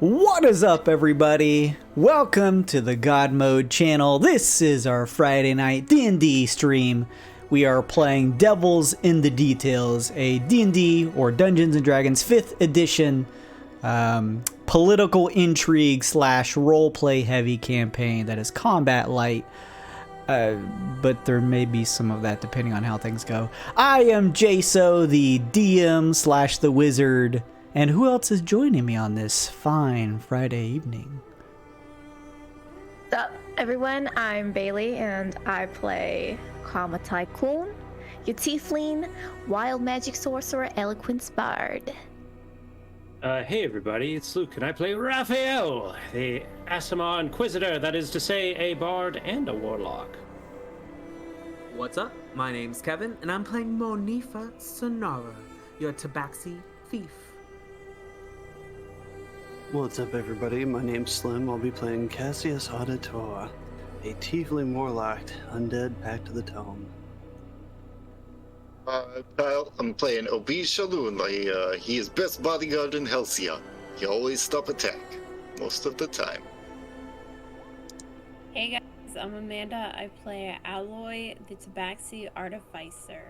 What is up, everybody? Welcome to the God Mode channel. This is our Friday night D&D stream. We are playing Devils in the Details, a D&D or Dungeons & Dragons 5th edition political intrigue slash roleplay heavy campaign that is combat light. But there may be some of that depending on how things go. I am Jaso, the DM slash the wizard. And who else is joining me on this fine Friday evening? What's up, everyone? I'm Bailey, and I play Karma Tycoon, your tiefling, wild magic sorcerer, eloquence bard. Hey everybody, it's Luke, and I play Raphael, the Asimar Inquisitor, that is to say, a bard and a warlock. What's up? My name's Kevin, and I'm playing Monifa Sonara, your tabaxi thief. What's up, everybody? My name's Slim. I'll be playing Cassius Auditor, a tiefling warlock, undead pact of the tome. Kyle, I'm playing Obese Shalun. He is best bodyguard in Halcyon. He always stop attack, most of the time. Hey guys, I'm Amanda. I play Alloy, the Tabaxi Artificer.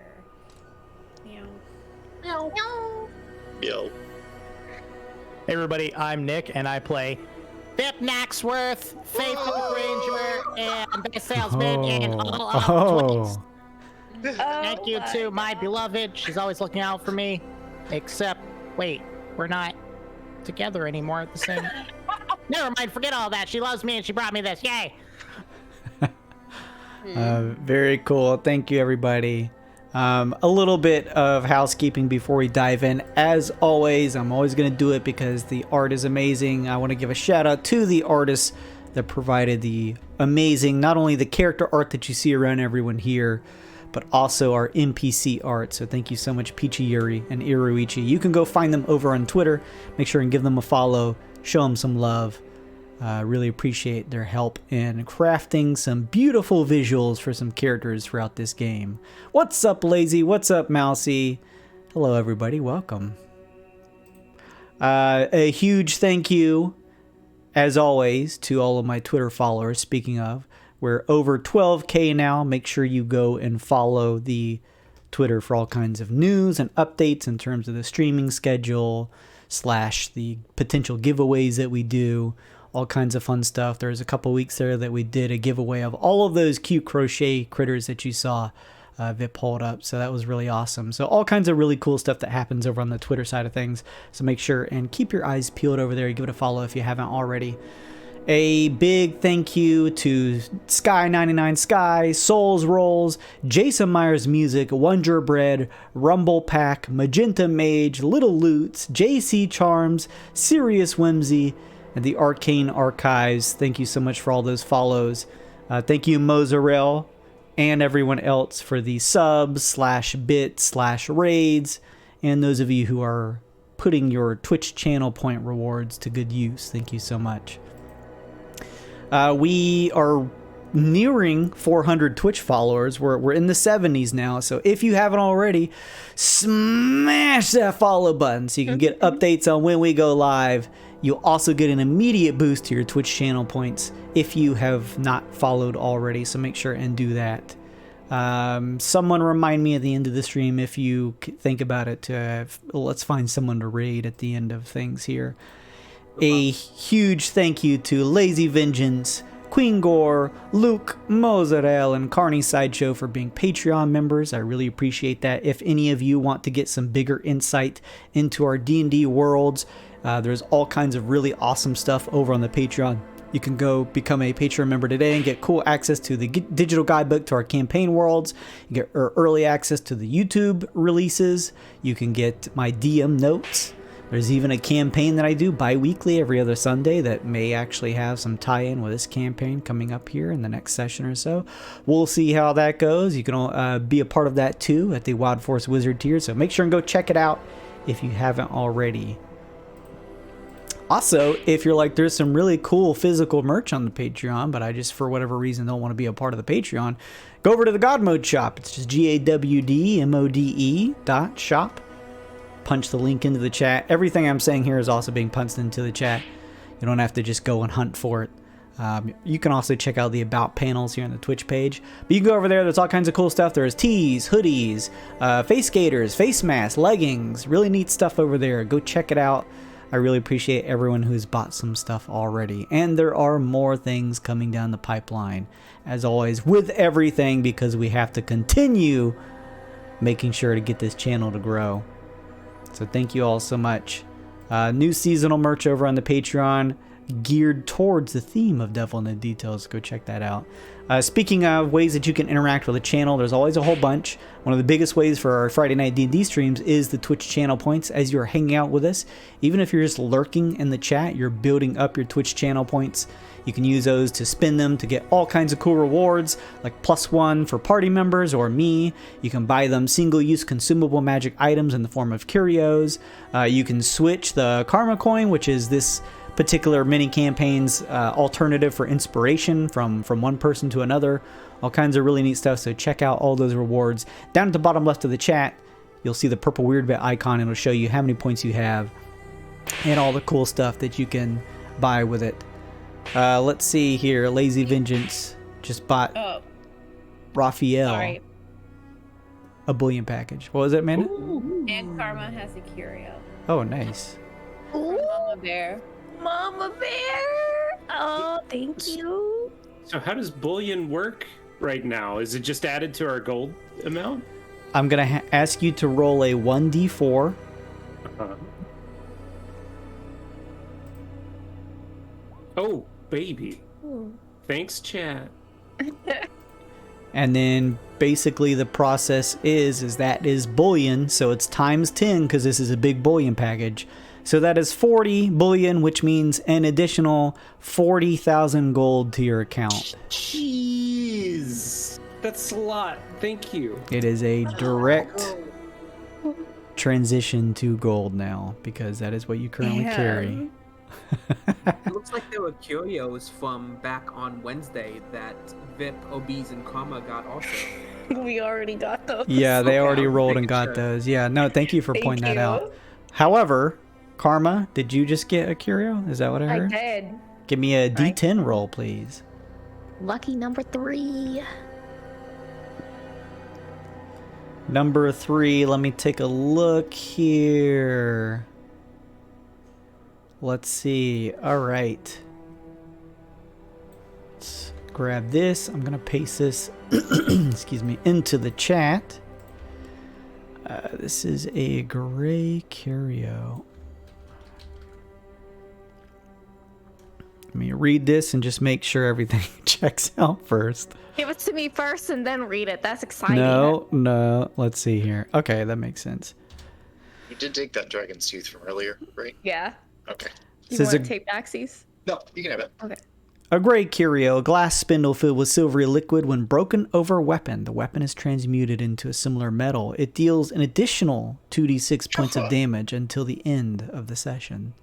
Meow. Meow. Meow. Yo. Hey everybody, I'm Nick, and I play Vip Naxworth, Faithful Ranger, and Best Salesman in all of Twixt. Thank you to my beloved. She's always looking out for me. Except, wait, we're not together anymore at the same... Never mind, forget all that. She loves me and she brought me this. Yay! Very cool. Thank you, everybody. A little bit of housekeeping before we dive in. As always, I'm always going to do it because the art is amazing. I want to give a shout out to the artists that provided the amazing, not only the character art that you see around everyone here, but also our NPC art. So thank you so much, Peachy Yuri and Iruichi. You can go find them over on Twitter. Make sure and give them a follow. Show them some love. Really appreciate their help in crafting some beautiful visuals for some characters throughout this game. What's up, Lazy? What's up, Mousy? Hello, everybody. Welcome. A huge thank you, as always, to all of my Twitter followers. Speaking of, we're over 12K now. Make sure you go and follow the Twitter for all kinds of news and updates in terms of the streaming schedule / the potential giveaways that we do. All kinds of fun stuff. There's a couple weeks there that we did a giveaway of all of those cute crochet critters that you saw Vip hold up. So that was really awesome. So all kinds of really cool stuff that happens over on the Twitter side of things. So make sure and keep your eyes peeled over there. Give it a follow if you haven't already. A big thank you to Sky99 Sky, Souls Rolls, Jason Myers Music, Wonder Bread, Rumble Pack, Magenta Mage, Little Loots, JC Charms, Serious Whimsy, and the Arcane Archives. Thank you so much for all those follows. Thank you, Mozarel, and everyone else for the subs / bits / raids, and those of you who are putting your Twitch channel point rewards to good use. Thank you so much. We are nearing 400 Twitch followers. We're in the 70s now, so if you haven't already, smash that follow button so you can get updates on when we go live. You'll also get an immediate boost to your Twitch channel points if you have not followed already, so make sure and do that. Someone remind me at the end of the stream if you think about it. Let's find someone to raid at the end of things here. A huge thank you to Lazy Vengeance, Queen Gore, Luke, Mozarel, and Carney Sideshow for being Patreon members. I really appreciate that. If any of you want to get some bigger insight into our D&D worlds, there's all kinds of really awesome stuff over on the Patreon. You can go become a Patreon member today and get cool access to the digital guidebook to our campaign worlds. You get early access to the YouTube releases. You can get my DM notes. There's even a campaign that I do bi-weekly every other Sunday that may actually have some tie-in with this campaign coming up here in the next session or so. We'll see how that goes. You can be a part of that too at the Wild Force Wizard tier, so make sure and go check it out if you haven't already. Also, if you're like, there's some really cool physical merch on the Patreon, but I just, for whatever reason, don't want to be a part of the Patreon, go over to the God Mode shop. It's just GAWDMODE.shop. Punch the link into the chat. Everything I'm saying here is also being punched into the chat. You don't have to just go and hunt for it. You can also check out the About panels here on the Twitch page. But you can go over there. There's all kinds of cool stuff. There's tees, hoodies, face gaiters, face masks, leggings. Really neat stuff over there. Go check it out. I really appreciate everyone who's bought some stuff already. And there are more things coming down the pipeline. As always, with everything, because we have to continue making sure to get this channel to grow. So thank you all so much. New seasonal merch over on the Patreon, geared towards the theme of Devil in the Details. Go check that out. Speaking of ways that you can interact with the channel, there's always a whole bunch. One of the biggest ways for our Friday night D&D streams is the Twitch channel points. As you're hanging out with us, even if you're just lurking in the chat, you're building up your Twitch channel points. You can use those to spend them to get all kinds of cool rewards, like +1 for party members or me. You can buy them single-use consumable magic items in the form of curios. You can switch the karma coin, which is this particular mini campaign's alternative for inspiration from one person to another. All kinds of really neat stuff. So check out all those rewards. Down at the bottom left of the chat, you'll see the purple weird bit icon. It'll show you how many points you have and all the cool stuff that you can buy with it. Let's see here. Lazy Vengeance just bought Raphael a bullion package. What was it, Amanda? Ooh. And Karma has a curio. Oh, nice. Ooh, Mama Bear. Mama Bear! Oh, thank you. So how does bullion work right now? Is it just added to our gold amount? I'm going to ask you to roll a 1d4. Oh, baby. Thanks, chat. And then basically the process is that is bullion, so it's times 10 because this is a big bullion package. So that is 40 bullion, which means an additional 40,000 gold to your account. Jeez. That's a lot. Thank you. It is a direct transition to gold now because that is what you currently carry. It looks like there were curios from back on Wednesday that Vip, Obese, and Karma got also. We already got those. Yeah, they already rolled and making got sure. those. Yeah, no, thank you for Thank pointing that you. out. However, Karma, did you just get a curio? Is that what I I heard? did. Give me a D10 roll, please. Lucky number 3. Number 3, let me take a look here. Let's see. All right. Let's grab this. I'm going to paste this, excuse me, into the chat. This is a gray curio. Let me read this and just make sure everything checks out first. Give it to me first and then read it. That's exciting. No. Let's see here. Okay, that makes sense. You did take that dragon's tooth from earlier, right? Yeah. Okay. You This is want a- to tape axes? No, you can have it. Okay. A gray curio, a glass spindle filled with silvery liquid. When broken over a weapon, the weapon is transmuted into a similar metal. It deals an additional 2d6 points of damage until the end of the session.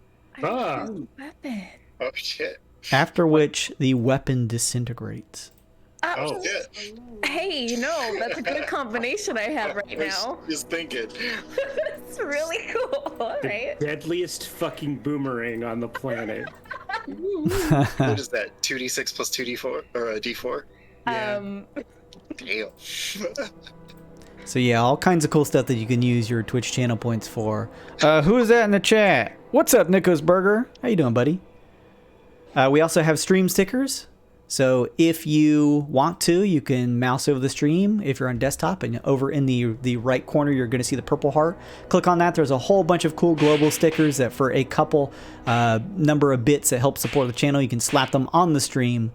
Ah. Weapon. Oh shit. After which, the weapon disintegrates. Oh shit. Hey, that's a good combination I have right now. Just thinking. It's really cool. All right. Deadliest fucking boomerang on the planet. What is that? 2d6 plus 2d4 or a d4? Um, Damn. So yeah, all kinds of cool stuff that you can use your Twitch channel points for. Who is that in the chat? What's up, Nikos Burger? How you doing, buddy? We also have stream stickers. So if you want to, you can mouse over the stream if you're on desktop, and over in the right corner, you're going to see the purple heart. Click on that. There's a whole bunch of cool global stickers that for a couple number of bits that help support the channel, you can slap them on the stream.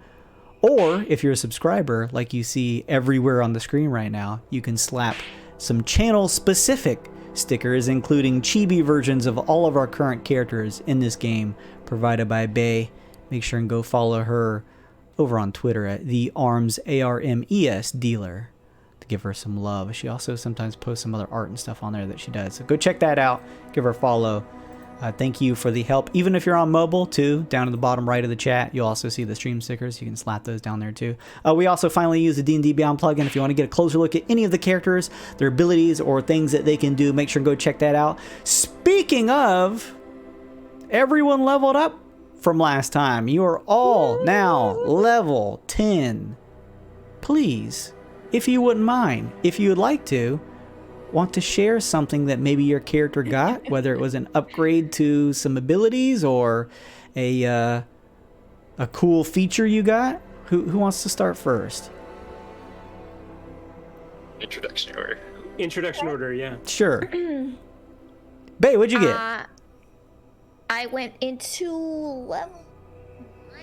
Or if you're a subscriber, like you see everywhere on the screen right now, you can slap some channel-specific stickers, including chibi versions of all of our current characters in this game, provided by Bay. Make sure and go follow her over on Twitter at the Arms ARMES dealer to give her some love. She also sometimes posts some other art and stuff on there that she does. So go check that out. Give her a follow. Thank you for the help. Even if you're on mobile too, down at the bottom right of the chat, you'll also see the stream stickers. You can slap those down there too. We also finally use the D&D Beyond plugin. If you want to get a closer look at any of the characters, their abilities, or things that they can do, make sure and go check that out. Speaking of, everyone leveled up from last time. You are all now level 10. Please, if you wouldn't mind, if you would like to, want to share something that maybe your character got, whether it was an upgrade to some abilities or a cool feature you got. Who wants to start first? Introduction order. Introduction order, yeah. Sure. Bae, what'd you get? I went into level 9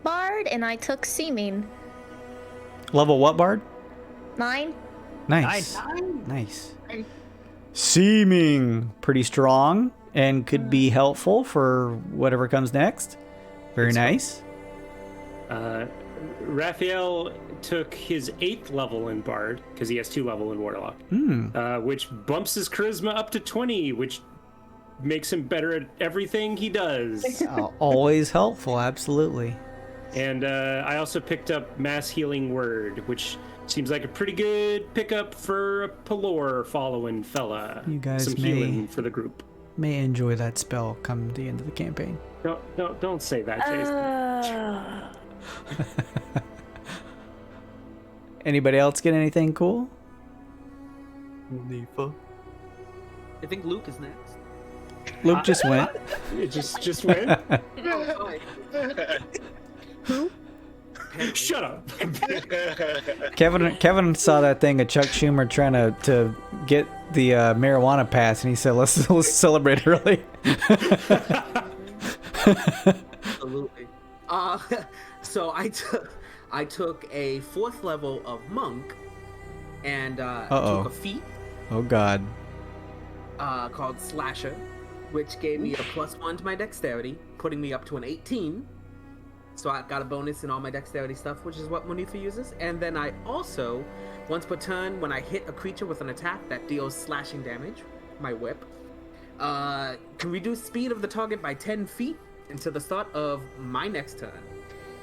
Bard and I took Seeming. Level what, Bard? 9. Nice. Nice. Seeming pretty strong and could be helpful for whatever comes next. Very nice. Raphael took his 8th level in Bard, because he has 2 level in Warlock, which bumps his charisma up to 20, which makes him better at everything he does. Always helpful, absolutely. And I also picked up Mass Healing Word, which seems like a pretty good pickup for a Pelor following fella. You guys Some healing for the group. may enjoy that spell come the end of the campaign. Don't say that, Jason. Anybody else get anything cool? Nifa. I think Luke is next. Luke just went. It just went. Who? Shut up. Kevin saw that thing of Chuck Schumer trying to get the marijuana passed, and he said, let's celebrate early. Absolutely. So I took a 4th level of monk, and took a feat Oh God. called Slasher, which gave me a +1 to my dexterity, putting me up to an 18. So I got a bonus in all my dexterity stuff, which is what Munifa uses. And then I also, once per turn, when I hit a creature with an attack that deals slashing damage, my whip, can reduce speed of the target by 10 feet until the start of my next turn.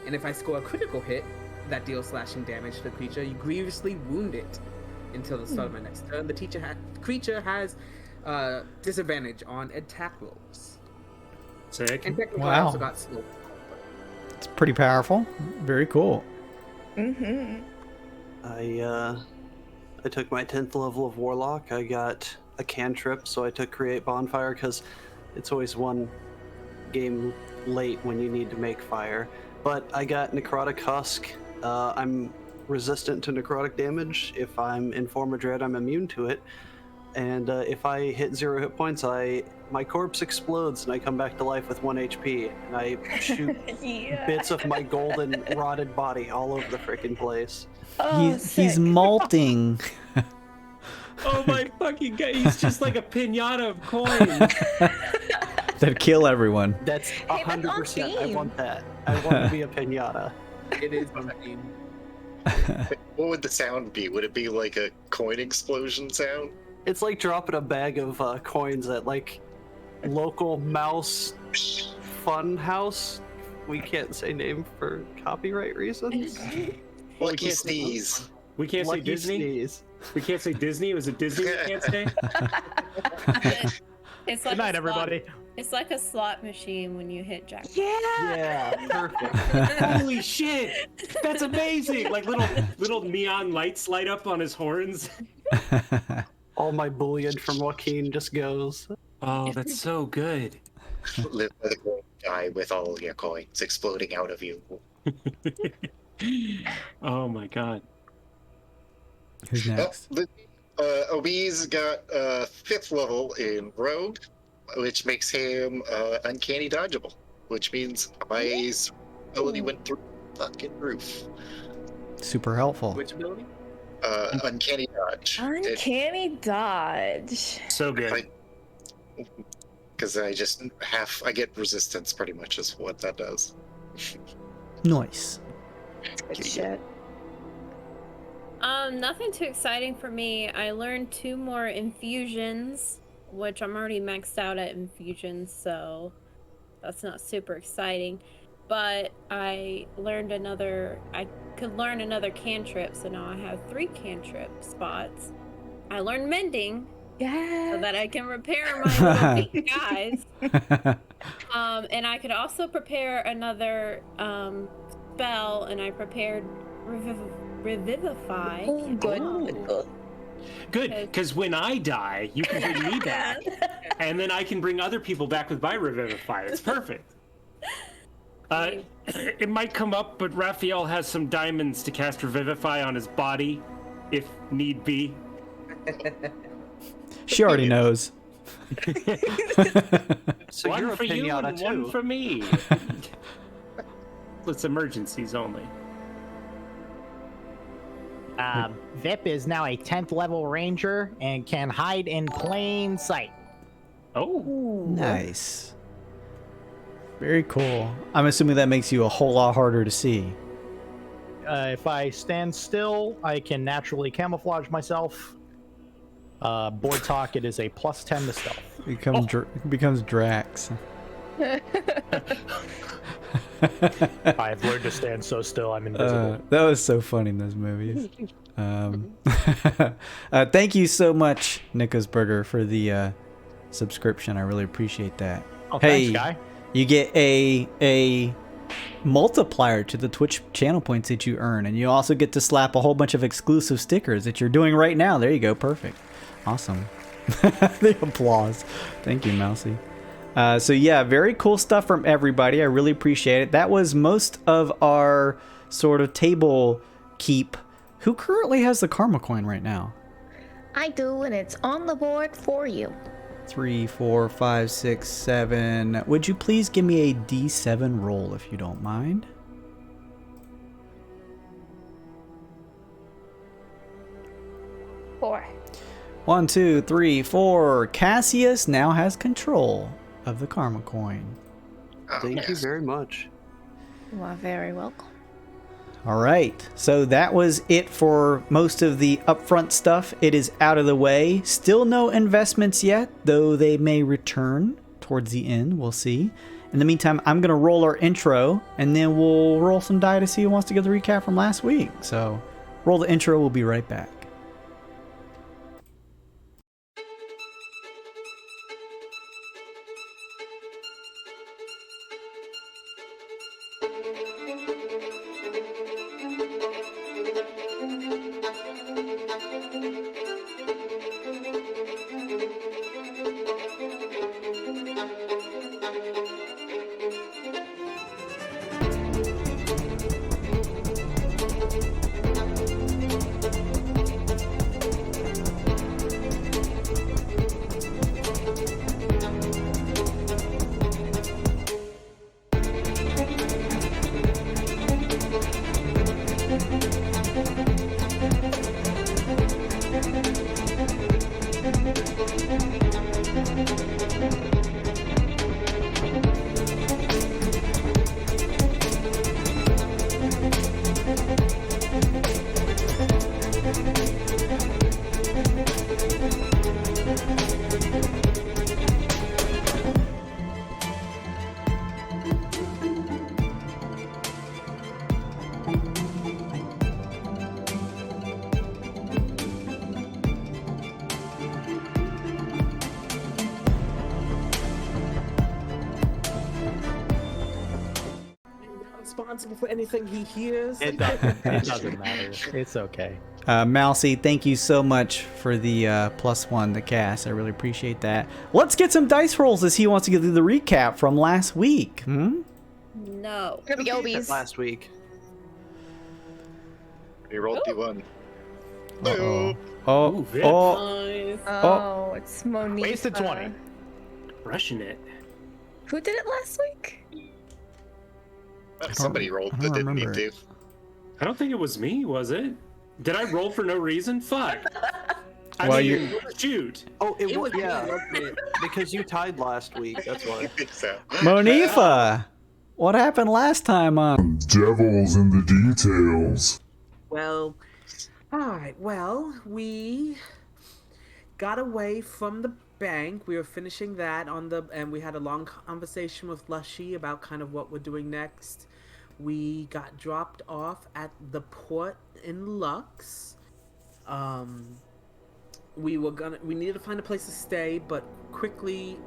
And if I score a critical hit that deals slashing damage to the creature, you grievously wound it until the start of my next turn. The creature has disadvantage on attack rolls. Sick. And technically, I Wow. also got slow. It's pretty powerful. Very cool. Mm-hmm. I took my 10th level of Warlock. I got a cantrip, so I took Create Bonfire because it's always one game late when you need to make fire. But I got Necrotic Husk. I'm resistant to necrotic damage. If I'm in Form of Dread, I'm immune to it. And if I hit 0 hit points, my corpse explodes and I come back to life with 1 HP. And I shoot bits of my golden rotted body all over the freaking place. He's molting. Oh my fucking god, he's just like a pinata of coins. That kill everyone. That's 100%. I want that. I want to be a pinata. It is on theme. What would the sound be? Would it be like a coin explosion sound? It's like dropping a bag of coins at like local mouse fun house. We can't say name for copyright reasons. Lucky sneeze. We can't say Lucky Disney. sneeze. We can't say Disney. Was it Disney we can't say? It's like Good night, a slot- everybody. It's like a slot machine when you hit jackpot. Yeah, perfect. Holy shit! That's amazing! Like little neon lights light up on his horns. All my bullion from Joaquin just goes. Oh, that's so good. Live by the coin, die with all your coins exploding out of you. Oh my god. Who's next? Obese got 5th level in Rogue, which makes him uncanny dodgeable, which means my ability went through the fucking roof. Super helpful. Which ability? Uncanny dodge. Uncanny dodge. So good. Because I get resistance pretty much is what that does. Nice. Good shit. Nothing too exciting for me. I learned 2 more infusions, which I'm already maxed out at infusions, so that's not super exciting. But I could learn another cantrip, so now I have 3 cantrip spots. I learned mending, Yeah. so that I can repair my little big guys. And I could also prepare another spell, and I prepared Revivify. Oh, good. Good, because when I die, you can bring me back, and then I can bring other people back with my Revivify. It's perfect. It might come up, but Raphael has some diamonds to cast Revivify on his body, if need be. She already knows. So One you're for you Pinata and too. one for me. It's emergencies only. Vip is now a 10th level ranger and can hide in plain sight. Oh. Nice. Very cool. I'm assuming that makes you a whole lot harder to see. If I stand still, I can naturally camouflage myself. Board talk, it is a +10 to stealth. Becomes Drax. I've learned to stand so still, I'm invisible. That was so funny in those movies. Thank you so much, Burger, for the subscription. I really appreciate that. Oh, hey, thanks, Guy. You get a multiplier to the Twitch channel points that you earn, and you also get to slap a whole bunch of exclusive stickers that you're doing right now. There you go. Perfect. Awesome. The applause. Thank you, Mousy. So yeah, very cool stuff from everybody. I really appreciate it. That was most of our sort of table keep. Who currently has the karma coin right now? I do, and it's on the board for you. 3, 4, 5, 6, 7. Would you please give me a D7 roll if you don't mind? Four. 1, 2, 3, 4. Cassius now has control of the karma coin. Oh, Thank you yes. very much. You are very welcome. All right, so that was it for most of the upfront stuff. It is out of the way. Still no investments yet, though they may return towards the end. We'll see. In the meantime, I'm going to roll our intro, and then we'll roll some die to see who wants to give the recap from last week. So roll the intro. We'll be right back. Responsible for anything he hears. It doesn't matter. It's okay. Mousy, thank you so much for the +1 to cast. I really appreciate that. Let's get some dice rolls as he wants to get through the recap from last week. No. Here we go, bees. Last week. He rolled D1. Uh-oh. Ooh, Oh, Vic. oh, Nice. Oh, it's Monifa. Wasted 20. Rushing it. Who did it last week? Somebody rolled I that don't didn't need remember to. I don't think it was me, was it? Did I roll for no reason? Fuck. I Well, mean, shoot. Oh, it was me, yeah. wasn't it? Because you tied last week. That's why. I think so. Monifa, what happened last time on? Devil's in the details. Well, alright, well, we got away from the bank. We were finishing that and we had a long conversation with Lushy about kind of what we're doing next. We got dropped off at the port in Lux. we needed to find a place to stay, but quickly,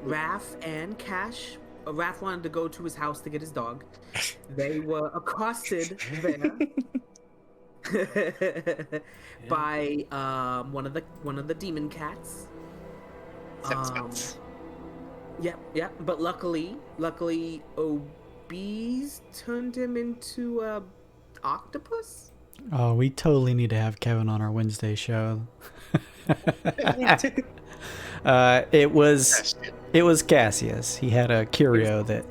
Raph and Cash. Raph wanted to go to his house to get his dog. They were accosted there by one of the demon cats. Yeah. But luckily, Obese turned him into a octopus. Oh, we totally need to have Kevin on our Wednesday show. It was Cassius. He had a curio that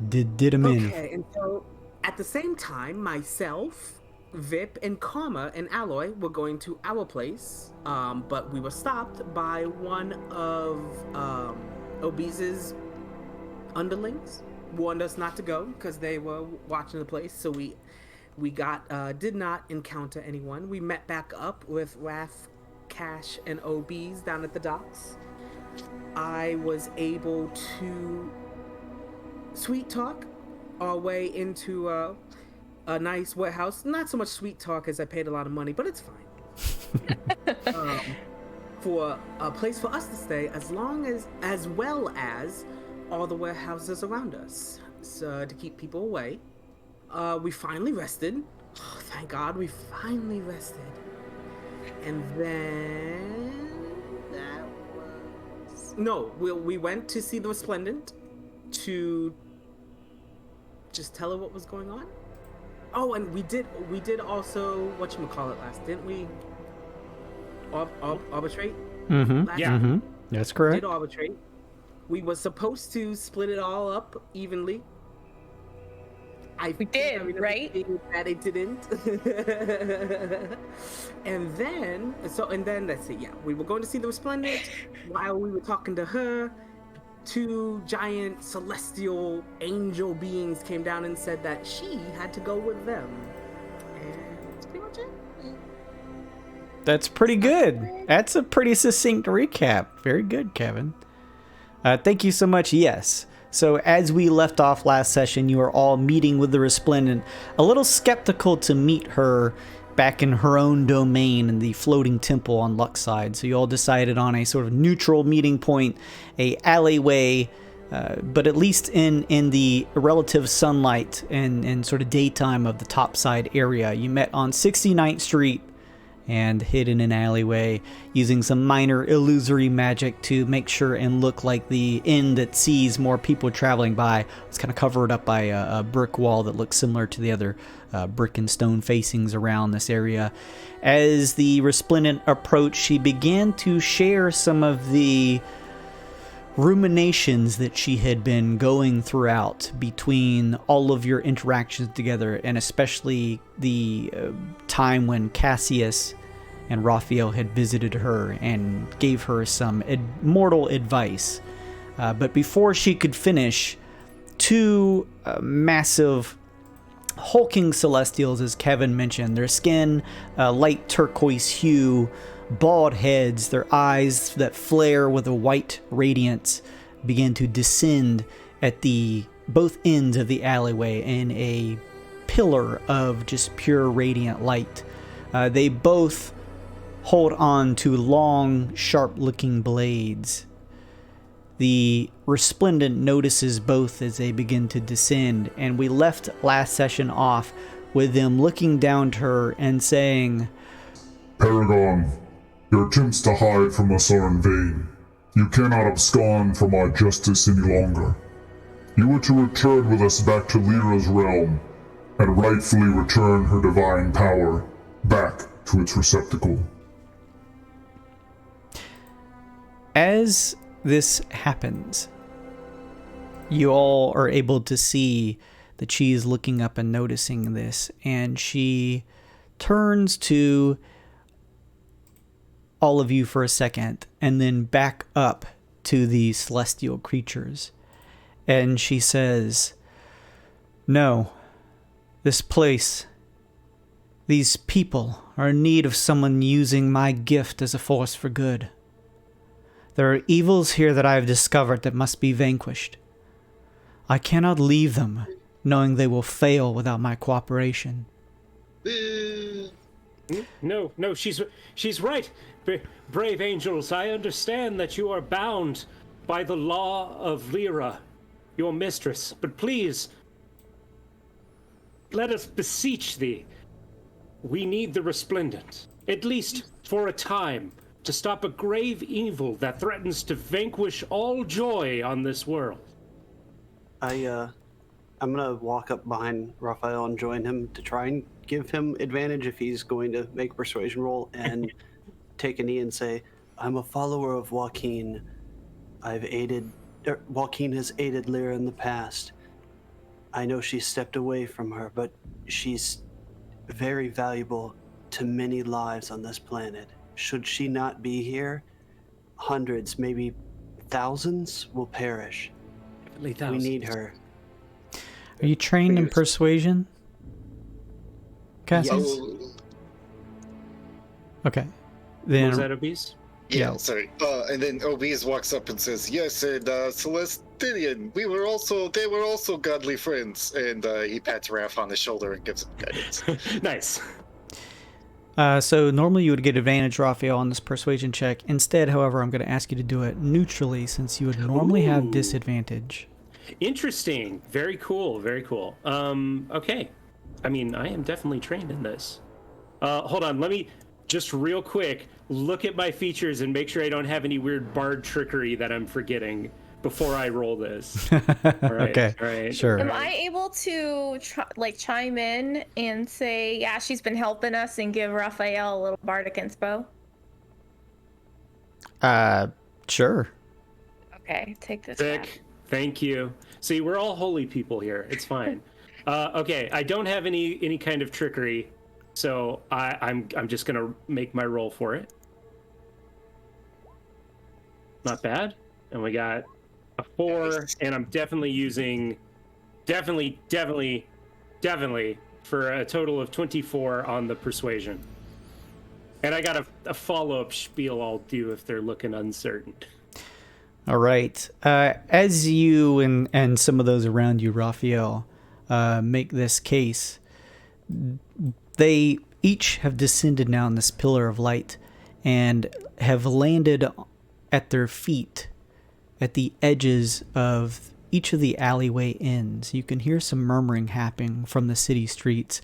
did him in. Okay, and so at the same time, myself, Vip, and Karma and Alloy were going to our place, but we were stopped by one of Obese's underlings. Warned us not to go because they were watching the place, so we did not encounter anyone. We met back up with Raph, Cash, and Obese down at the docks. I was able to sweet talk our way into a nice warehouse. Not so much sweet talk as I paid a lot of money, but it's fine. For a place for us to stay, as well as all the warehouses around us, so to keep people away. We finally rested. Oh, thank God, we finally rested. And then we went to see the Resplendent to just tell her what was going on. Oh, and we did also whatchamacallit last, didn't we? Arbitrate? Mm-hmm. Yeah. Mm-hmm. That's correct. We did arbitrate. We were supposed to split it all up evenly. We did, right? That it didn't. and then let's see. Yeah, we were going to see the Resplendent. While we were talking to her, 2 giant celestial angel beings came down and said that she had to go with them. And that's pretty much it. That's pretty good. That's a pretty succinct recap. Very good, Kevin. Thank you so much. Yes. So as we left off last session, you were all meeting with the Resplendent, a little skeptical to meet her back in her own domain in the floating temple on Luckside. So you all decided on a sort of neutral meeting point, a alleyway, but at least in the relative sunlight and sort of daytime of the topside area. You met on 69th Street and hid in an alleyway using some minor illusory magic to make sure and look like the inn that sees more people traveling by. It's kind of covered up by a brick wall that looks similar to the other brick and stone facings around this area. As the Resplendent approached, she began to share some of the ruminations that she had been going throughout between all of your interactions together, and especially the time when Cassius and Raphael had visited her and gave her some mortal advice. But before she could finish, 2 massive hulking celestials, as Kevin mentioned, their skin light turquoise hue, bald heads, their eyes that flare with a white radiance, begin to descend at both ends of the alleyway in a pillar of just pure radiant light. They both hold on to long, sharp-looking blades. The Resplendent notices both as they begin to descend, and we left last session off with them looking down to her and saying, Paragon, your attempts to hide from us are in vain. You cannot abscond from our justice any longer. You are to return with us back to Lyra's realm, and rightfully return her divine power back to its receptacle. As this happens, you all are able to see that she is looking up and noticing this, and she turns to all of you for a second and then back up to the celestial creatures, and she says, "No, this place, these people are in need of someone using my gift as a force for good. There are evils here that I have discovered that must be vanquished. I cannot leave them, knowing they will fail without my cooperation." No, she's right. Brave angels, I understand that you are bound by the law of Lyra, your mistress. But please, let us beseech thee. We need the Resplendent, at least for a time, to stop a grave evil that threatens to vanquish all joy on this world. I'm gonna walk up behind Raphael and join him to try and give him advantage if he's going to make a persuasion roll, and take a knee and say, I'm a follower of Joaquin. Joaquin has aided Lyra in the past. I know she stepped away from her, but she's very valuable to many lives on this planet. Should she not be here, hundreds, maybe thousands will perish. Definitely thousands. We need her. Are you trained in persuasion, Cassius? Oh, Okay. Then Was that obese? yeah, sorry. And then Obese walks up and says, yes, and Celestinian, they were also godly friends. And he pats Raph on the shoulder and gives him guidance. Nice. So normally you would get advantage, Raphael, on this persuasion check. Instead, however, I'm going to ask you to do it neutrally, since you would normally have disadvantage. Interesting. Very cool. Very cool. Okay. I mean, I am definitely trained in this. Hold on. Let me just real quick look at my features and make sure I don't have any weird bard trickery that I'm forgetting before I roll this. All right. Okay. All right. Sure. Am I able to chime in and say, yeah, she's been helping us, and give Raphael a little bardic inspo? Sure. Okay, take this Sick. back. Thank you. See, we're all holy people here. It's fine. Okay, I don't have any kind of trickery, so I'm just gonna make my roll for it. Not bad. And we got a 4, and I'm definitely using definitely for a total of 24 on the persuasion. And I got a follow-up spiel I'll do if they're looking uncertain. All right. As you and some of those around you, Raphael, make this case, they each have descended now in this pillar of light and have landed at their feet at the edges of each of the alleyway ends. You can hear some murmuring happening from the city streets.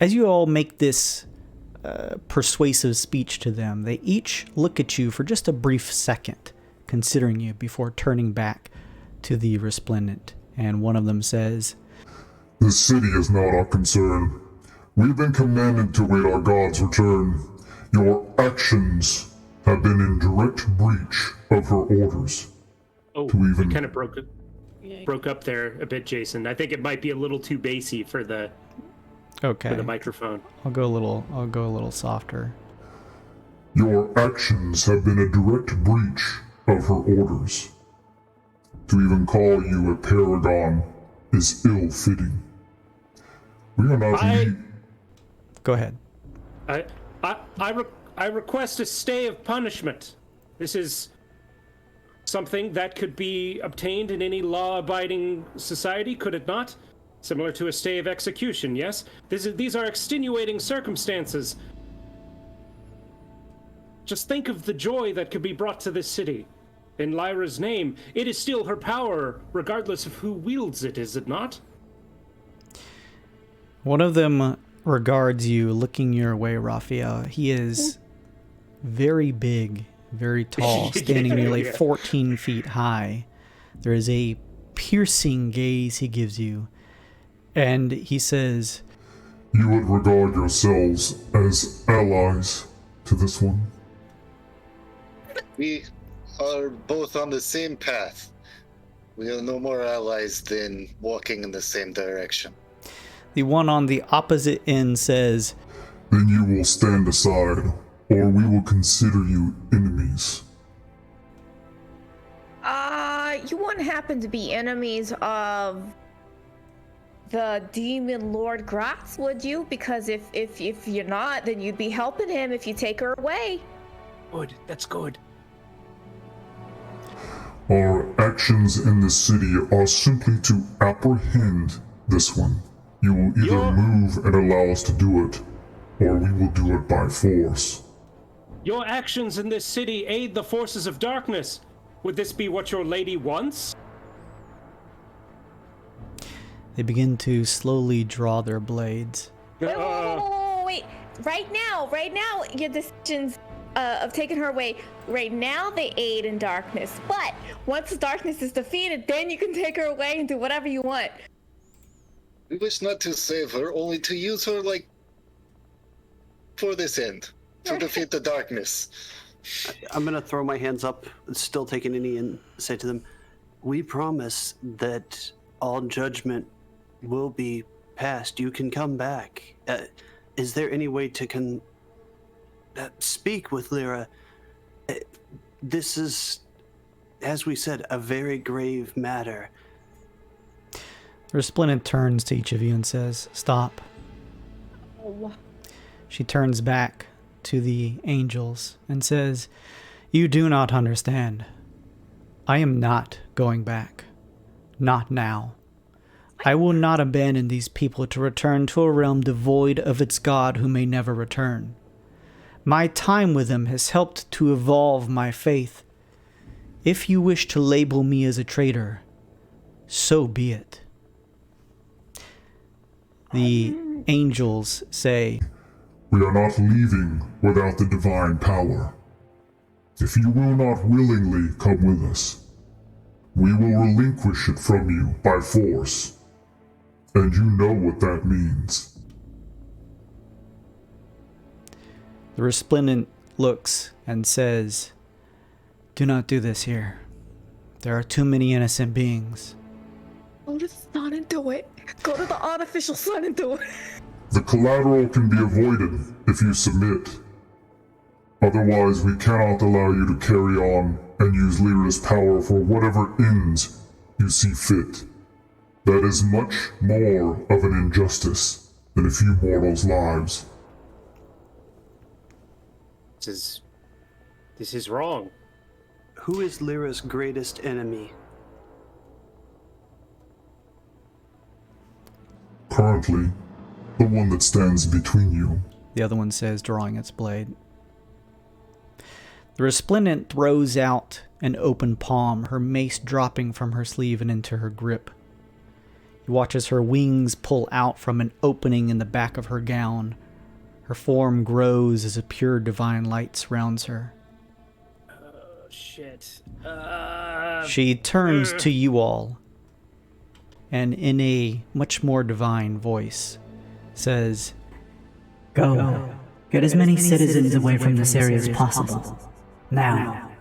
As you all make this persuasive speech to them, they each look at you for just a brief second, considering you before turning back to the Resplendent. And one of them says, The city is not our concern. We've been commanded to wait our god's return. Your actions have been in direct breach of her orders. Oh, even- it kind of broke up there a bit, Jason. I think it might be a little too bassy for the microphone. I'll go a little softer. Your actions have been a direct breach of her orders. To even call you a paragon is ill-fitting. We are not Go ahead. I request a stay of punishment. This is something that could be obtained in any law-abiding society, could it not? Similar to a stay of execution, yes? These are extenuating circumstances. Just think of the joy that could be brought to this city. In Lyra's name, it is still her power, regardless of who wields it, is it not? One of them regards you, looking your way, Raphael. He is very big, very tall, standing nearly 14 feet high. There is a piercing gaze he gives you, and he says, You would regard yourselves as allies to this one? We are both on the same path. We are no more allies than walking in the same direction. the one on the opposite end says, Then you will stand aside, or we will consider you enemies. You wouldn't happen to be enemies of the demon Lord Gratz, would you? Because if you're not, then you'd be helping him if you take her away. Good, that's good. Our actions in the city are simply to apprehend this one. You will either move and allow us to do it, or we will do it by force. Your actions in this city aid the forces of darkness. Would this be what your lady wants? They begin to slowly draw their blades. Wait. Right now, your decisions of taking her away, right now they aid in darkness. But once the darkness is defeated, then you can take her away and do whatever you want. We wish not to save her, only to use her, for this end. To defeat the darkness. I'm gonna throw my hands up, still taking any, and say to them, we promise that all judgment will be passed. You can come back. Is there any way to speak with Lyra? This is, as we said, a very grave matter. The Resplendent turns to each of you and says, stop. Oh. She turns back to the angels and says, you do not understand. I am not going back. Not now. I will not abandon these people to return to a realm devoid of its god who may never return. My time with them has helped to evolve my faith. If you wish to label me as a traitor, so be it. The angels say, We are not leaving without the divine power. If you will not willingly come with us, we will relinquish it from you by force. And you know what that means. The Resplendent looks and says, do not do this here. There are too many innocent beings. Go to the sun and do it. Go to the artificial sun and do it. The collateral can be avoided if you submit. Otherwise, we cannot allow you to carry on and use Lyra's power for whatever ends you see fit. That is much more of an injustice than a few mortals' lives. This is wrong. Who is Lyra's greatest enemy? Currently, the one that stands between you. The other one says, drawing its blade. The Resplendent throws out an open palm, her mace dropping from her sleeve and into her grip. He watches her wings pull out from an opening in the back of her gown. Her form grows as a pure divine light surrounds her. Oh, shit. She turns to you all, and in a much more divine voice, says, Go. Get as many citizens away from this area as possible. Now.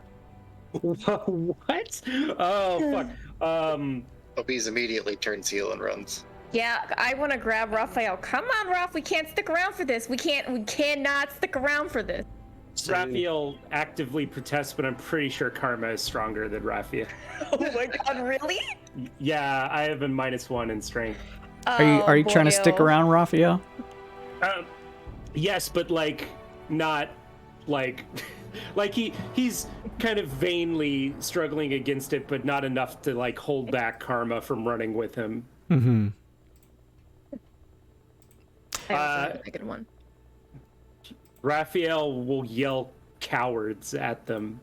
What? Oh, fuck. Obese immediately turns heel and runs. Yeah, I want to grab Raphael. Come on, Raph. We can't stick around for this. We cannot stick around for this. Raphael actively protests, but I'm pretty sure Karma is stronger than Raphael. Oh my god, really? Yeah, I have a -1 in strength. Are you trying to stick around, Raphael? Yes, but not he's kind of vainly struggling against it, but not enough to hold back Karma from running with him. Mm-hmm. I also have a good one. Raphael will yell cowards at them.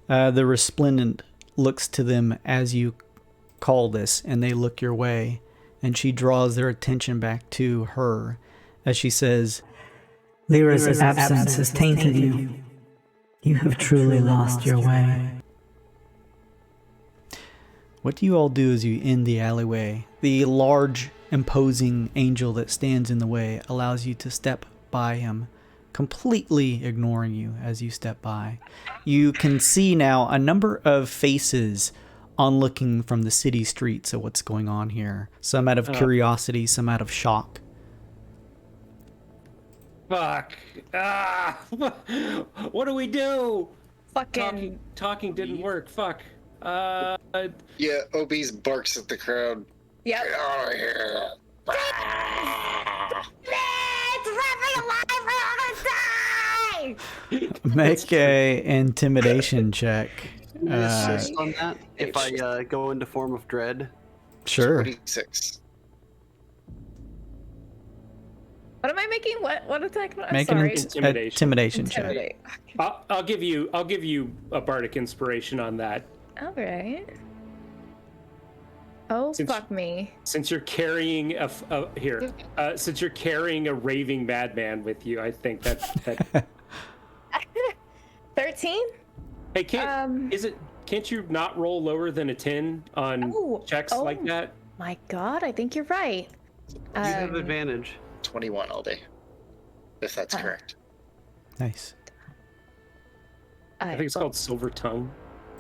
The Resplendent looks to them as you call this, and they look your way, and she draws their attention back to her as she says, Lyra's absence has tainted you. You have truly lost your way. What do you all do as you end the alleyway? The large, imposing angel that stands in the way allows you to step by him, completely ignoring you as you step by. You can see now a number of faces onlooking from the city streets at what's going on here. Some out of curiosity, some out of shock. Fuck. What do we do? Fucking Talking didn't work. Fuck. Yeah, Obese barks at the crowd. Yep. Get out of here. It's Raphael alive! We're all gonna die! Make a intimidation check. Assist on that if I go into form of dread. Sure. 26. What am I making? What attack? I'm Make sorry. an Intimidation. intimidation check. Intimidate. I'll give you a bardic inspiration on that. All right. Oh, fuck me. Since you're carrying since you're carrying a raving madman with you, I think that 13? Hey, can't you not roll lower than a 10 on checks like that? My God, I think you're right. You have advantage. 21 all day, if that's correct. Nice. I think it's called Silver Tongue.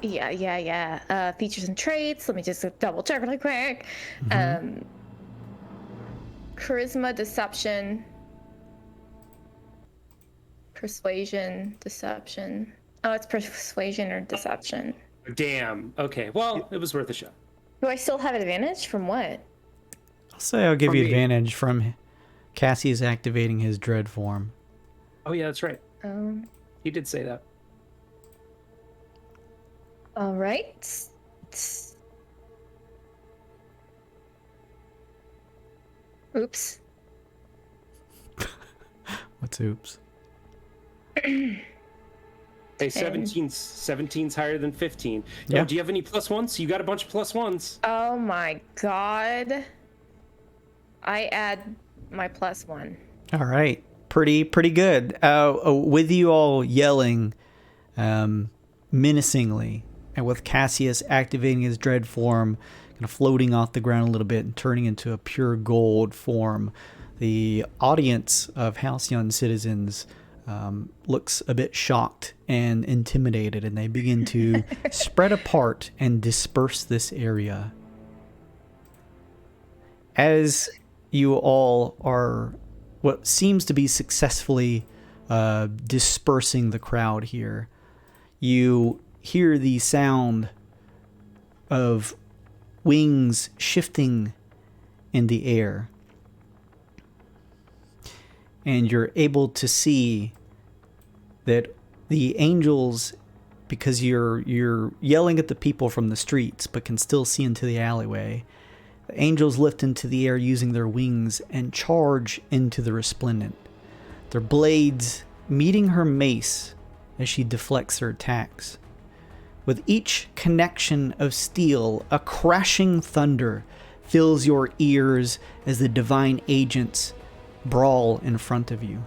Yeah. Features and traits. Let me just double check really quick. Charisma, deception, persuasion, deception. Oh, it's persuasion or deception. Damn. Okay. Well, it was worth a shot. Do I still have advantage from what? I'll say I'll give you advantage from Cassie's activating his dread form. Oh yeah, that's right. He did say that. All right. Oops. What's oops? Hey, 17's higher than 15. Yeah. Oh, do you have any plus ones? You got a bunch of plus ones. Oh my God. I add my +1. All right. Pretty good. With you all yelling menacingly, and with Cassius activating his dread form, kind of floating off the ground a little bit and turning into a pure gold form, the audience of Halcyon citizens looks a bit shocked and intimidated, and they begin to spread apart and disperse this area. As you all are what seems to be successfully dispersing the crowd here, you hear the sound of wings shifting in the air. And you're able to see that the angels, because you're yelling at the people from the streets but can still see into the alleyway, the angels lift into the air using their wings and charge into the resplendent, their blades meeting her mace as she deflects her attacks. With each connection of steel, a crashing thunder fills your ears as the divine agents brawl in front of you.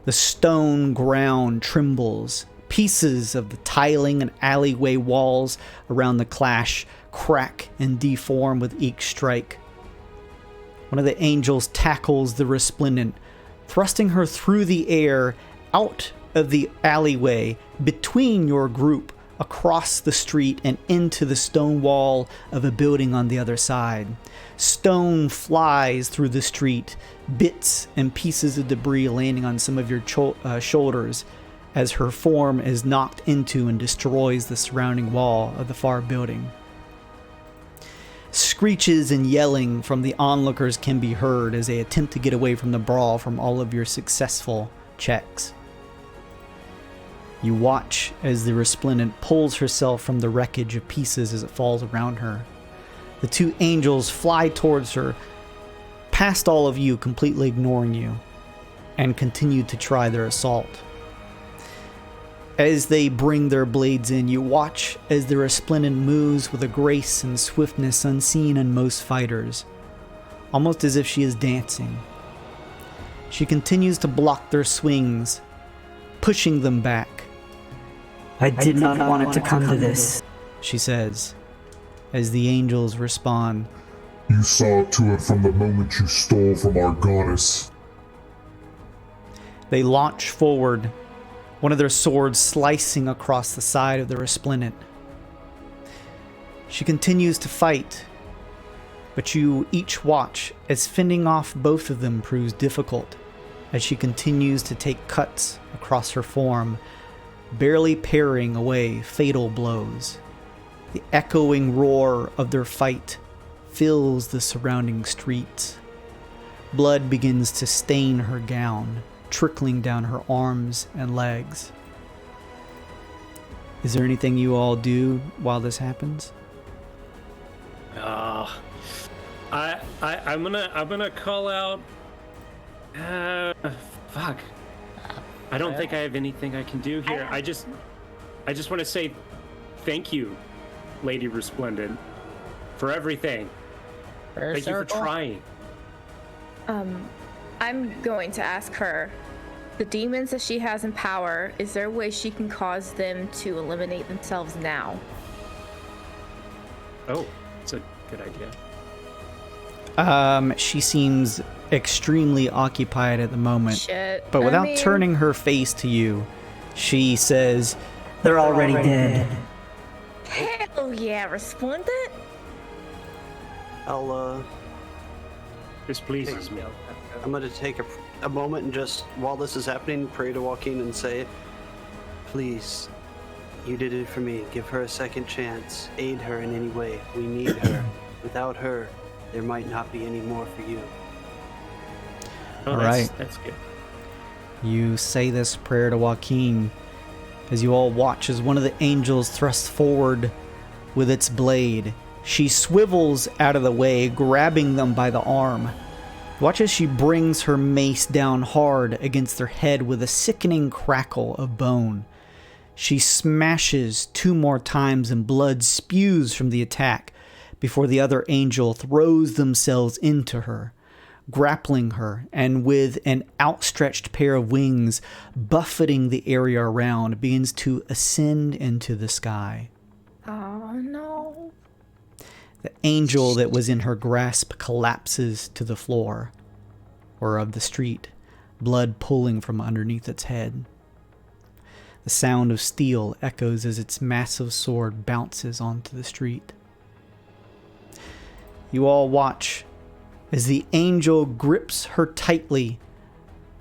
The stone ground trembles. Pieces of the tiling and alleyway walls around the clash crack and deform with each strike. One of the angels tackles the resplendent, thrusting her through the air out of the alleyway between your group, across the street and into the stone wall of a building on the other side. Stone flies through the street, bits and pieces of debris landing on some of your shoulders as her form is knocked into and destroys the surrounding wall of the far building. Screeches and yelling from the onlookers can be heard as they attempt to get away from the brawl from all of your successful checks. You watch as the resplendent pulls herself from the wreckage of pieces as it falls around her. The two angels fly towards her, past all of you, completely ignoring you, and continue to try their assault. As they bring their blades in, you watch as the resplendent moves with a grace and swiftness unseen in most fighters, almost as if she is dancing. She continues to block their swings, pushing them back. I did not want it to come to this, she says, as the angels respond. You saw to it from the moment you stole from our goddess. They launch forward, one of their swords slicing across the side of the resplendent. She continues to fight, but you each watch as fending off both of them proves difficult, as she continues to take cuts across her form, barely parrying away fatal blows. The echoing roar of their fight fills the surrounding streets. Blood begins to stain her gown, trickling down her arms and legs. Is there anything you all do while this happens? I'm gonna call out Fuck. I don't think I have anything I can do here. I just want to say thank you, Lady Resplendent, for everything. Thank you for trying. I'm going to ask her, the demons that she has in power, is there a way she can cause them to eliminate themselves now? Oh, that's a good idea. She seems extremely occupied at the moment. Shit. But without turning her face to you, she says, They're already dead. Hell yeah, Resplendent? This pleases me. I'm going to take a moment and just, while this is happening, pray to Joaquin and say, please, you did it for me. Give her a second chance. Aid her in any way. We need her. Without her, there might not be any more for you. All right. That's good. You say this prayer to Joaquin as you all watch as one of the angels thrusts forward with its blade. She swivels out of the way, grabbing them by the arm. Watch as she brings her mace down hard against their head with a sickening crackle of bone. She smashes 2 more times and blood spews from the attack before the other angel throws themselves into her, grappling her, and with an outstretched pair of wings buffeting the area around, begins to ascend into the sky. Oh no. The angel that was in her grasp collapses to the floor, or of the street, blood pooling from underneath its head. The sound of steel echoes as its massive sword bounces onto the street. You all watch as the angel grips her tightly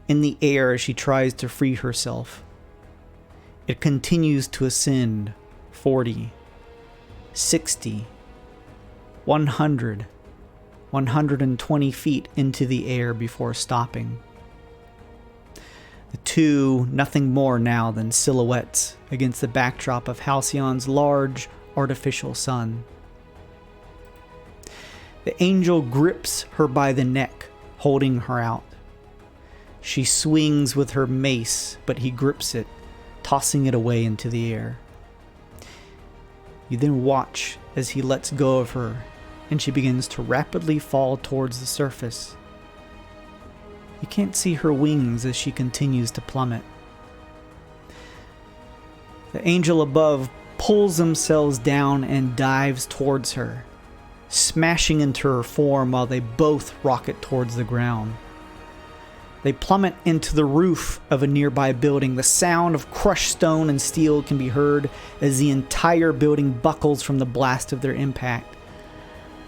in the air as she tries to free herself. It continues to ascend 40, 60, 100, 120 feet into the air before stopping. The two, nothing more now than silhouettes against the backdrop of Halcyon's large artificial sun. The angel grips her by the neck, holding her out. She swings with her mace, but he grips it, tossing it away into the air. You then watch as he lets go of her, and she begins to rapidly fall towards the surface. You can't see her wings as she continues to plummet. The angel above pulls themselves down and dives towards her, smashing into her form while they both rocket towards the ground. They plummet into the roof of a nearby building. The sound of crushed stone and steel can be heard as the entire building buckles from the blast of their impact.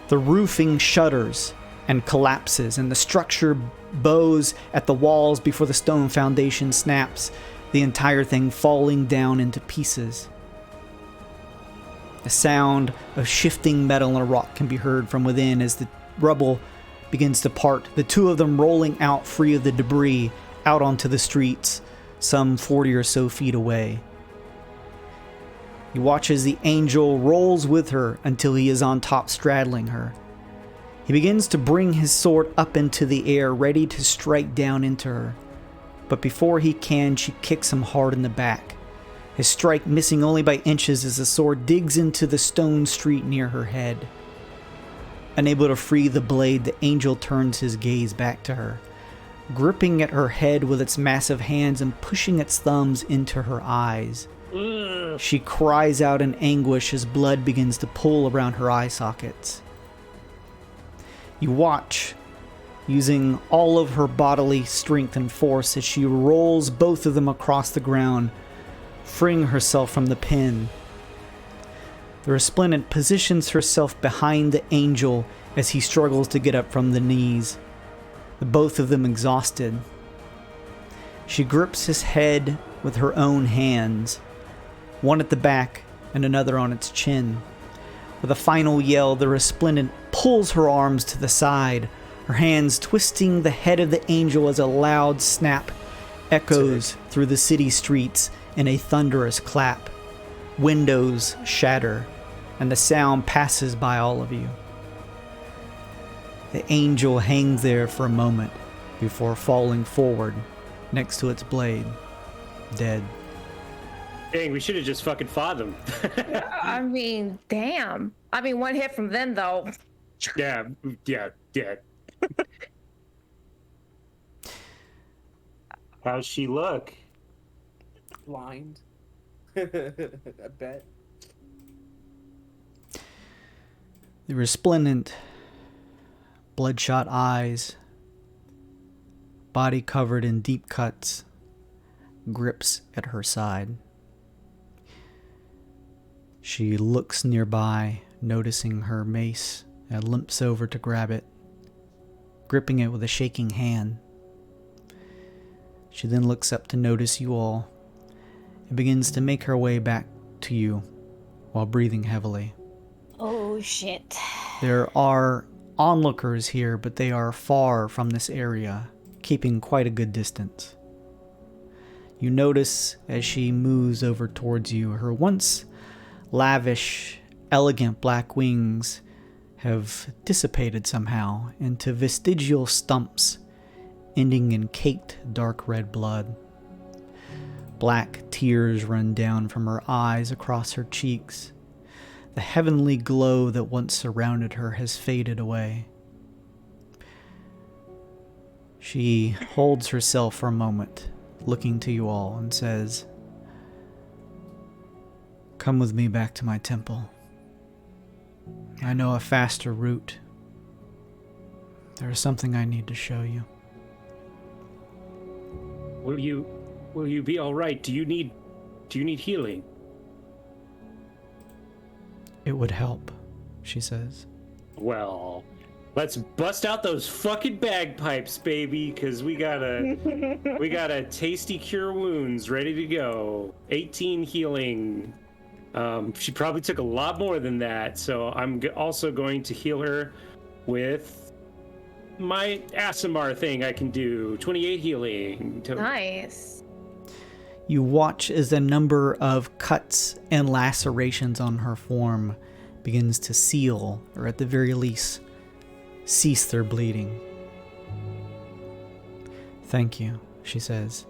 The roofing shudders and collapses, and the structure bows at the walls before the stone foundation snaps, the entire thing falling down into pieces. The sound of shifting metal and rock can be heard from within as the rubble begins to part, the two of them rolling out free of the debris out onto the streets, some 40 or so feet away. You watch as the angel rolls with her until he is on top, straddling her. He begins to bring his sword up into the air, ready to strike down into her. But before he can, she kicks him hard in the back. His strike missing only by inches as the sword digs into the stone street near her head. Unable to free the blade, the angel turns his gaze back to her, gripping at her head with its massive hands and pushing its thumbs into her eyes. She cries out in anguish as blood begins to pool around her eye sockets. You watch, using all of her bodily strength and force, as she rolls both of them across the ground, freeing herself from the pin. The Resplendent positions herself behind the angel as he struggles to get up from the knees, both of them exhausted. She grips his head with her own hands, one at the back and another on its chin. With a final yell, the Resplendent pulls her arms to the side, her hands twisting the head of the angel as a loud snap echoes through the city streets in a thunderous clap. Windows shatter, and the sound passes by all of you. The angel hangs there for a moment before falling forward next to its blade, dead. Dang, we should have just fucking fought them. I mean, damn. I mean, one hit from them, though. Yeah. How's she look? Blind. I bet. The resplendent, bloodshot eyes, body covered in deep cuts, grips at her side. She looks nearby, noticing her mace, and limps over to grab it, gripping it with a shaking hand. She then looks up to notice you all and begins to make her way back to you while breathing heavily. Oh, shit. There are onlookers here, but they are far from this area, keeping quite a good distance. You notice as she moves over towards you, her once lavish, elegant black wings have dissipated somehow into vestigial stumps, ending in caked dark red blood. Black tears run down from her eyes across her cheeks. The heavenly glow that once surrounded her has faded away. She holds herself for a moment, looking to you all, and says, "Come with me back to my temple. I know a faster route. There is something I need to show you." Will you be all right? Do you need healing? "It would help," she says. Well, let's bust out those fucking bagpipes, baby, because we got a tasty cure wounds ready to go. 18 healing. She probably took a lot more than that, so I'm also going to heal her with my Asimar thing I can do. 28 healing. Nice. You watch as a number of cuts and lacerations on her form begins to seal, or at the very least, cease their bleeding. "Thank you," she says.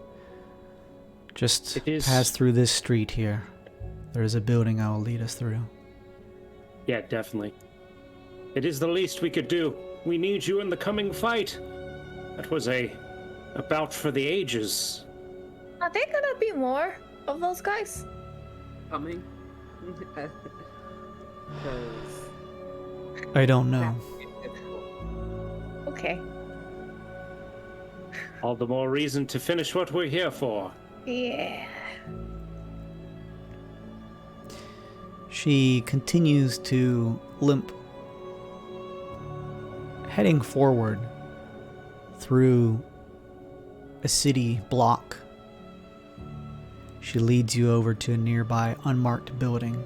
"Just pass through this street here. There is a building I will lead us through." Yeah, definitely. It is the least we could do. We need you in the coming fight. That was a bout for the ages. Are there gonna be more of those guys? Coming? I don't know. Okay. All the more reason to finish what we're here for. Yeah. She continues to limp, heading forward through a city block. She leads you over to a nearby unmarked building.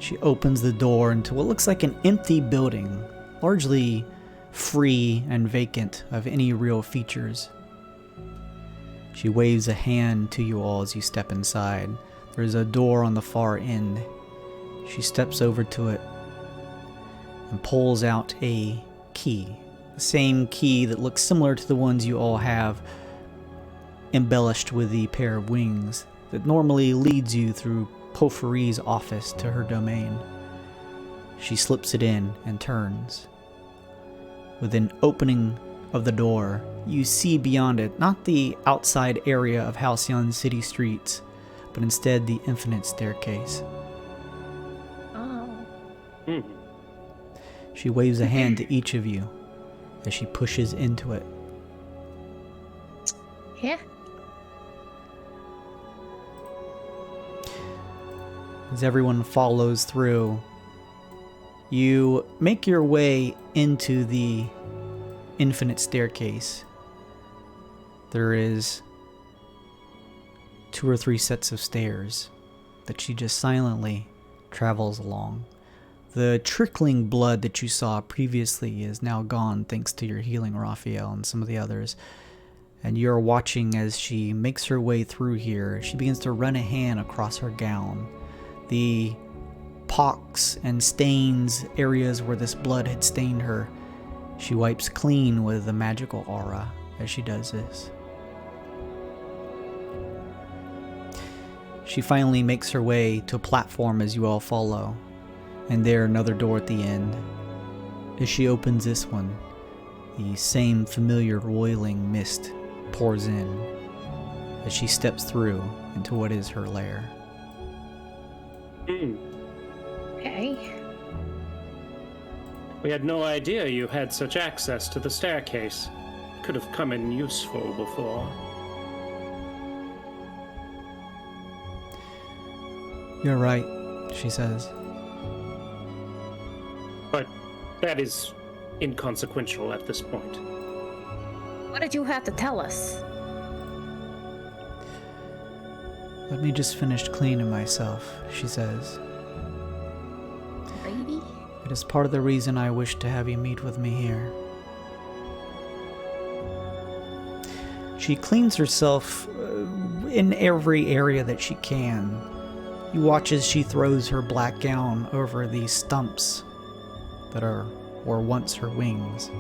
She opens the door into what looks like an empty building, largely free and vacant of any real features. She waves a hand to you all as you step inside. There's a door on the far end. She steps over to it and pulls out a key. The same key that looks similar to the ones you all have, embellished with the pair of wings that normally leads you through Porphyry's office to her domain. She slips it in and turns. With an opening of the door, you see beyond it not the outside area of Halcyon city streets, but instead the infinite staircase. Oh. She waves a hand to each of you as she pushes into it. Yeah. As everyone follows through, you make your way into the infinite staircase. There is 2 or 3 sets of stairs that she just silently travels along. The trickling blood that you saw previously is now gone thanks to your healing, Raphael, and some of the others. And you're watching as she makes her way through here. She begins to run a hand across her gown. The pocks and stains, areas where this blood had stained her, She wipes clean with a magical aura as she does this. She finally makes her way to a platform as you all follow, and there another door at the end. As she opens this one, the same familiar roiling mist pours in as she steps through into what is her lair. Okay. We had no idea you had such access to the staircase. Could have come in useful before. You're right, she says. But that is inconsequential at this point. What did you have to tell us? Let me just finish cleaning myself, she says. Lady? It is part of the reason I wish to have you meet with me here. She cleans herself in every area that she can. You watch as she throws her black gown over these stumps that were once her wings.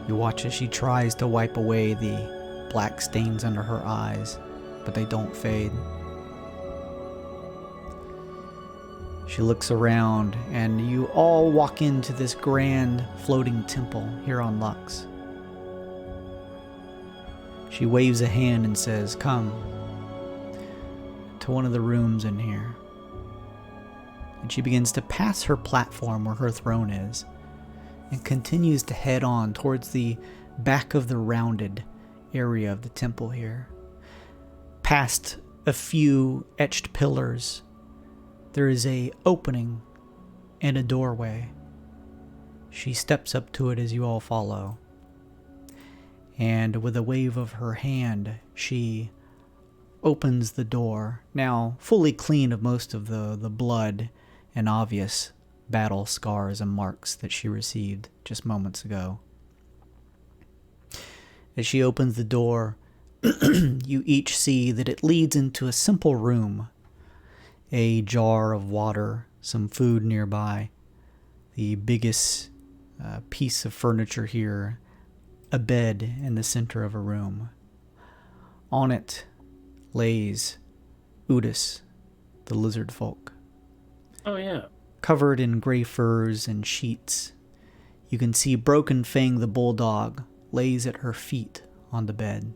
You watch as she tries to wipe away the black stains under her eyes, but they don't fade. She looks around, and you all walk into this grand floating temple here on Lux. She waves a hand and says, "Come to one of the rooms in here." And she begins to pass her platform where her throne is, and continues to head on towards the back of the rounded area of the temple here. Past a few etched pillars, there is a opening and a doorway. She steps up to it as you all follow, and with a wave of her hand, she opens the door, now fully clean of most of the blood and obvious battle scars and marks that she received just moments ago. As she opens the door, you each see that it leads into a simple room. A jar of water, some food nearby, the biggest piece of furniture here, a bed in the center of a room. On it lays Udis, the lizard folk. Oh, yeah. Covered in gray furs and sheets. You can see Broken Fang the bulldog lays at her feet on the bed.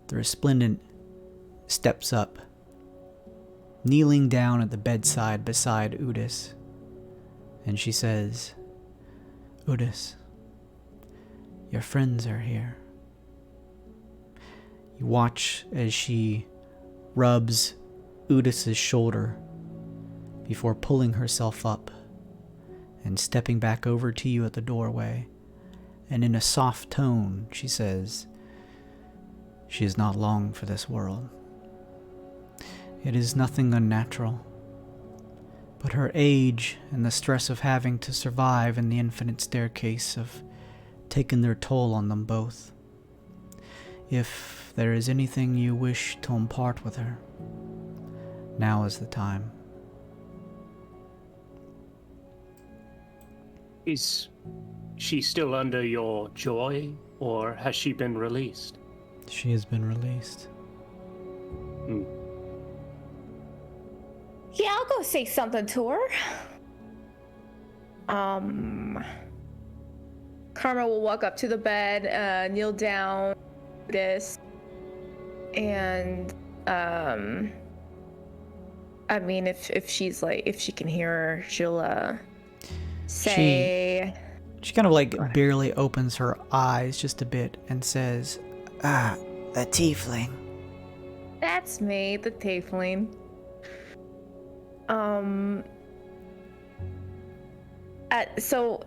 The resplendent steps up, kneeling down at the bedside beside Udis, and she says, "Udis, your friends are here." You watch as she rubs Udis's shoulder before pulling herself up and stepping back over to you at the doorway, and in a soft tone she says, "She is not long for this world. It is nothing unnatural, but her age and the stress of having to survive in the infinite staircase have taken their toll on them both. If there is anything you wish to impart with her, now is the time." Is she still under your joy, or has she been released? She has been released. Yeah, I'll go say something to her. Karma will walk up to the bed, kneel down, this, and I mean, if she's like, if she can hear her, she'll say. She kind of like barely opens her eyes just a bit and says, "Ah, the tiefling." That's me, the tiefling. So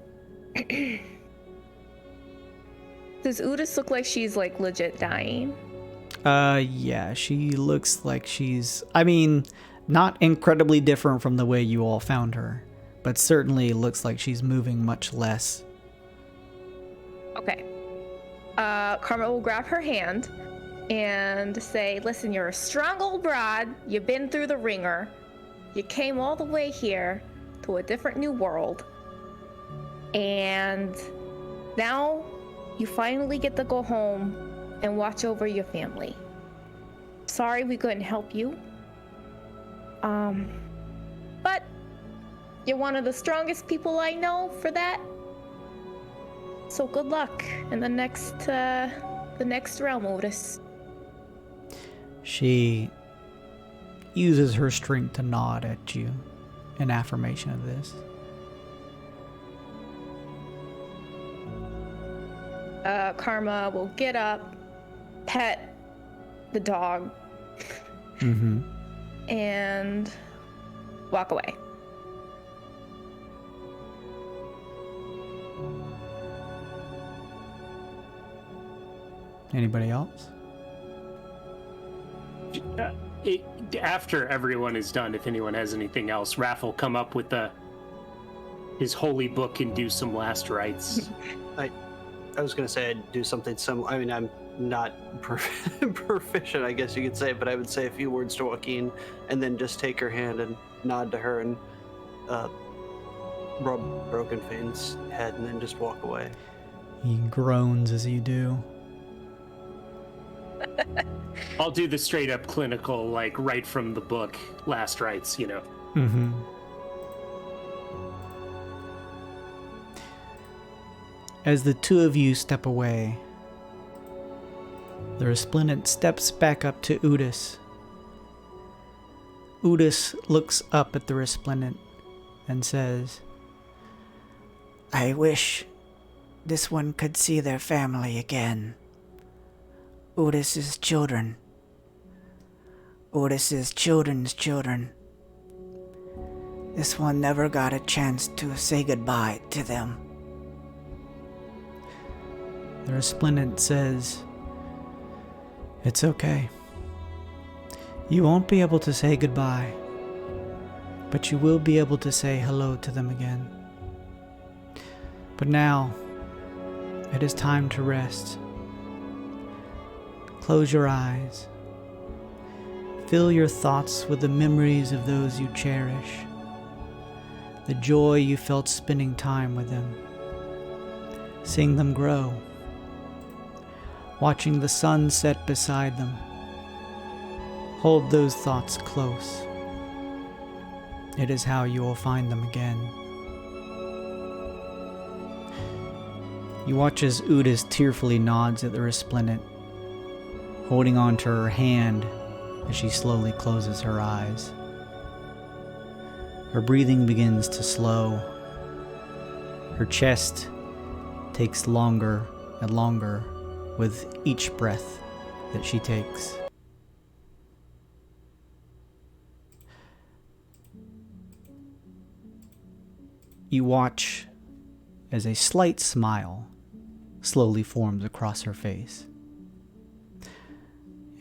does Udis look like she's like legit dying? Yeah, she looks like she's, I mean, not incredibly different from the way you all found her, but certainly looks like she's moving much less. Okay. Karma will grab her hand and say, "Listen, you're a strong old broad. You've been through the ringer. You came all the way here to a different new world. And now you finally get to go home and watch over your family. Sorry we couldn't help you. But you're one of the strongest people I know for that. So good luck in the next realm, Otis. She uses her strength to nod at you in affirmation of this. Karma will get up, pet the dog, and walk away. Anybody else? After everyone is done, if anyone has anything else, Raph will come up with his holy book and do some last rites. I was going to say I'd do something similar. I mean, I'm not proficient, I guess you could say, but I would say a few words to Joaquin and then just take her hand and nod to her and rub Broken Fane's head and then just walk away. He groans as you do. I'll do the straight up clinical, like right from the book, last rites, you know. As the two of you step away, the Resplendent steps back up to Udis. Udis looks up at the Resplendent and says, I wish this one could see their family again. Udis's children. Udis's children's children. This one never got a chance to say goodbye to them. The Resplendent says, it's okay. You won't be able to say goodbye, but you will be able to say hello to them again. But now, it is time to rest. Close your eyes. Fill your thoughts with the memories of those you cherish, the joy you felt spending time with them. Seeing them grow, watching the sun set beside them. Hold those thoughts close. It is how you will find them again. You watch as Udis tearfully nods at the Resplendent, holding on to her hand as she slowly closes her eyes. Her breathing begins to slow. Her chest takes longer and longer with each breath that she takes. You watch as a slight smile slowly forms across her face.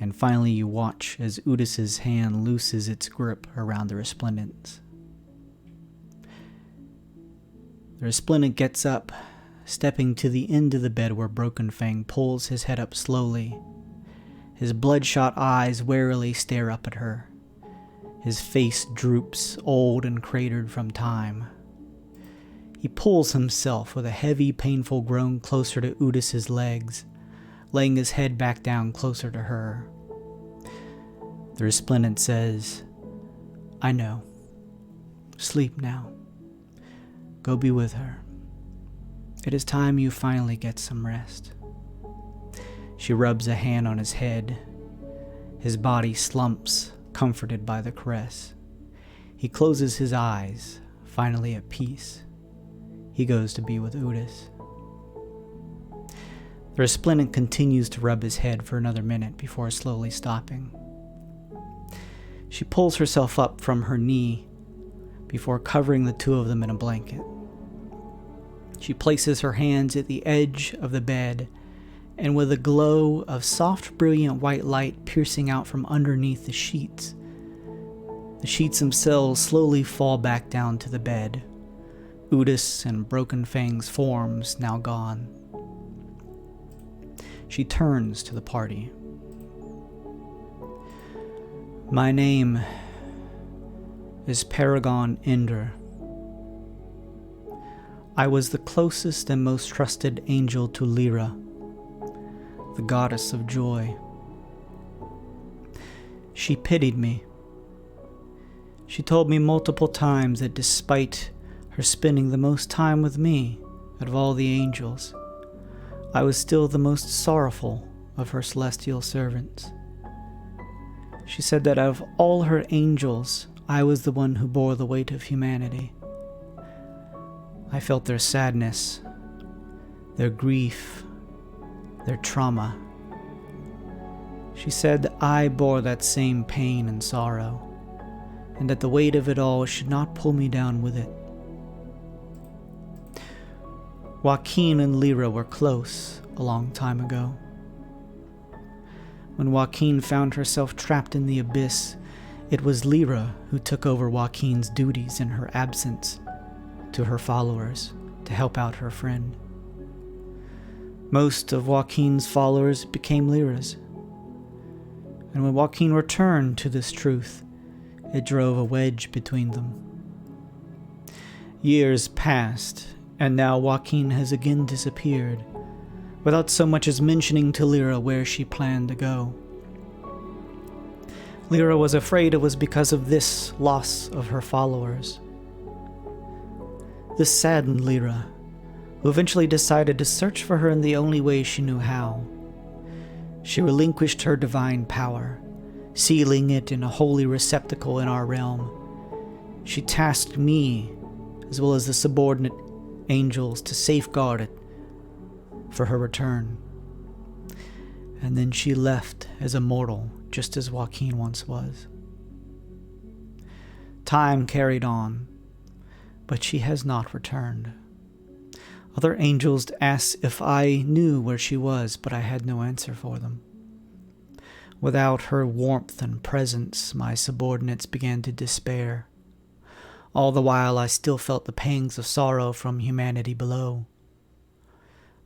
And finally you watch as Udis's hand looses its grip around the Resplendent's. The Resplendent gets up, stepping to the end of the bed where Broken Fang pulls his head up slowly. His bloodshot eyes warily stare up at her. His face droops, old and cratered from time. He pulls himself with a heavy, painful groan closer to Udis's legs, laying his head back down closer to her. The Resplendent says, I know. Sleep now. Go be with her. It is time you finally get some rest. She rubs a hand on his head. His body slumps, comforted by the caress. He closes his eyes, finally at peace. He goes to be with Udis. The Resplendent continues to rub his head for another minute before slowly stopping. She pulls herself up from her knee before covering the two of them in a blanket. She places her hands at the edge of the bed, and with a glow of soft, brilliant white light piercing out from underneath the sheets themselves slowly fall back down to the bed, Udis and Broken Fang's forms now gone. She turns to the party. My name is Paragon Ender. I was the closest and most trusted angel to Lyra, the goddess of joy. She pitied me. She told me multiple times that despite her spending the most time with me out of all the angels, I was still the most sorrowful of her celestial servants. She said that of all her angels, I was the one who bore the weight of humanity. I felt their sadness, their grief, their trauma. She said I bore that same pain and sorrow, and that the weight of it all should not pull me down with it. Joaquin and Lyra were close a long time ago. When Joaquin found herself trapped in the abyss, it was Lyra who took over Joaquin's duties in her absence to her followers to help out her friend. Most of Joaquin's followers became Lyra's. And when Joaquin returned to this truth, it drove a wedge between them. Years passed, and now Joaquin has again disappeared, without so much as mentioning to Lyra where she planned to go. Lyra was afraid it was because of this loss of her followers. This saddened Lyra, who eventually decided to search for her in the only way she knew how. She relinquished her divine power, sealing it in a holy receptacle in our realm. She tasked me, as well as the subordinate angels, to safeguard it for her return. And then she left as a mortal, just as Joaquin once was. Time carried on, but she has not returned. Other angels asked if I knew where she was, but I had no answer for them. Without her warmth and presence, my subordinates began to despair. All the while, I still felt the pangs of sorrow from humanity below.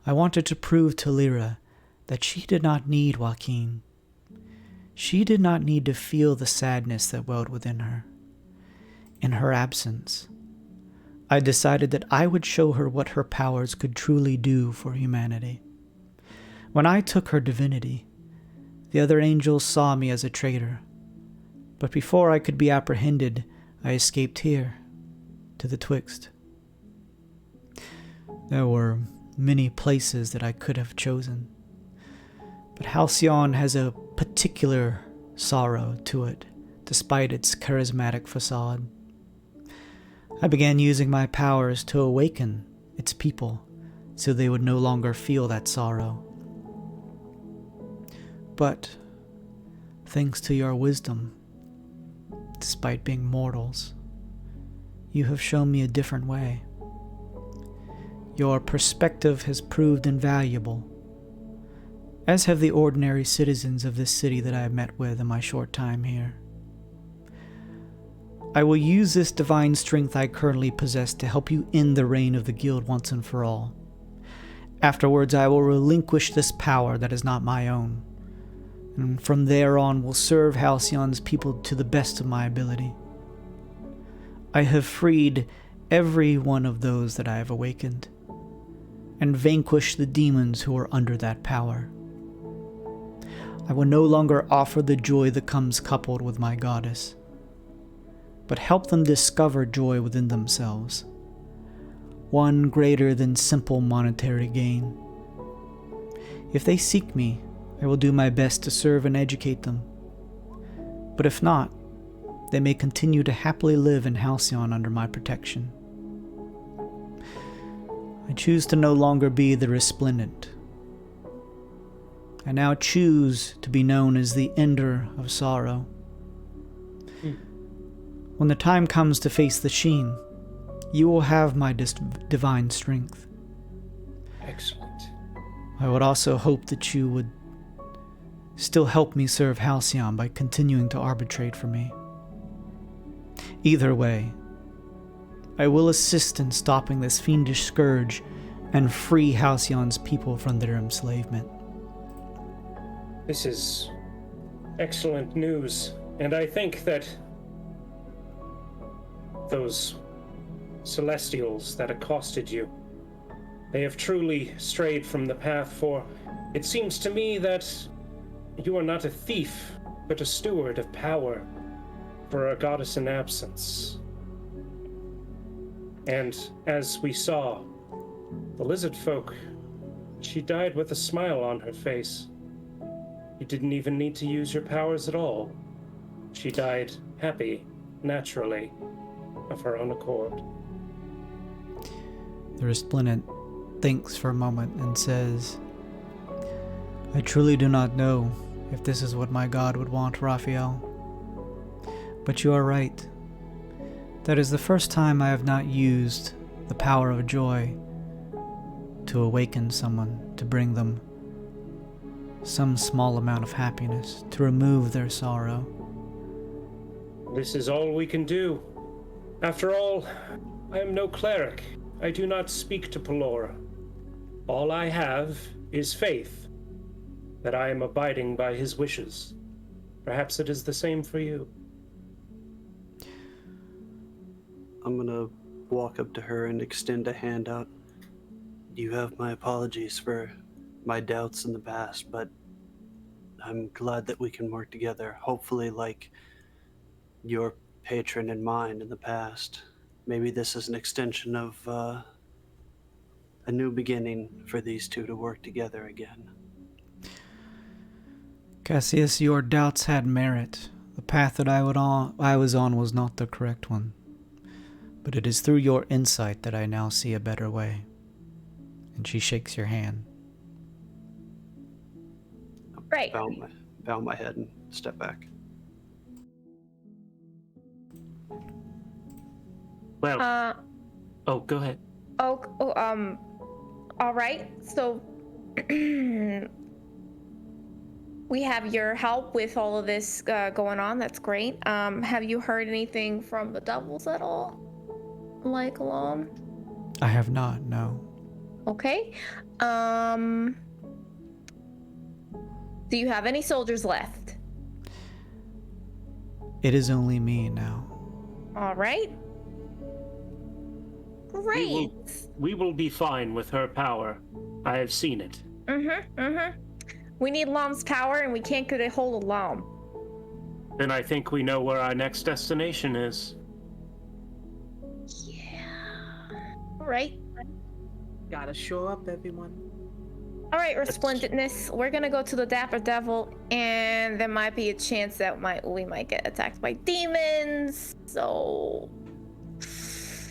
I wanted to prove to Lyra that she did not need Joaquin. She did not need to feel the sadness that welled within her. In her absence, I decided that I would show her what her powers could truly do for humanity. When I took her divinity, the other angels saw me as a traitor. But before I could be apprehended, I escaped here, to the Twixt. There were many places that I could have chosen, but Halcyon has a particular sorrow to it, despite its charismatic facade. I began using my powers to awaken its people, so they would no longer feel that sorrow. But, thanks to your wisdom, despite being mortals, you have shown me a different way. Your perspective has proved invaluable, as have the ordinary citizens of this city that I have met with in my short time here. I will use this divine strength I currently possess to help you end the reign of the guild once and for all. Afterwards, I will relinquish this power that is not my own, and from there on will serve Halcyon's people to the best of my ability. I have freed every one of those that I have awakened, and vanquished the demons who are under that power. I will no longer offer the joy that comes coupled with my goddess, but help them discover joy within themselves, one greater than simple monetary gain. If they seek me, I will do my best to serve and educate them. But if not, they may continue to happily live in Halcyon under my protection. I choose to no longer be the resplendent. I now choose to be known as the ender of sorrow. When the time comes to face the sheen, you will have my divine strength. Excellent. I would also hope that you would still help me serve Halcyon by continuing to arbitrate for me. Either way, I will assist in stopping this fiendish scourge and free Halcyon's people from their enslavement. This is excellent news, and I think that those celestials that accosted you, They have truly strayed from the path, for it seems to me that you are not a thief, but a steward of power for a goddess in absence. And as we saw, the lizard folk, she died with a smile on her face. You didn't even need to use your powers at all. She died happy, naturally, of her own accord. The resplendent thinks for a moment and says, I truly do not know if this is what my god would want, Raphael. But you are right. That is the first time I have not used the power of joy to awaken someone, to bring them some small amount of happiness, to remove their sorrow. This is all we can do. After all, I am no cleric. I do not speak to Pelora. All I have is faith that I am abiding by his wishes. Perhaps it is the same for you. I'm gonna walk up to her and extend a hand out. You have my apologies for my doubts in the past, but I'm glad that we can work together. Hopefully, like your patron and mine in the past. Maybe this is an extension of a new beginning for these two to work together again. Cassius, your doubts had merit. The path that I was on was not the correct one. But it is through your insight that I now see a better way. And she shakes your hand. Right. Bow my head and step back. Well, go ahead. All right. So we have your help with all of this going on. That's great. Have you heard anything from the devils at all? Like alone? I have not, no. Okay. Do you have any soldiers left? It is only me now. All right. Great. We will be fine with her power. I have seen it. We need Lom's power, and we can't get a hold of Lom. Then I think we know where our next destination is. Yeah. All right. Gotta show up, everyone. All right, Resplendentness. We're gonna go to the Dapper Devil, and there might be a chance that we might get attacked by demons. So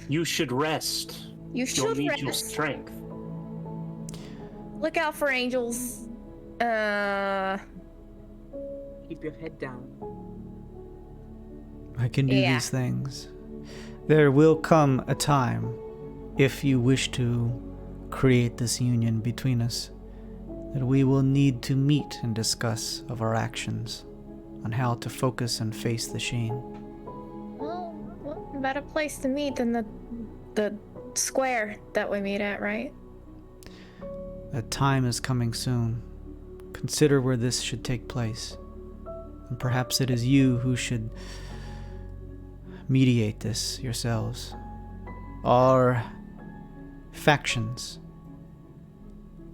you should rest. You'll need rest. Your strength. Look out for angels. Keep your head down. I can do these things. There will come a time, if you wish to create this union between us, that we will need to meet and discuss of our actions on how to focus and face the Sheen. Well, what better place to meet than the square that we meet at, right? That time is coming soon. Consider where this should take place. And perhaps it is you who should mediate this yourselves. Our factions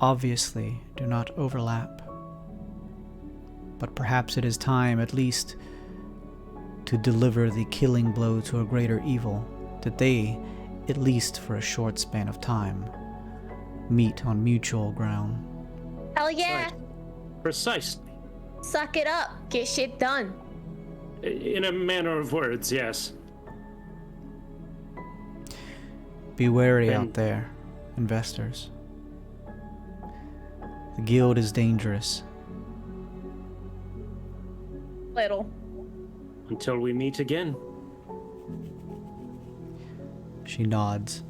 obviously do not overlap. But perhaps it is time at least to deliver the killing blow to a greater evil, that they, at least for a short span of time, meet on mutual ground. Hell yeah! Precisely. Suck it up. Get shit done. In a manner of words, yes. Be wary out there, investors. The guild is dangerous. Little. Until we meet again. She nods.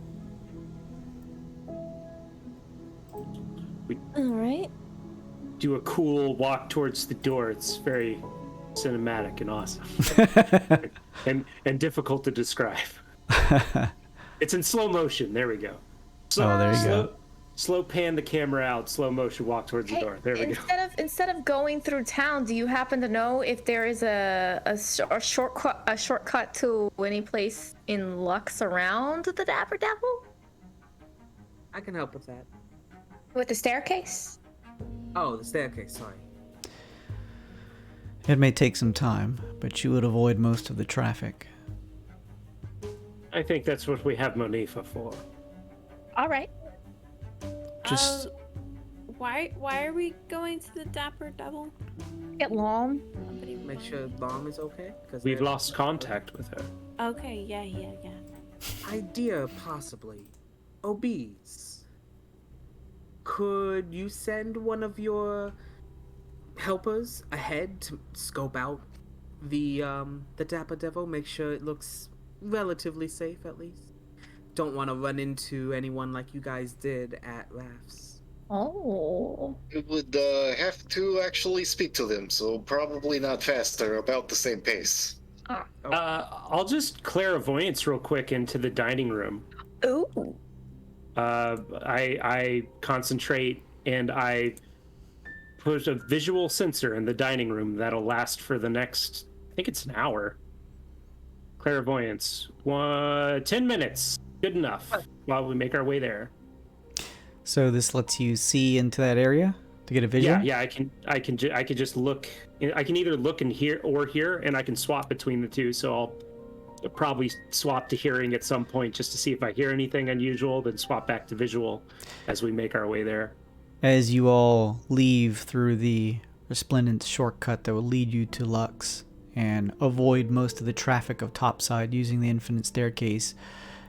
All right. Do a cool walk towards the door. It's very cinematic and awesome. and difficult to describe. It's in slow motion. There we go. There you go. Slow pan the camera out, slow motion walk towards the door. There we go. Instead of going through town, do you happen to know if there is a shortcut to any place in Lux around the Dapper Devil? I can help with that. With the staircase? Oh, the staircase, sorry. It may take some time, but you would avoid most of the traffic. I think that's what we have Monifa for. All right. Just Why are we going to the Dapper Devil? Get long. Make sure Lom is okay. Because We've lost contact with her. Okay, yeah. Idea, possibly. Obese. Could you send one of your helpers ahead to scope out the Dapper Devil? Make sure it looks relatively safe, at least. Don't want to run into anyone like you guys did at Rafts. Oh. We would have to actually speak to them, so probably not faster, about the same pace. I'll just clairvoyance real quick into the dining room. Ooh. I concentrate and I put a visual sensor in the dining room that'll last for the next, I think it's an hour. Clairvoyance. 10 minutes. Good enough while we make our way there. so this lets you see into that area to get a vision. Yeah, I can just look. I can either look and hear or hear, and I can swap between the two. So I'll probably swap to hearing at some point just to see if I hear anything unusual, then swap back to visual as we make our way there. As you all leave through the resplendent shortcut that will lead you to Lux and avoid most of the traffic of Topside using the infinite staircase,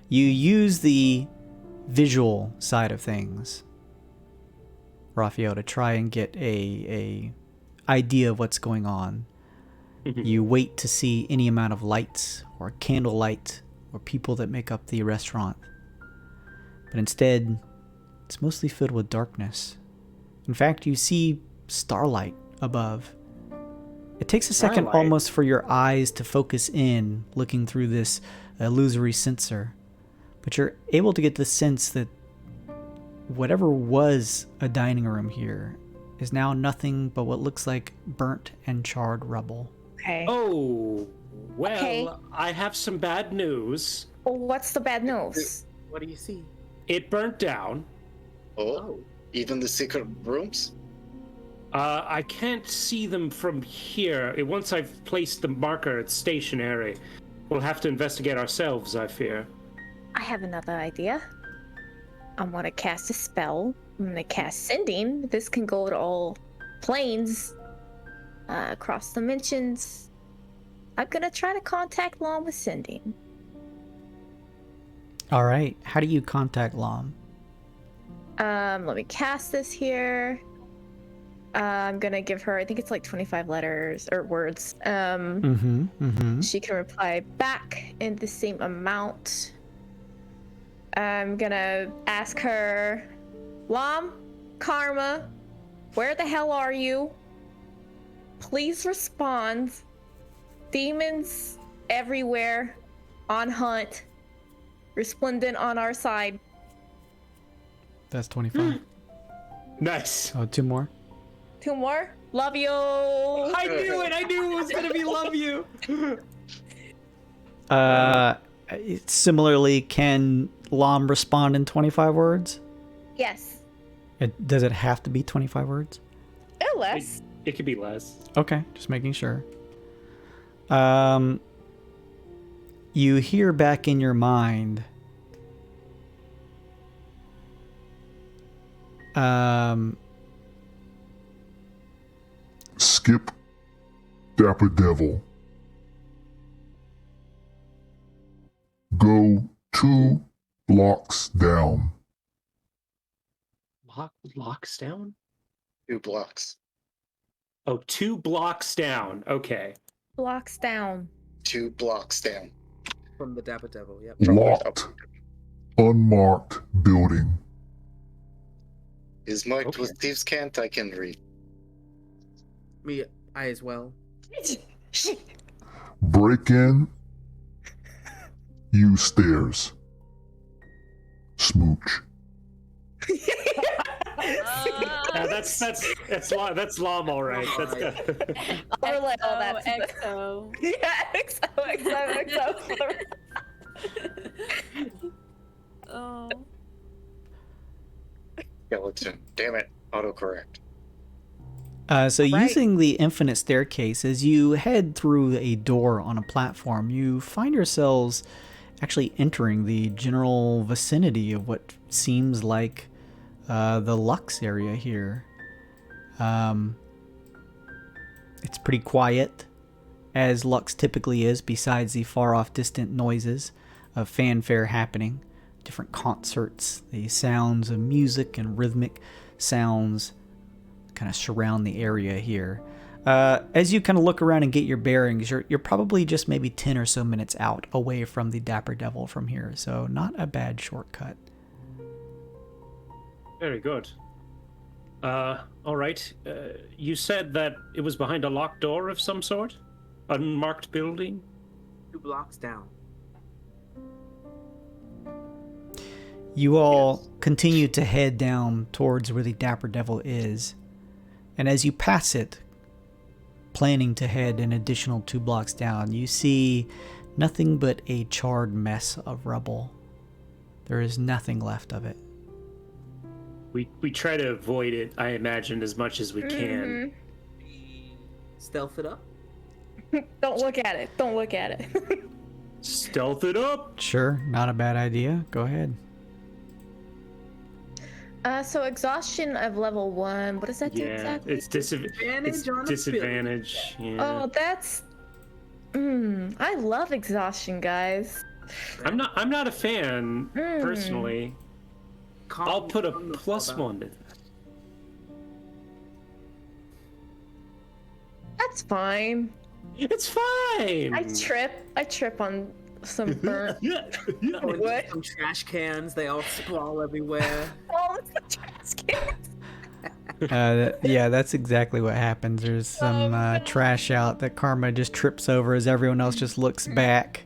you use the visual side of things, Raphael, to try and get a idea of what's going on. You wait to see any amount of lights or candlelight or people that make up the restaurant. But instead, it's mostly filled with darkness. In fact, you see starlight above. It takes a second almost for your eyes to focus in, looking through this illusory sensor. But you're able to get the sense that whatever was a dining room here is now nothing but what looks like burnt and charred rubble. Okay. Oh, well, Okay. I have some bad news. What's the bad news? What do you see? It burnt down. Oh, even the secret rooms? I can't see them from here. Once I've placed the marker, it's stationary. We'll have to investigate ourselves, I fear. I have another idea. I'm gonna cast a spell. I'm gonna cast Sending. This can go to all planes, across dimensions. I'm gonna try to contact Lom with Sending. All right. How do you contact Lom? Let me cast this here. I'm gonna give her, I think it's like 25 letters or words. She can reply back in the same amount. I'm gonna ask her, Lom, Karma, where the hell are you? Please respond. Demons everywhere, on hunt, resplendent on our side. That's 25. Nice. Oh, two more. 2 more. Love you. I knew it. I knew it was going to be love you. Similarly, can Lom respond in 25 words? Yes. Does it have to be 25 words? Or less. It could be less. Okay, just making sure. You hear back in your mind. Skip Dapper Devil. Go 2 blocks down. Blocks down? 2 blocks. Oh, 2 blocks down. Okay. Blocks down. 2 blocks down. From the Dapper Devil, yep. Locked. Unmarked building. Is marked Okay. with Thieves' Cant, I can read. Me, I as well. Break in. Use stairs. Smooch. That's Lom, all right. That's good. I'll relay all that. XO. Yeah, XO. Oh. Skeleton. Damn it. Autocorrect. So Right. using the infinite staircase, as you head through a door on a platform, you find yourselves actually entering the general vicinity of what seems like the Lux area here. It's pretty quiet, as Lux typically is, besides the far-off distant noises of fanfare happening, different concerts, the sounds of music and rhythmic sounds kind of surround the area here. As you kind of look around and get your bearings, you're probably just maybe 10 or so minutes out away from the Dapper Devil from here, so not a bad shortcut. Very good. All right. You said that it was behind a locked door of some sort? Unmarked building? 2 blocks down. You all continue to head down towards where the Dapper Devil is, and as you pass it, planning to head an additional 2 blocks down, you see nothing but a charred mess of rubble. There is nothing left of it. We try to avoid it, I imagine, as much as we can. Stealth it up. Don't look at it. Don't look at it. Stealth it up! Sure, not a bad idea. Go ahead. So exhaustion of level 1. What does that do Yeah, exactly? it's disadvantage. Yeah. Oh, that's. I love exhaustion, guys. I'm not a fan, personally. I'll put a +1 to that. That's fine. It's fine! I trip on some burnt wood. Some trash cans, they all sprawl everywhere. Oh, it's the trash can. Yeah, that's exactly what happens. There's some trash out that Karma just trips over as everyone else just looks back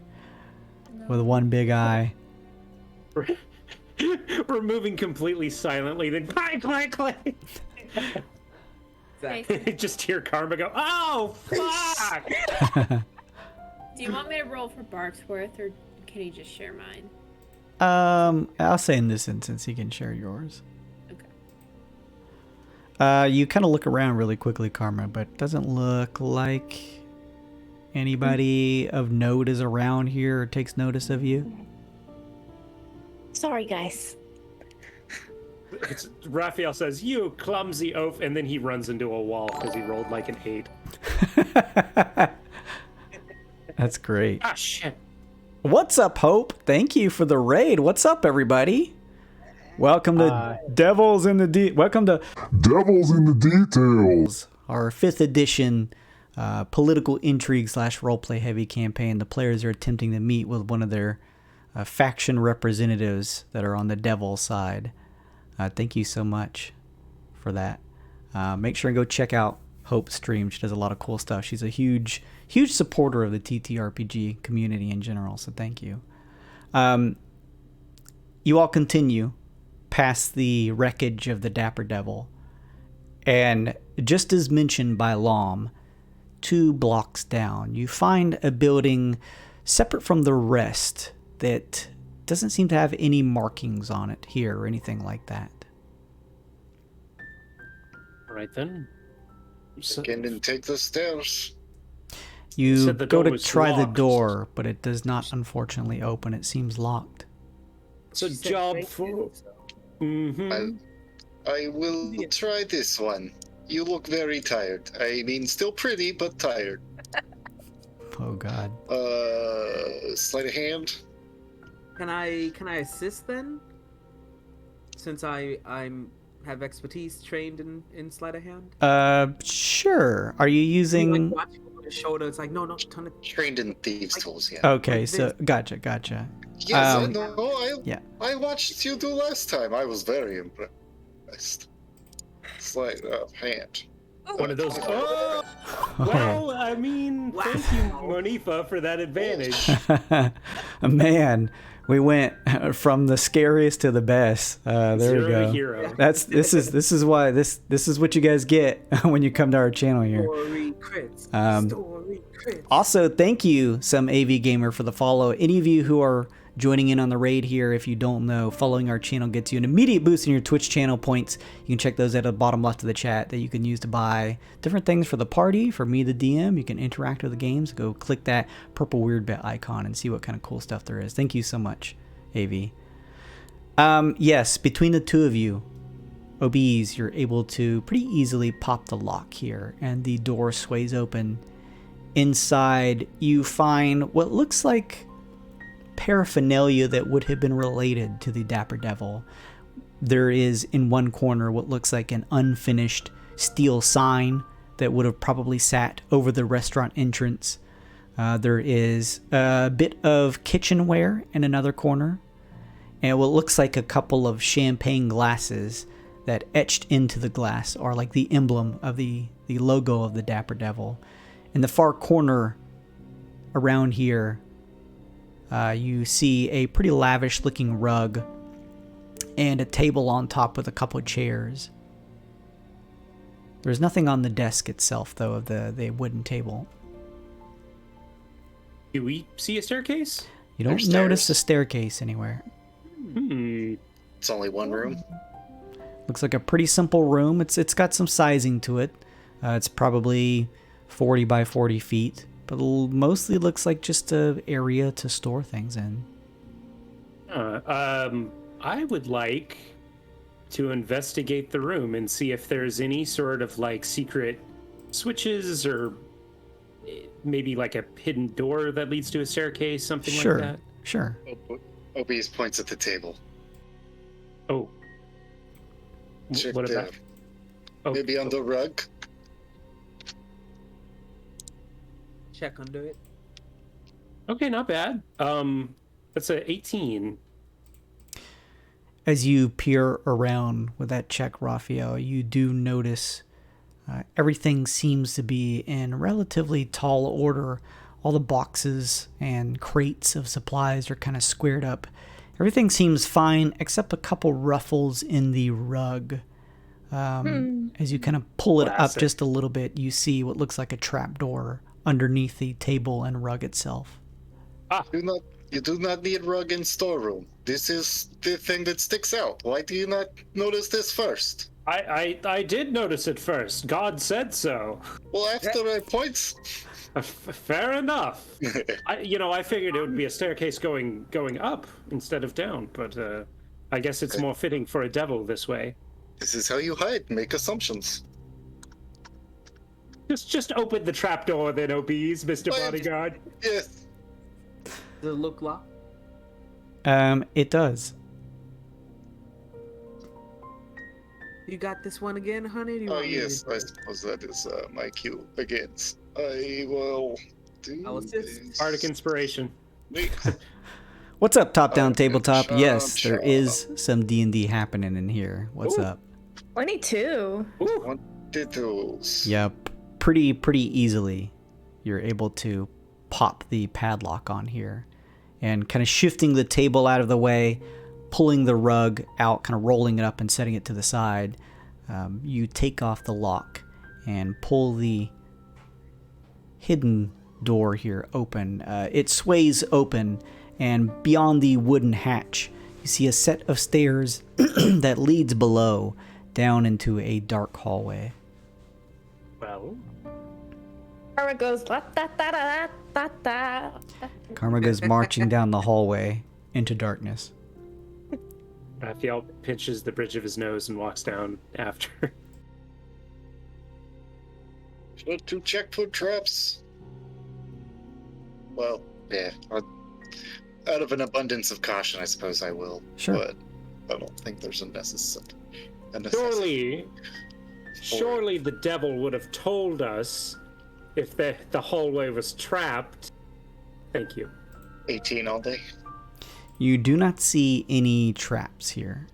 with one big eye. We're moving completely silently, then clank, clank, clank. Exactly. Just hear Karma go, oh, fuck! Do you want me to roll for Barksworth, or can you just share mine? I'll say in this instance you can share yours. Okay. You kind of look around really quickly, Karma, but it doesn't look like anybody of note is around here or takes notice of you. Sorry, guys. Raphael says, you clumsy oaf, and then he runs into a wall because he rolled like an 8. That's great. Ah, shit. What's up, Hope? Thank you for the raid. What's up, everybody? Welcome to Devils in the Welcome to Devils in the Details. Our 5th edition political intrigue / roleplay heavy campaign. The players are attempting to meet with one of their faction representatives that are on the devil side. Thank you so much for that. Make sure and go check out Hope's stream. She does a lot of cool stuff. She's a huge supporter of the TTRPG community in general, so thank you. You all continue past the wreckage of the Dapper Devil, and just as mentioned by Lom, 2 blocks down, you find a building separate from the rest that doesn't seem to have any markings on it here or anything like that. All right, then. Again, and take the stairs. You said the go door to was try the locked. door, but it does not unfortunately open. It seems locked. It's a She said job thank for... you, so- Mm-hmm. I will try this one. You look very tired. I mean, still pretty, but tired. Oh God. Sleight of hand. Can I assist then? Since I'm have expertise trained in sleight of hand. Sure. Are you using? Like watching over the shoulder, it's like no, turn it. Trained in thieves' tools, yeah. Okay, like so this. gotcha. Yes, I know. yeah. I watched you do last time. I was very impressed. Sleight of hand. One of those... Oh! Well, I mean, thank you, Monifa, for that advantage. Man, we went from the scariest to the best. There Zero we go. hero. This is why this is what you guys get when you come to our channel here. Story crits. Story crits. Also, thank you, some AV Gamer, for the follow. Any of you who are joining in on the raid here. If you don't know, following our channel gets you an immediate boost in your Twitch channel points. You can check those at the bottom left of the chat that you can use to buy different things for the party. For me, the DM, you can interact with the games. Go click that purple weird bit icon and see what kind of cool stuff there is. Thank you so much, AV. Yes, between the two of you, OBs, you're able to pretty easily pop the lock here, and the door sways open. Inside, you find what looks like paraphernalia that would have been related to the Dapper Devil. There is in one corner what looks like an unfinished steel sign that would have probably sat over the restaurant entrance. There is a bit of kitchenware in another corner, and what looks like a couple of champagne glasses that etched into the glass are like the emblem of the logo of the Dapper Devil. In the far corner around here, you see a pretty lavish looking rug and a table on top with a couple of chairs. There's nothing on the desk itself, though, of the wooden table. Do we see a staircase? You don't notice a staircase anywhere. It's only one room. Looks like a pretty simple room. It's got some sizing to it. It's probably 40 by 40 feet, but mostly looks like just an area to store things in. I would like to investigate the room and see if there's any sort of like secret switches or maybe like a hidden door that leads to a staircase, something like that. Sure. Obese points at the table. Oh. Check What there. about? Oh, Maybe on the rug. Check under it. Okay, not bad. That's a 18. As you peer around with that check, Raphael, you do notice everything seems to be in relatively tall order. All the boxes and crates of supplies are kind of squared up. Everything seems fine except a couple ruffles in the rug. As you kind of pull it up just a little bit, you see what looks like a trapdoor underneath the table and rug itself. You do not need rug in storeroom. This is the thing that sticks out. Why do you not notice this first? I did notice it first. God said so. Well, after I point. Fair enough. I figured it would be a staircase going up instead of down, but I guess it's more fitting for a devil this way. This is how you hide. Make assumptions. Just open the trapdoor then, OBs, Mr. Bodyguard. Yes. Does it look locked? It does. You got this one again, honey? Do you want me Yes. I suppose that is my cue begins. I will do I'll assist. this. Arctic inspiration. What's up, Top Down Tabletop? Yes, there is some D&D happening in here. What's up? 22. One details. Yep, pretty easily you're able to pop the padlock on here and kind of shifting the table out of the way, pulling the rug out, kind of rolling it up and setting it to the side. You take off the lock and pull the hidden door here open. It sways open, and beyond the wooden hatch, you see a set of stairs that leads below down into a dark hallway. Well, Karma goes la da da da da da. Karma goes marching down the hallway into darkness. Raphael pinches the bridge of his nose and walks down after. Should to check for traps. Well, yeah. Out of an abundance of caution, I suppose I will. Sure. But I don't think there's a necessity. Surely the devil would have told us if the hallway was trapped. Thank you. 18 all day. You do not see any traps here.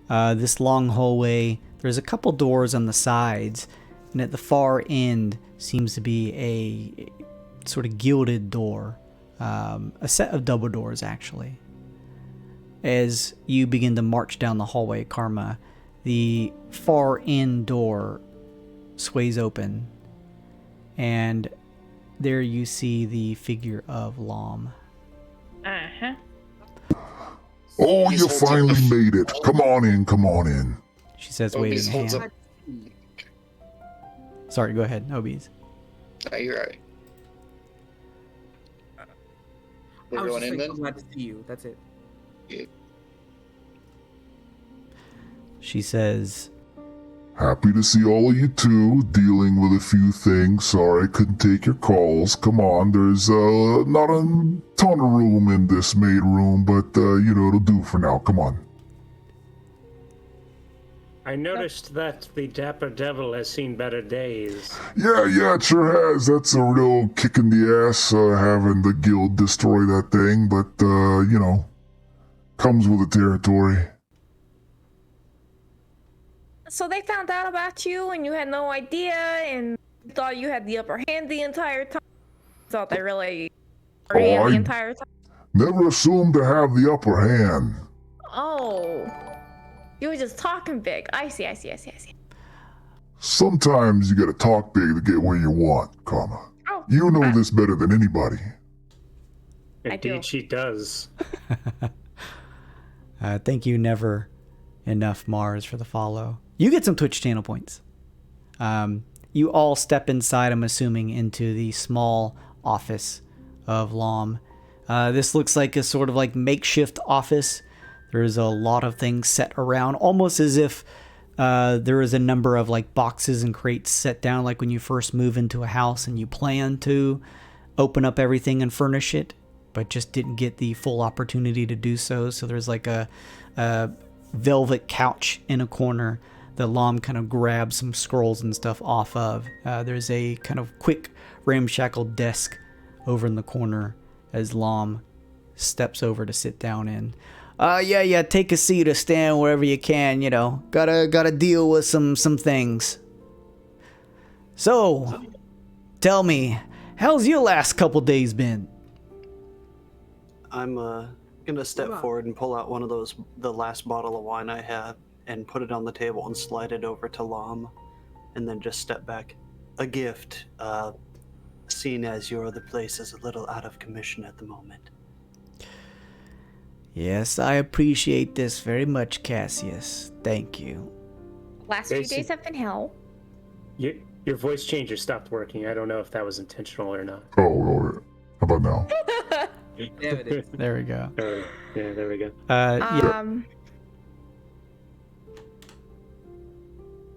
This long hallway, there's a couple doors on the sides, and at the far end seems to be a sort of gilded door. A set of double doors, actually. As you begin to march down the hallway, Karma, the far end door sways open, and there you see the figure of Lom. Uh-huh. Oh, He's you holding finally the- made it. Come on in, come on in. She says, Obies waving holds hand. up. Sorry, go ahead, Obies. No, you're right. I We're was going just in like, then? glad to see you. That's it. She says, Happy to see all of you too. Dealing with a few things. Sorry I couldn't take your calls. Come on, there's not a ton of room in this maid room, but it'll do for now. Come on. I noticed that the Dapper Devil has seen better days. Yeah, it sure has. That's a real kick in the ass having the guild destroy that thing, but comes with the territory. So they found out about you and you had no idea and thought you had the upper hand the entire time. Thought they really were Oh, the I- entire time. Never assume to have the upper hand. Oh. You were just talking big. I see. Sometimes you gotta talk big to get where you want, Karma. Oh. You know this better than anybody. I do. Indeed, she does. thank you, Never Enough Mars, for the follow. You get some Twitch channel points. You all step inside, I'm assuming, into the small office of Lom. This looks like a sort of like makeshift office. There's a lot of things set around, almost as if there is a number of like boxes and crates set down, like when you first move into a house and you plan to open up everything and furnish it, but just didn't get the full opportunity to do so. So there's like a velvet couch in a corner that Lom kind of grabs some scrolls and stuff off of. There's a kind of quick ramshackle desk over in the corner as Lom steps over to sit down in. Yeah, take a seat or stand wherever you can, Gotta deal with some things. So, tell me, how's your last couple days been? I'm gonna step forward and pull out one of the last bottle of wine I have, and put it on the table and slide it over to Lom, and then just step back. A gift, seeing as your other place is a little out of commission at the moment. Yes, I appreciate this very much, Cassius. Thank you. Last few days have been hell. Your voice changer stopped working. I don't know if that was intentional or not. Oh, yeah. How about now? There it is. There we go. Yeah, there we go.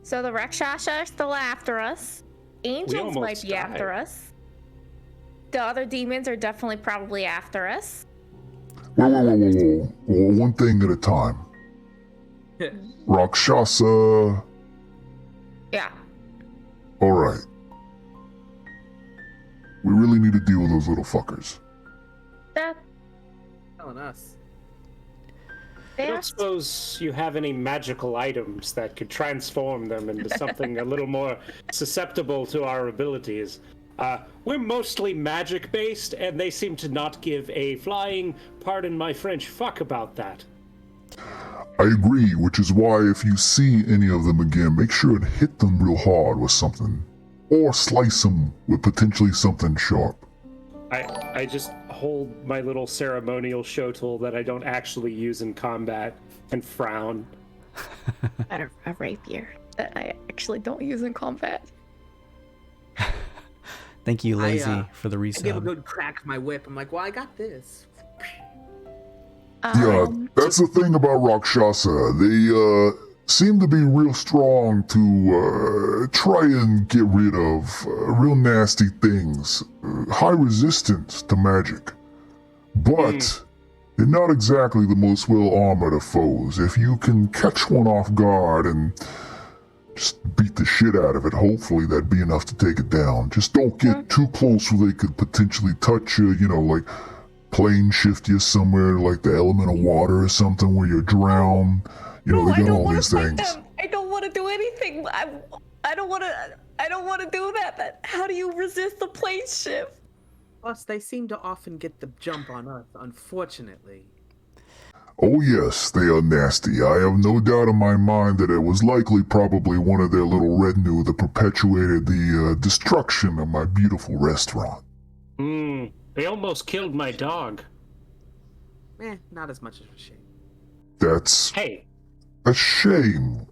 So the Rakshasa are still after us. Angels might almost be after died. us. The other demons are definitely probably after us. Whoa. One thing at a time. Rakshasa. Yeah. Alright. We really need to deal with those little fuckers. That Telling us. I they don't are suppose you have any magical items that could transform them into something a little more susceptible to our abilities. We're mostly magic-based, and they seem to not give a flying, pardon my French, fuck about that. I agree, which is why if you see any of them again, make sure to hit them real hard with something. Or slice them with potentially something sharp. I just hold my little ceremonial show tool that I don't actually use in combat and frown. a rapier that I actually don't use in combat. Thank you, Lazy, for the I give a resub. good crack of my whip. I'm like, well, I got this. Yeah, that's the thing about Rakshasa. They seem to be real strong to try and get rid of real nasty things. High resistance to magic. But they're not exactly the most well-armored of foes. If you can catch one off guard and just beat the shit out of it, hopefully that'd be enough to take it down. Just don't get too close where they could potentially touch you, like plane shift you somewhere like the element of water or something where you're drowned. They got all these things. I don't want to do anything. I don't want to do that. But how do you resist the plane shift? Plus, they seem to often get the jump on us, unfortunately. Oh yes, they are nasty. I have no doubt in my mind that it was likely probably one of their little retinue that perpetuated the destruction of my beautiful restaurant. They almost killed my dog. Not as much as a shame. That's Hey. a shame.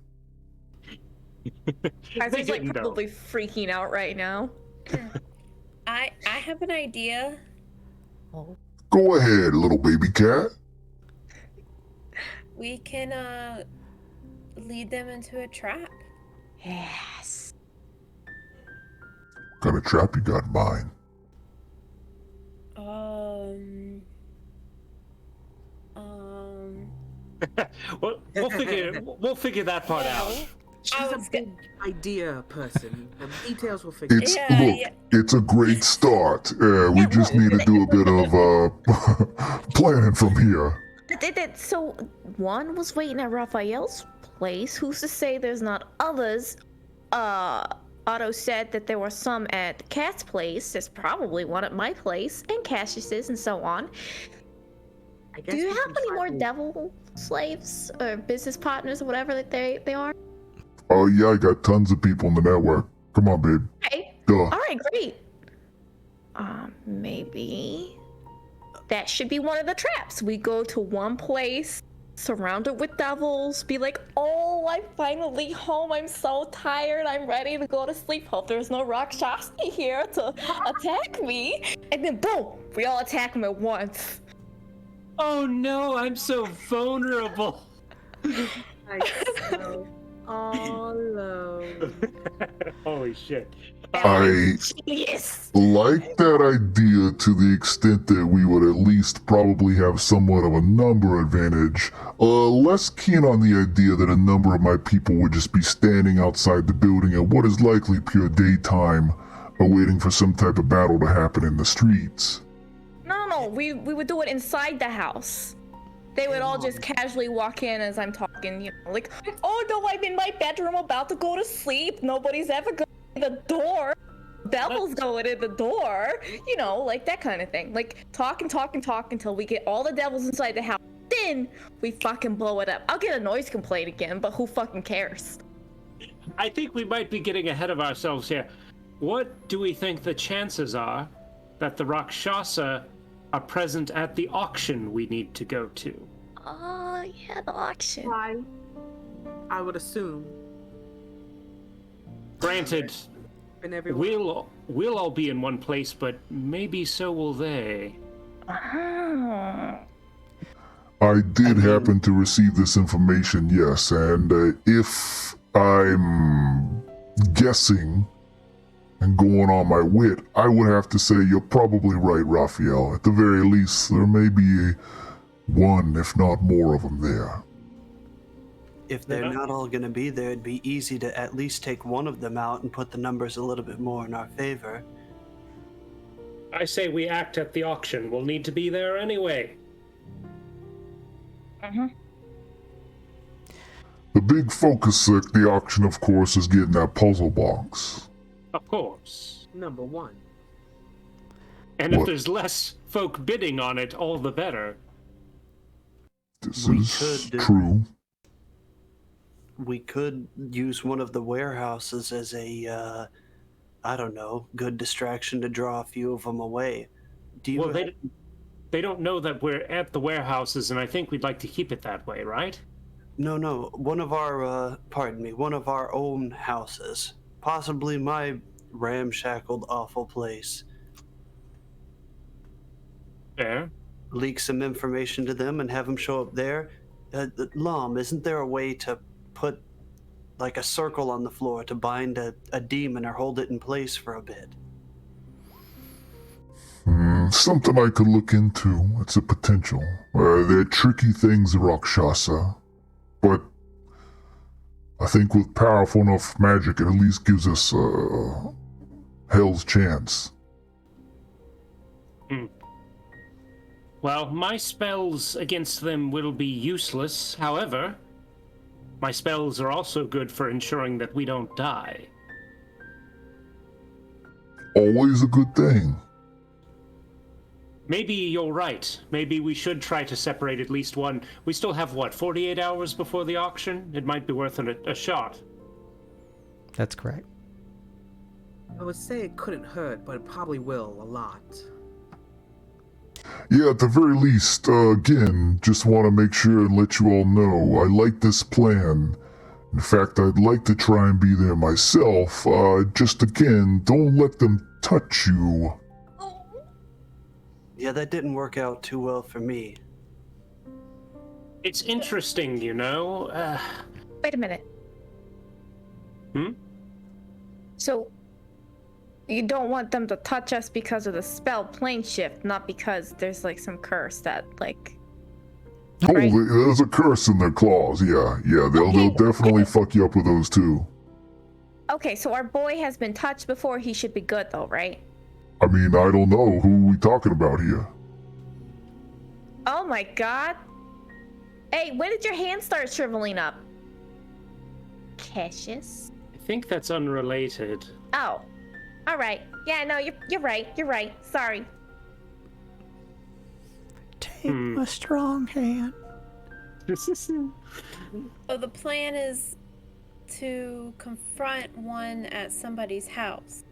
Kaiser's like probably freaking out right now. I have an idea. Go ahead, little baby cat. We can lead them into a trap. Yes. What kind of trap you got in mind? We'll figure that part out. She's a big idea person. The details will figure It's out. look, it's a great start. We just need to do a bit of planning from here. So one was waiting at Raphael's place. Who's to say there's not others? Otto said that there were some at Cat's place. There's probably one at my place, and Cassius's, and so on. Do you have any more devil slaves or business partners or whatever that they are? Oh yeah, I got tons of people in the network. Come on, babe. Okay. Duh. All right, great. Maybe that should be one of the traps. We go to one place, surrounded with devils, be like, oh, I'm finally home. I'm so tired. I'm ready to go to sleep. Hope there's no Rakshasa here to attack me. And then boom, we all attack him at once. Oh no, I'm so vulnerable. All alone. Holy shit. I like that idea to the extent that we would at least probably have somewhat of a number advantage. Less keen on the idea that a number of my people would just be standing outside the building at what is likely pure daytime, waiting for some type of battle to happen in the streets. No, we would do it inside the house. They would all just casually walk in as I'm talking, you know, like, oh no, I'm in my bedroom about to go to sleep. Nobody's ever going in the door. Devil's going in the door. You know, like that kind of thing. Like, talk until we get all the devils inside the house. Then we fucking blow it up. I'll get a noise complaint again, but who fucking cares? I think we might be getting ahead of ourselves here. What do we think the chances are that the Rakshasa are present at the auction we need to go to? Oh, yeah, the auction. I would assume. Granted, And we'll all be in one place, but maybe so will they. Oh. I did happen to receive this information, yes, and if I'm guessing and going on my wit, I would have to say you're probably right, Raphael. At the very least, there may be one, if not more of them there. If they're not all going to be there, it'd be easy to at least take one of them out and put the numbers a little bit more in our favor. I say we act at the auction. We'll need to be there anyway. The big focus at the auction, of course, is getting that puzzle box. Of course. Number one. And if there's less folk bidding on it, all the better. This is true. We could use one of the warehouses as a, I don't know, good distraction to draw a few of them away. Do you? Well, they don't know that we're at the warehouses, and I think we'd like to keep it that way, right? No. One of our, one of our own houses. Possibly my ramshackled, awful place. Fair. Leak some information to them and have them show up there. Lom, isn't there a way to put like a circle on the floor to bind a demon or hold it in place for a bit? Something I could look into. It's a potential. They're tricky things, Rakshasa. But I think with powerful enough magic, it at least gives us hell's chance. Well, my spells against them will be useless. However, my spells are also good for ensuring that we don't die. Always a good thing. Maybe you're right. Maybe we should try to separate at least one. We still have, 48 hours before the auction? It might be worth a shot. That's correct. I would say it couldn't hurt, but it probably will a lot. Yeah, at the very least, again, just want to make sure and let you all know I like this plan. In fact, I'd like to try and be there myself. Just again, don't let them touch you. Yeah, that didn't work out too well for me. It's interesting, you know. Wait a minute. So, you don't want them to touch us because of the spell plane shift, not because there's like some curse that like. Oh, Right. there's a curse in their claws. Yeah, they'll definitely fuck you up with those too. Okay, so our boy has been touched before. He should be good though, right? I mean, I don't know who we talking about here. Oh my god. Hey, when did your hand start shriveling up? Cassius? I think that's unrelated. Oh. Alright. Yeah, no, you're right. You're right. Sorry. Take a strong hand. So the plan is to confront one at somebody's house.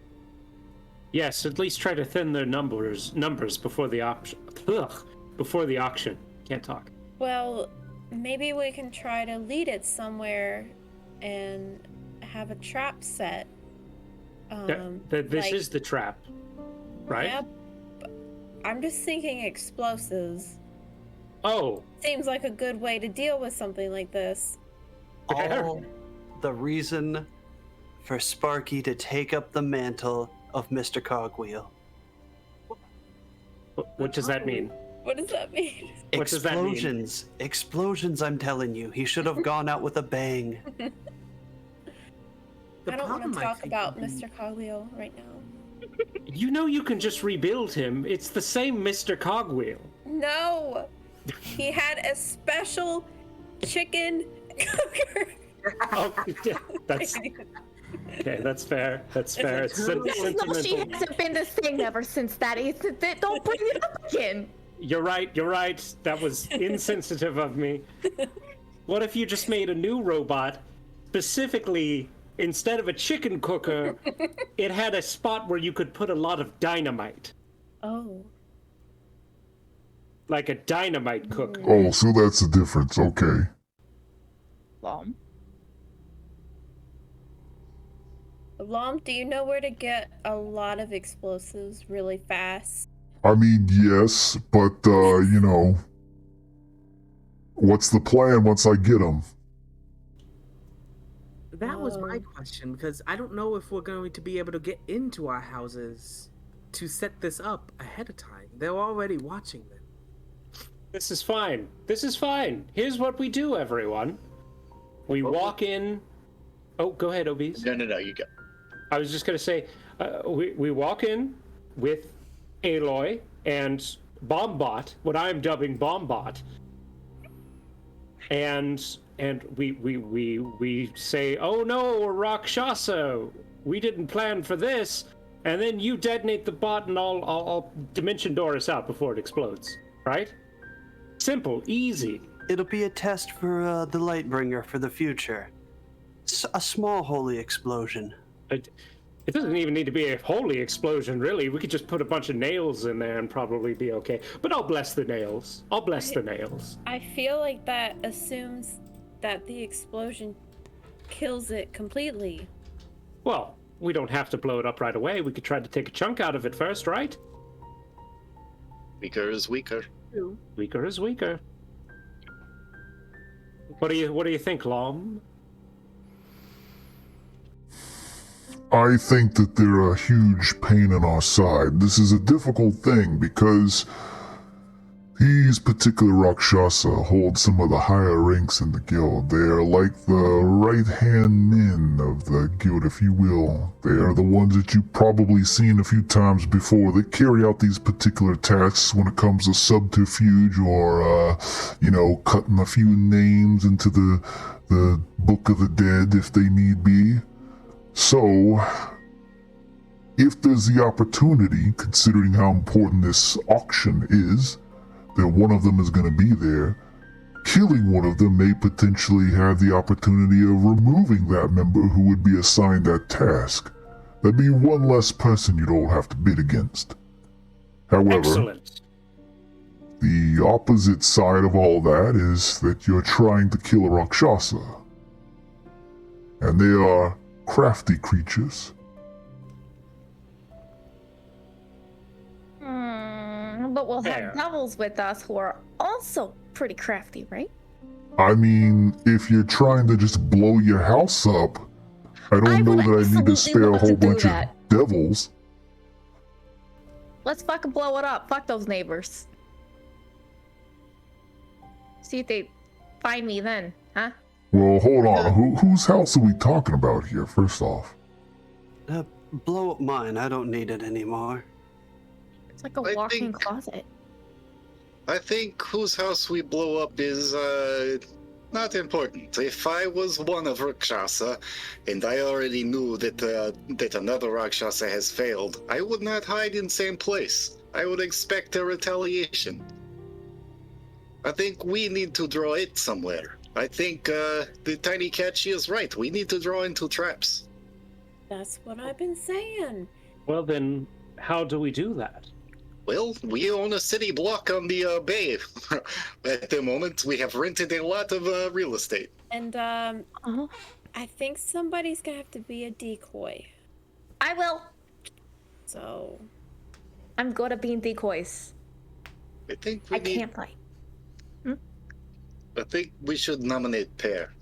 Yes, at least try to thin their numbers before the auction. Before the auction. Can't talk. Well, maybe we can try to lead it somewhere and have a trap set. This like- is the trap, right? Yep. I'm just thinking explosives. Oh, Seems like a good way to deal with something like this. All the reason for Sparky to take up the mantle of Mr. Cogwheel. what does that mean? What does that mean? What does that mean? Explosions, I'm telling you. He should have gone out with a bang. I don't want to talk about Mr. Cogwheel right now. You know you can just rebuild him. It's the same Mr. Cogwheel. No! He had a special chicken cooker. Oh, yeah, that's okay. That's fair. That's fair. It's No, she sentimental. hasn't been the same ever since that. Don't bring it up again. You're right. You're right. That was insensitive of me. What if you just made a new robot, specifically instead of a chicken cooker, it had a spot where you could put a lot of dynamite, Oh. like a dynamite cooker. Oh, so that's the difference. Okay. Lom, do you know where to get a lot of explosives really fast? I mean, yes, but, you know, what's the plan once I get them? That was my question, because I don't know if we're going to be able to get into our houses to set this up ahead of time. They're already watching them. This is fine. This is fine. Here's what we do, everyone. We walk in. Oh, go ahead, Obese. No, you go. I was just gonna say, we walk in with Aloy and Bombot, what I'm dubbing Bombot, and we say, oh no, Rakshasa, we didn't plan for this, and then you detonate the bot and I'll dimension door us out before it explodes, right? Simple, easy. It'll be a test for the Lightbringer for the future. A small holy explosion. It doesn't even need to be a holy explosion, really. We could just put a bunch of nails in there and probably be okay. But I'll bless the nails. I'll bless the nails. I feel like that assumes that the explosion kills it completely. Well, we don't have to blow it up right away. We could try to take a chunk out of it first, right? Weaker is weaker. Weaker is weaker. What do you think, Lom? I think that they're a huge pain in our side. This is a difficult thing because these particular Rakshasa hold some of the higher ranks in the guild. They are like the right-hand men of the guild, if you will. They are the ones that you've probably seen a few times before. They carry out these particular tasks when it comes to subterfuge or, cutting a few names into the Book of the Dead if they need be. So, if there's the opportunity, considering how important this auction is, that one of them is going to be there, killing one of them may potentially have the opportunity of removing that member who would be assigned that task. That'd be one less person you'd all have to bid against. However, Excellent. The opposite side of all that is that you're trying to kill a Rakshasa. And they are crafty creatures. But we'll have devils with us who are also pretty crafty, right? I mean, if you're trying to just blow your house up, I don't know that I need to spare a whole bunch of devils. Let's fucking blow it up. Fuck those neighbors. See if they find me then, huh? Well, hold on. Whose house are we talking about here, first off? Blow up mine. I don't need it anymore. It's like a walk-in closet. I think whose house we blow up is not important. If I was one of Rakshasa, and I already knew that another Rakshasa has failed, I would not hide in the same place. I would expect a retaliation. I think we need to draw it somewhere. I think the tiny cat, she is right. We need to draw into traps. That's what I've been saying. Well, then, how do we do that? Well, we own a city block on the bay. At the moment, we have rented a lot of real estate. And, I think somebody's gonna have to be a decoy. I will. So... I'm good at being decoys. I think I can't fight. I think we should nominate pair.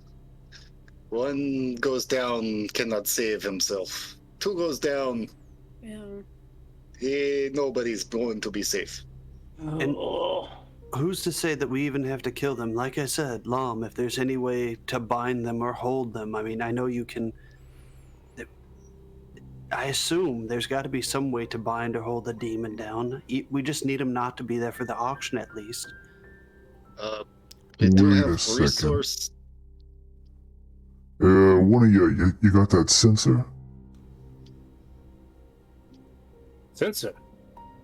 One goes down, cannot save himself. Two goes down, nobody's going to be safe. And who's to say that we even have to kill them? Like I said, Lom, if there's any way to bind them or hold them, I mean, I know you can... I assume there's got to be some way to bind or hold the demon down. We just need him not to be there for the auction, at least. We do Wait have a second. resource. One of you got that sensor? Sensor?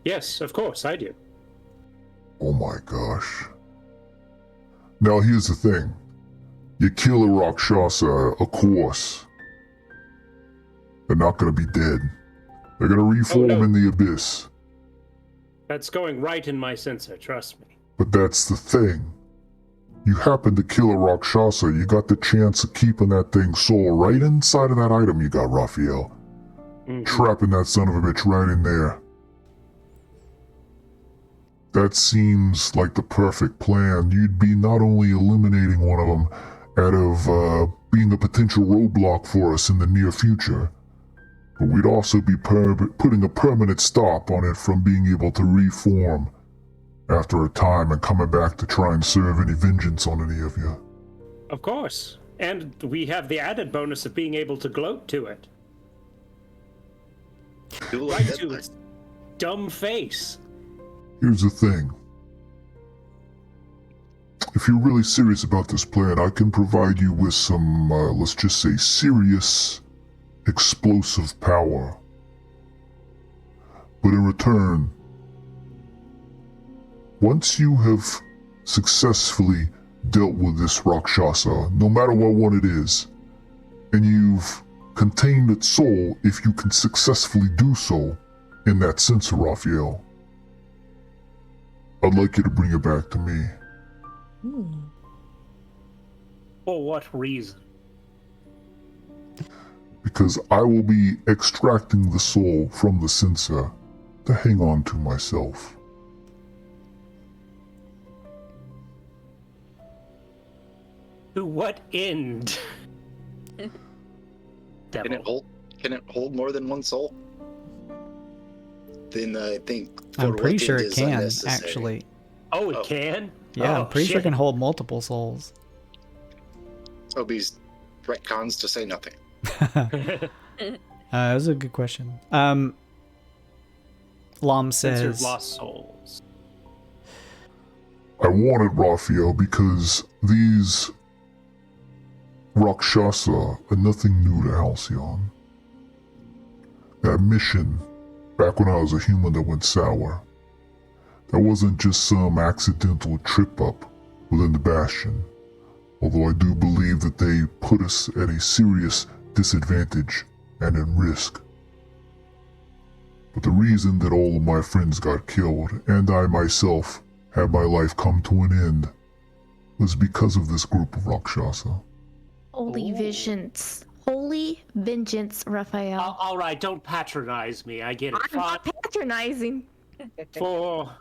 Yes, of course, I do. Oh my gosh. Now here's the thing. You kill a Rakshasa, of course. They're not gonna be dead. They're gonna reform in the abyss. That's going right in my sensor, trust me. But that's the thing. You happen to kill a Rakshasa, you got the chance of keeping that thing's soul right inside of that item you got, Raphael. Trapping that son of a bitch right in there. That seems like the perfect plan. You'd be not only eliminating one of them out of being a potential roadblock for us in the near future, but we'd also be putting a permanent stop on it from being able to reform after a time and coming back to try and serve any vengeance on any of you. Of course. And we have the added bonus of being able to gloat to it. Right to its dumb face. Here's the thing. If you're really serious about this plan, I can provide you with some, let's just say, serious explosive power. But in return, once you have successfully dealt with this Rakshasa, no matter what one it is, and you've contained its soul, if you can successfully do so in that sensor, Raphael, I'd like you to bring it back to me. For what reason? Because I will be extracting the soul from the sensor to hang on to myself. To what end? Can it hold more than one soul? Then I think I'm pretty sure it can, actually. Oh, it can? Yeah, I'm pretty sure it can hold multiple souls. Obi's retcons to say nothing. That was a good question. Lom says... lost souls. I wanted Raphael because these Rakshasa are nothing new to Halcyon. That mission, back when I was a human that went sour, that wasn't just some accidental trip up within the Bastion, although I do believe that they put us at a serious disadvantage and in risk. But the reason that all of my friends got killed, and I myself had my life come to an end was because of this group of Rakshasa. Holy vengeance. Holy vengeance, Raphael. All right, don't patronize me. I get it. I'm not patronizing. For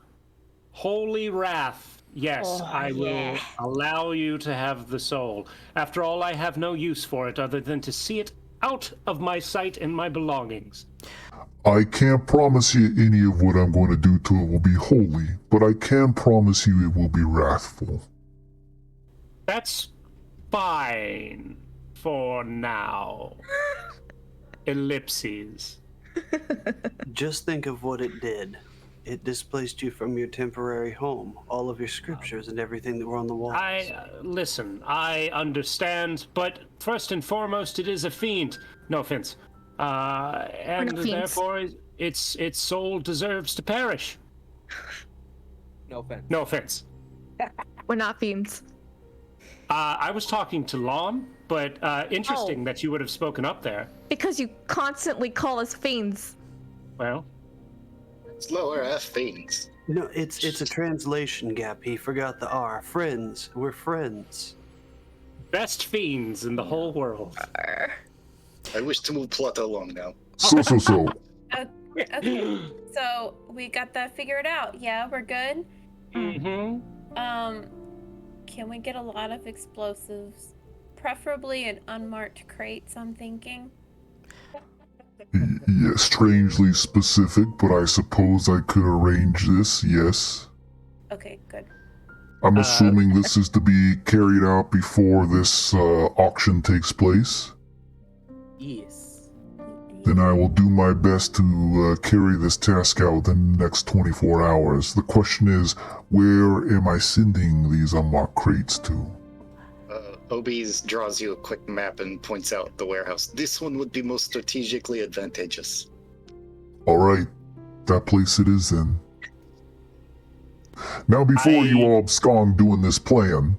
holy wrath, yes, I will allow you to have the soul. After all, I have no use for it other than to see it out of my sight and my belongings. I can't promise you any of what I'm going to do to it will be holy, but I can promise you it will be wrathful. That's fine for now. Ellipses. Just think of what it did. It displaced you from your temporary home, all of your scriptures and everything that were on the walls. Listen, I understand, but first and foremost, it is a fiend. No offense. And therefore, its soul deserves to perish. No offense. No offense. We're not fiends. I was talking to Lon, but interesting that you would have spoken up there. Because you constantly call us fiends. Well, Slower F fiends. No, it's a translation gap. He forgot the R. Friends. We're friends. best fiends in the whole world. I wish to move plot along now. So. Okay, so we got that figured out. Yeah, we're good. Mm-hmm. Can we get a lot of explosives? Preferably in unmarked crates, I'm thinking. Yeah, strangely specific, but I suppose I could arrange this, yes. Okay, good. I'm assuming this is to be carried out before this auction takes place. Yes. Then I will do my best to carry this task out within the next 24 hours. The question is, where am I sending these unmarked crates to? Obi's draws you a quick map and points out the warehouse. This one would be most strategically advantageous. Alright, that place it is then. Now before you all abscond doing this plan...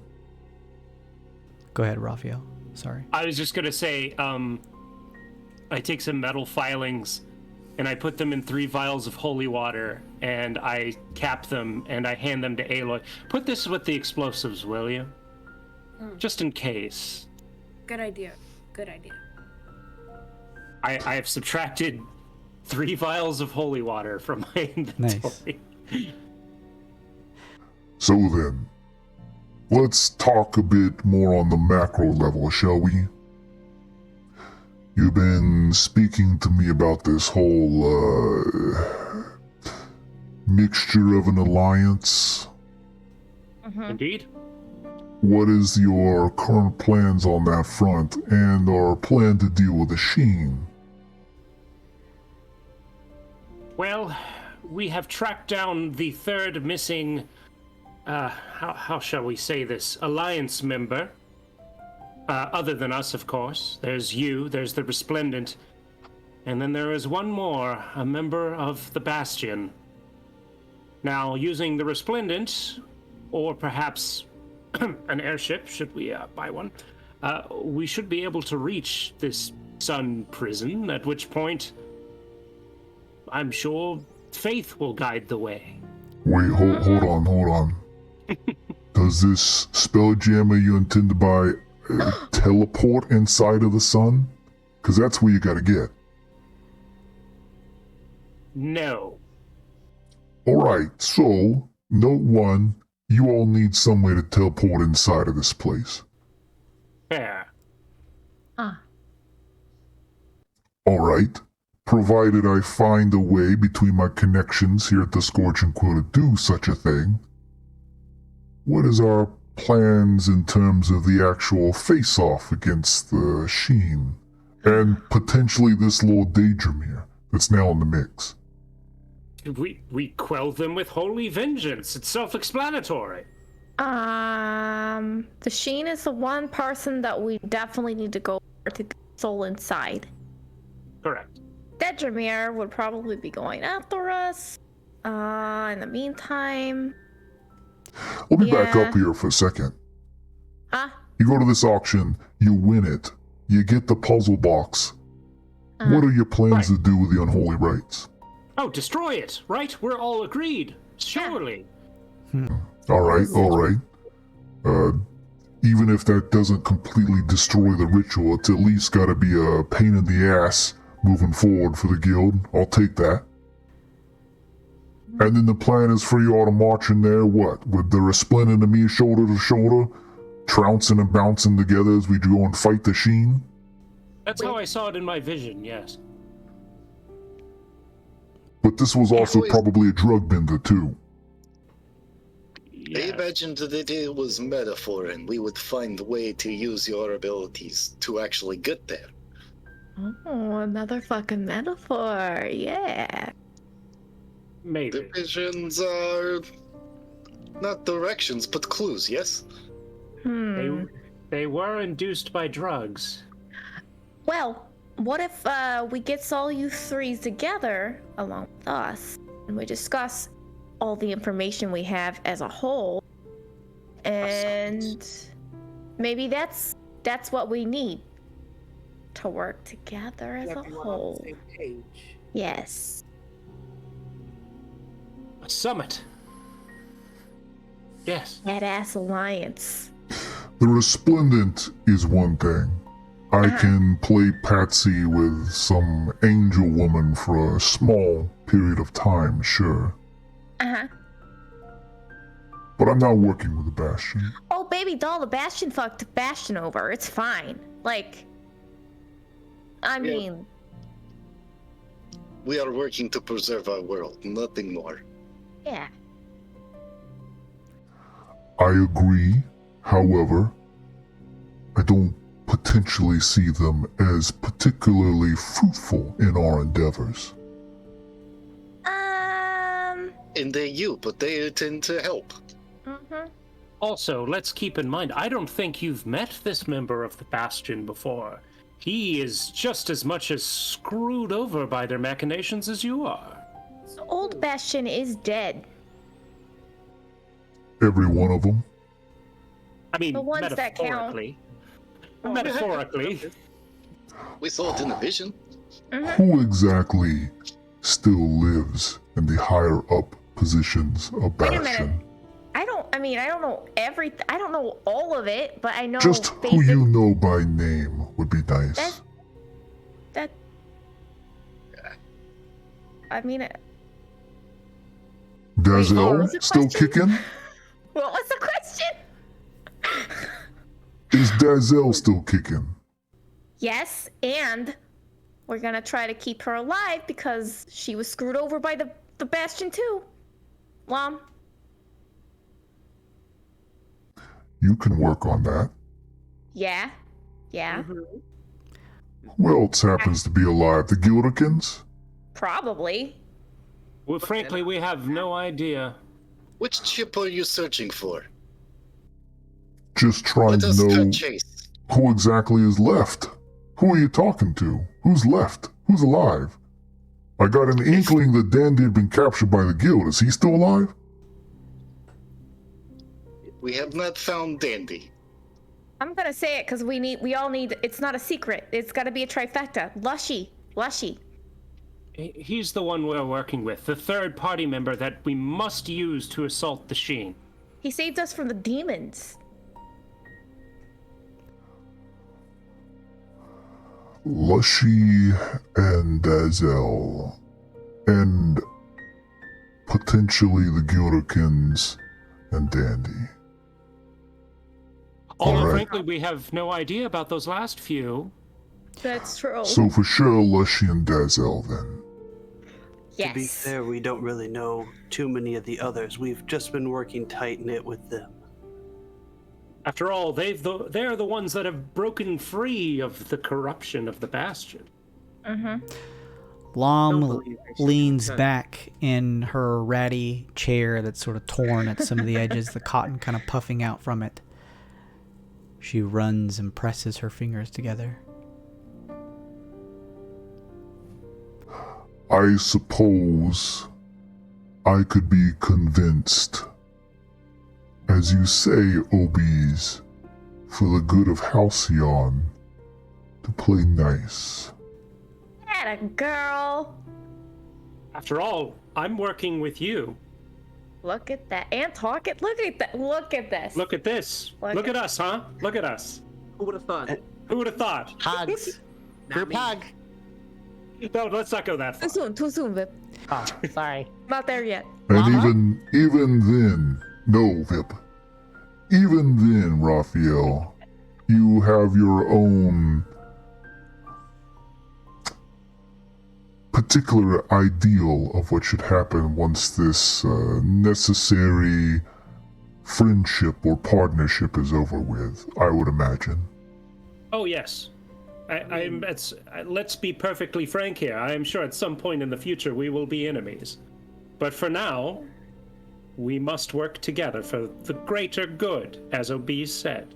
Go ahead, Raphael. Sorry. I was just gonna say, I take some metal filings and I put them in 3 vials of holy water and I cap them and I hand them to Aloy. Put this with the explosives, will you? Just in case. Good idea. Good idea. I have subtracted 3 vials of holy water from my inventory. Nice. So then, let's talk a bit more on the macro level, shall we? You've been speaking to me about this whole, mixture of an alliance. Indeed. What is your current plans on that front, and our plan to deal with the Sheen? Well, we have tracked down the 3rd missing, how shall we say this, alliance member. Other than us, of course. There's you, there's the Resplendent, and then there is one more, a member of the Bastion. Now, using the Resplendent, or perhaps an airship, should we buy one, we should be able to reach this sun prison, at which point I'm sure faith will guide the way. Wait, hold on. Does this spelljammer you intend to buy teleport inside of the sun? Because that's where you gotta get. No. Alright, so, note 1, you all need some way to teleport inside of this place. Fair. Alright, provided I find a way between my connections here at the Scorching Quill to do such a thing. What is our plans in terms of the actual face-off against the Sheen? And potentially this little Daedramir that's now in the mix. We quell them with holy vengeance. It's self-explanatory. The Sheen is the one person that we definitely need to go for to get soul inside. Correct. Daedramir would probably be going after us. In the meantime... Let me back up here for a second. Huh? You go to this auction, you win it, you get the puzzle box. What are your plans to do with the unholy rites? Oh, destroy it, right? We're all agreed. Surely. All right. Even if that doesn't completely destroy the ritual, it's at least got to be a pain in the ass moving forward for the guild. I'll take that. And then the plan is for you all to march in there, what? With the resplendent amiss shoulder to shoulder, trouncing and bouncing together as we go and fight the Sheen? That's how I saw it in my vision, yes. But this was also probably a drug bender, too. I imagined that it was metaphor and we would find a way to use your abilities to actually get there. Oh, another fucking metaphor. Yeah. Maybe. The visions are not directions, but clues, yes? They were induced by drugs. Well, what if we get all you threes together along with us and we discuss all the information we have as a whole, and maybe that's what we need to work together as a Everyone whole. on the same page. Yes. A summit. Yes. Badass alliance. The Resplendent is one thing. I can play Patsy with some angel woman for a small period of time, sure. But I'm not working with the Bastion. Oh, baby doll, the Bastion fucked Bastion over. It's fine. Like, I mean... We are working to preserve our world, nothing more. Yeah. I agree. However, I don't potentially see them as particularly fruitful in our endeavors. And they're you, but they tend to help. Also, let's keep in mind, I don't think you've met this member of the Bastion before. He is just as much as screwed over by their machinations as you are. So old Bastion is dead. Every one of them? I mean, The ones that count. Metaphorically. We saw it in the vision. Who exactly still lives in the higher up positions of Wait a Bastion? minute. I don't know I don't know all of it, but I know Just who you know by name would be nice. I mean... Dazel, still kicking? What was the question? Is Dazel still kicking? Yes, and we're gonna try to keep her alive because she was screwed over by the Bastion too. Lom. You can work on that. Yeah. Who else happens to be alive? The Gilderkins? Probably. Well, frankly, we have no idea. Which chip are you searching for? Just trying Let to us know cut chase. who exactly is left. Who are you talking to? Who's left? Who's alive? I got an inkling that Dandy had been captured by the guild. Is he still alive? We have not found Dandy. I'm gonna say it because we all need, it's not a secret. It's gotta be a trifecta. Lushy. He's the one we're working with, the third party member that we must use to assault the Sheen. He saved us from the demons. Lushy and Dazel. And potentially the Gilderkins and Dandy. Although, right. frankly, we have no idea about those last few. That's true. So for sure, Lushy and Dazel then. Yes. To be fair, we don't really know too many of the others. We've just been working tight-knit with them. After all, they're the ones that have broken free of the corruption of the Bastion. Lom leans back in her ratty chair that's sort of torn at some of the edges, the cotton kind of puffing out from it. She runs and presses her fingers together. I suppose I could be convinced, as you say, Obies, for the good of Halcyon, to play nice. Atta girl. After all, I'm working with you. Look at that. And talk it. Look at that. Look at this. Look at this. Look at us, huh? Look at us. Who would have thought? Who would have thought? Hugs. Group me. hug. No, let's not go that far. Too soon, Vip. Oh, sorry. Not there yet. And Llama? even then, no, Vip. Even then, Raphael, you have your own particular ideal of what should happen once this necessary friendship or partnership is over with, I would imagine. Oh, yes. Let's be perfectly frank here. I am sure at some point in the future we will be enemies. But for now, we must work together for the greater good, as Obese said.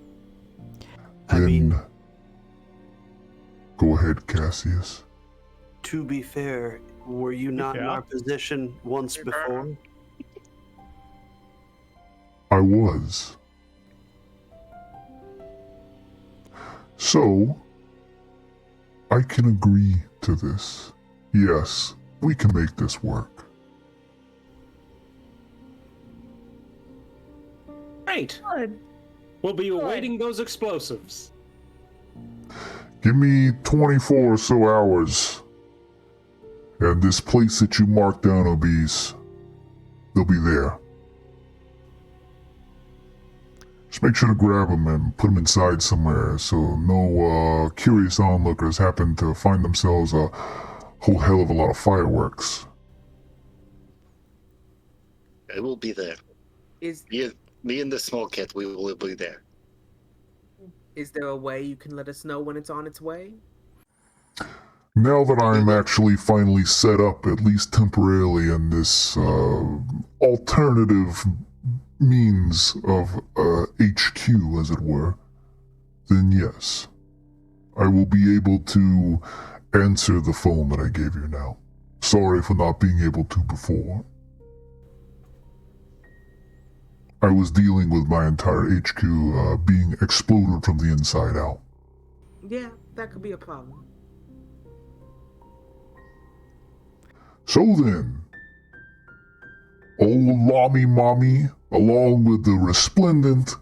Go ahead, Cassius. To be fair, were you not in our position once before? I was. So, I can agree to this. Yes, we can make this work. Great. Good. We'll be awaiting those explosives. Give me 24 or so hours. And this place that you marked down, Obese, they'll be there. Just make sure to grab them and put them inside somewhere so no curious onlookers happen to find themselves a whole hell of a lot of fireworks. I will be there. Me and the small cat, we will be there. Is there a way you can let us know when it's on its way? Now that I'm actually finally set up, at least temporarily, in this alternative means of HQ, as it were, then yes, I will be able to answer the phone that I gave you now. Sorry for not being able to before. I was dealing with my entire HQ being exploded from the inside out. Yeah, that could be a problem. So then, old Lami Mommy, along with the Resplendent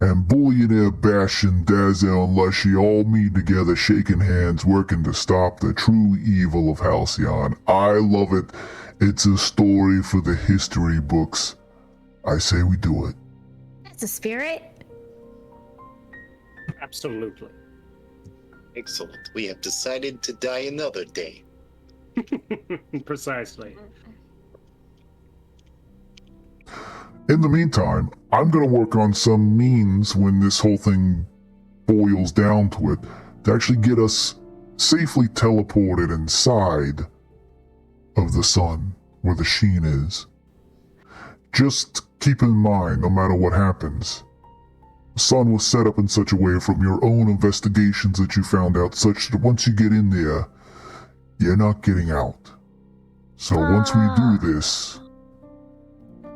and Bullionaire Bastion, Dazzle, and Lushy all meet together, shaking hands, working to stop the true evil of Halcyon. I love it. It's a story for the history books. I say we do it. That's a spirit. Absolutely. Excellent. We have decided to die another day. Precisely. In the meantime, I'm gonna work on some means when this whole thing boils down to it to actually get us safely teleported inside of the sun where the sheen is. Just keep in mind, no matter what happens, the sun was set up in such a way from your own investigations that you found out such that once you get in there, you're not getting out. So once we do this,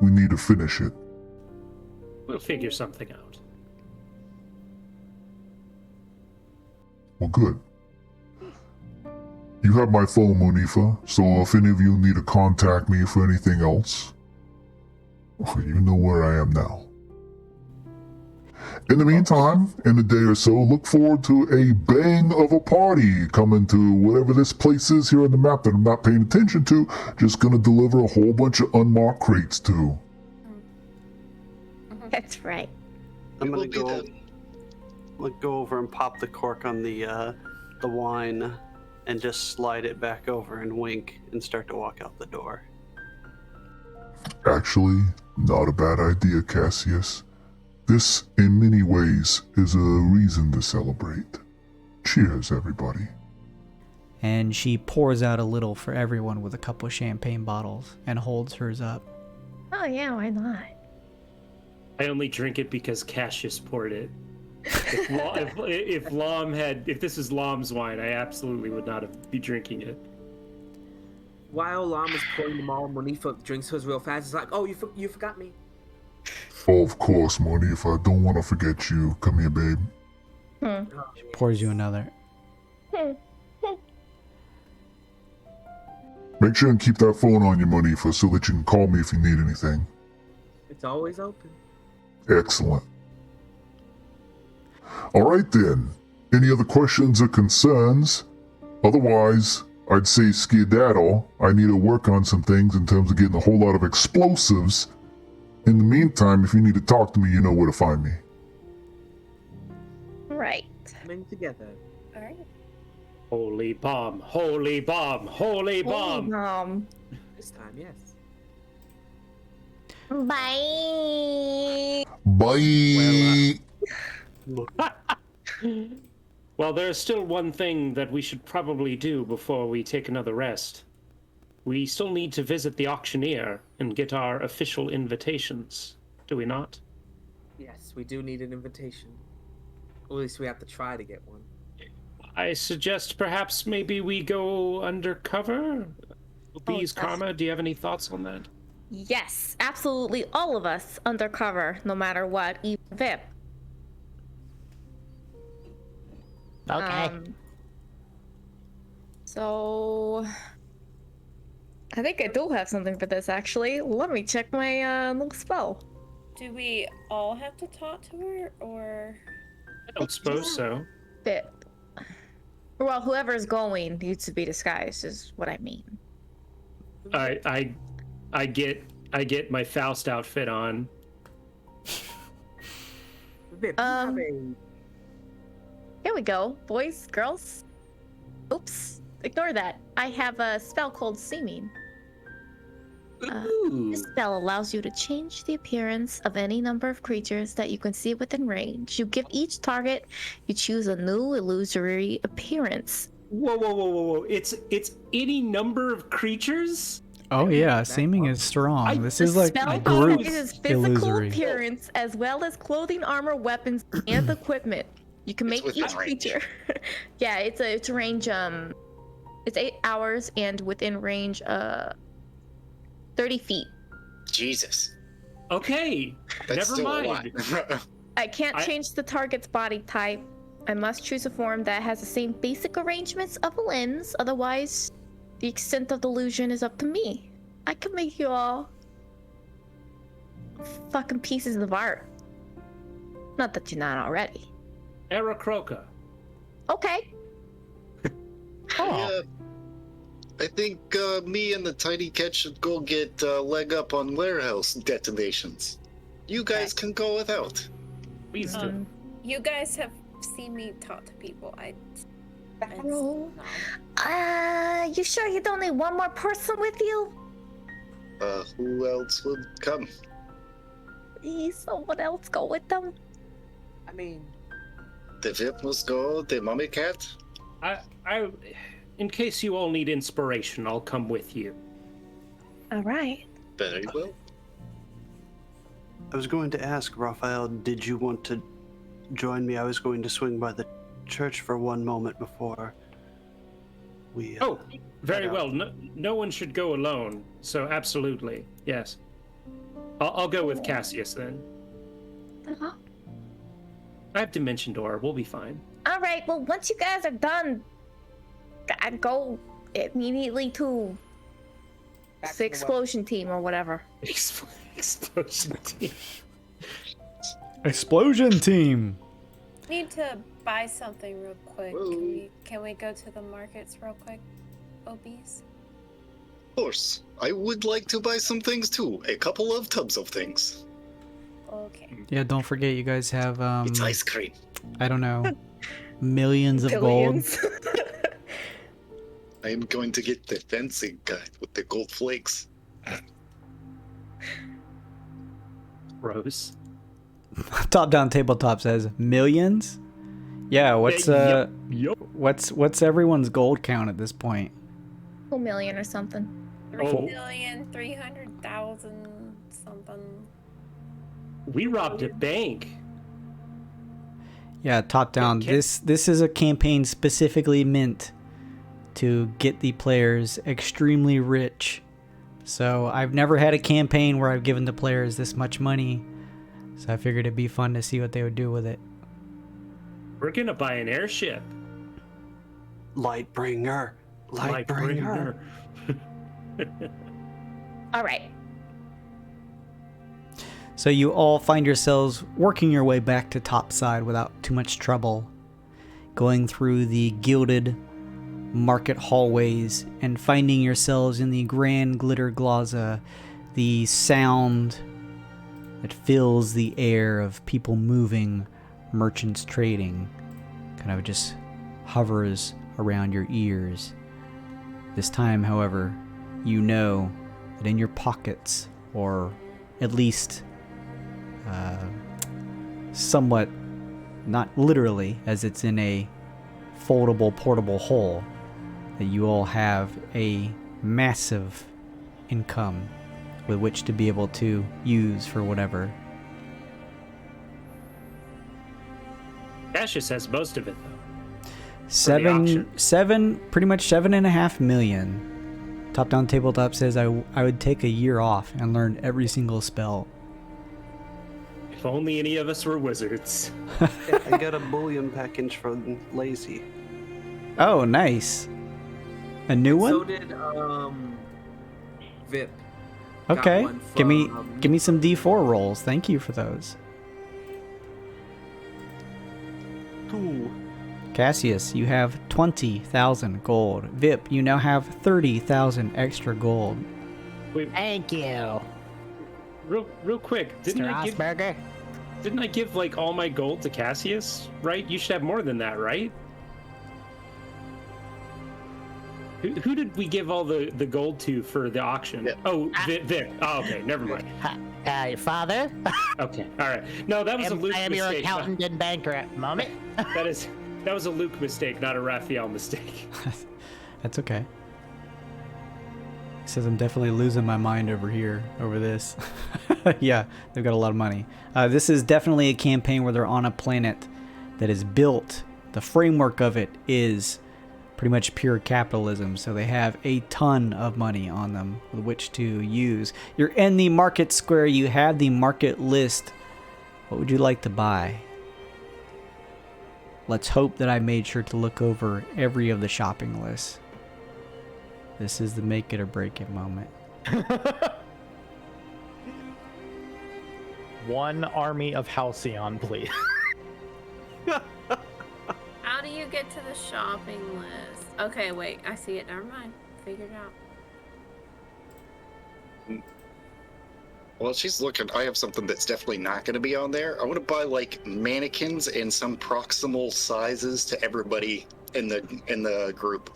we need to finish it. We'll figure something out. Well, good. You have my phone, Monifa, so if any of you need to contact me for anything else, you know where I am now. In the meantime, in a day or so, look forward to a bang of a party coming to whatever this place is here on the map that I'm not paying attention to. Just gonna deliver a whole bunch of unmarked crates to. That's right. I'm gonna go over and pop the cork on the wine and just slide it back over and wink and start to walk out the door. Actually, not a bad idea, Cassius. This, in many ways, is a reason to celebrate. Cheers, everybody. And she pours out a little for everyone with a couple of champagne bottles and holds hers up. Oh yeah, why not? I only drink it because Cassius poured it. If this is Lom's wine, I absolutely would not be drinking it. While Lam is pouring them all, Monifa drinks hers real fast. It's like, oh, you forgot me. Of course, Monifa, I don't want to forget you. Come here, babe. She pours you another. Make sure and keep that phone on you, Monifa, so that you can call me if you need anything. It's always open. Excellent. Alright then. Any other questions or concerns? Otherwise, I'd say skedaddle. I need to work on some things in terms of getting a whole lot of explosives. In the meantime, if you need to talk to me, you know where to find me. Right. Coming together. All right. Holy bomb! Holy bomb! Holy bomb! This time, yes. Bye. Bye! Well, there's still one thing that we should probably do before we take another rest. We still need to visit the auctioneer and get our official invitations, do we not? Yes, we do need an invitation. Or at least we have to try to get one. I suggest perhaps maybe we go undercover? Bees, Karma, do you have any thoughts on that? Yes, absolutely. All of us undercover, no matter what, even Vip. Okay. So I think I do have something for this, actually. Let me check my little spell. Do we all have to talk to her, or? I don't suppose so. Vip. Well, whoever's going needs to be disguised, is what I mean. I get my Faust outfit on. Vip, Here we go, boys, girls. Oops, ignore that. I have a spell called Seeming. This spell allows you to change the appearance of any number of creatures that you can see within range. You give each target you choose a new illusory appearance. Whoa. It's any number of creatures? Oh yeah, seeming is strong. This is The like spell group is physical illusory. appearance as well as clothing, armor, weapons, and equipment. You can make within each range. creature. Yeah, it's a range. It's 8 hours and within range 30 feet. Jesus. Okay, That's never still a mind. lot. I can't change the target's body type. I must choose a form that has the same basic arrangements of a lens. Otherwise, the extent of the illusion is up to me. I can make you all fucking pieces of art. Not that you're not already. Aarakocra. Okay. Yeah. I think me and the tiny cat should go get leg up on warehouse detonations. You guys can go without. Please do. You guys have seen me talk to people. No. You sure you don't need one more person with you? Who else would come? Please, someone else go with them. I mean, The Vip must go, the mummy cat? I in case you all need inspiration, I'll come with you. All right. Very well. I was going to ask, Raphael, did you want to join me? I was going to swing by the church for one moment before we... Oh, very head out. well. No one should go alone, so absolutely, yes. I'll go with Cassius then. Uh-huh. I have Dimension Door. We'll be fine. All right. Well, once you guys are done, I go immediately to back to the the explosion team or whatever. Explosion team. Explosion team. Need to buy something real quick. Whoa. Can we go to the markets real quick, Obese? Of course. I would like to buy some things too. A couple of tubs of things. Okay. Yeah, don't forget you guys have It's ice cream. I don't know, millions of gold. Billions. I am going to get the fencing guide with the gold flakes. Rose. Top Down Tabletop says millions. Yeah, what's Yup. what's everyone's gold count at this point? 2 million or something. Oh. 3,300,000 something. We robbed a bank. Yeah, Top Down. Okay. This is a campaign specifically meant to get the players extremely rich. So I've never had a campaign where I've given the players this much money. So I figured it'd be fun to see what they would do with it. We're gonna buy an airship. Lightbringer. Lightbringer. All right. So you all find yourselves working your way back to topside without too much trouble, going through the gilded market hallways and finding yourselves in the grand glitter plaza, the sound that fills the air of people moving, merchants trading, kind of just hovers around your ears. This time, however, you know that in your pockets, or at least somewhat, not literally, as it's in a foldable portable hole, that you all have a massive income with which to be able to use for whatever. Cassius has most of it, though. Pretty much 7.5 million. Top Down Tabletop says I would take a year off and learn every single spell. If only any of us were wizards. I got a bullion package from Lazy. Oh, nice. A new one? So did Vip. Got Okay. one Give from, me some D4 rolls. Thank you for those. 2. Cassius, you have 20,000 gold. Vip, you now have 30,000 extra gold. Wait, Thank you, real quick, Mr. Osberger. didn't I give like all my gold to Cassius? Right? You should have more than that, right? Who did we give all the gold to for the auction? Yeah. Oh, Vic. Oh, okay, never mind. Your father? Okay, all right. No, that was a Luke I am your mistake. accountant and banker at the moment. That was a Luke mistake, not a Raphael mistake. That's okay. He says I'm definitely losing my mind over here, over this. Yeah, they've got a lot of money. This is definitely a campaign where they're on a planet that is built. The framework of it is pretty much pure capitalism, so they have a ton of money on them with which to use. You're in the market square, you have the market list. What would you like to buy? Let's hope that I made sure to look over every of the shopping lists. This is the make it or break it moment. One army of Halcyon, please. How do you get to the shopping list? Okay, wait, I see it. Never mind. Figured out. Well, she's looking. I have something that's definitely not going to be on there. I want to buy like mannequins in some proximal sizes to everybody in the group.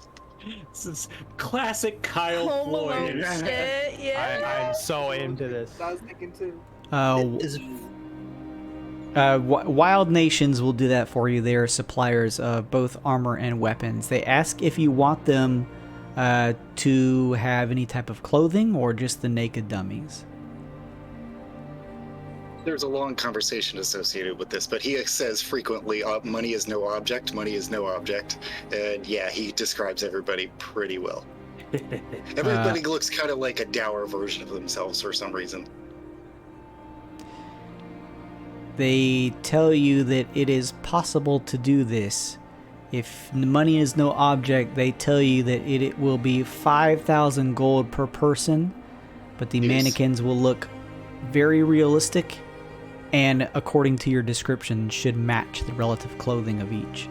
This is classic Kyle Home Alone Floyd. shit, yeah. I'm so into this. I was thinking too. Wild Nations will do that for you. They are suppliers of both armor and weapons. They ask if you want them to have any type of clothing or just the naked dummies. There's a long conversation associated with this, but he says frequently, money is no object, money is no object. And yeah, he describes everybody pretty well. Everybody looks kind of like a dour version of themselves for some reason. They tell you that it is possible to do this. If money is no object, they tell you that it will be 5,000 gold per person, but the mannequins will look very realistic and, according to your description, should match the relative clothing of each.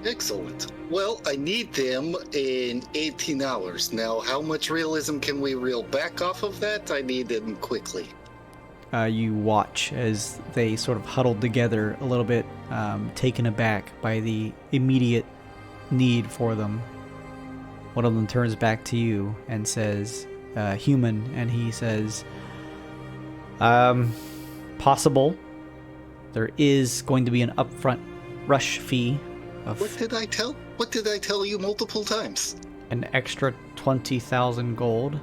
Excellent. Well, I need them in 18 hours. Now, how much realism can we reel back off of that? I need them quickly. You watch as they sort of huddle together a little bit, taken aback by the immediate need for them. One of them turns back to you and says, human, and he says, possible. There is going to be an upfront rush fee of What did I tell you multiple times? an extra 20,000 gold.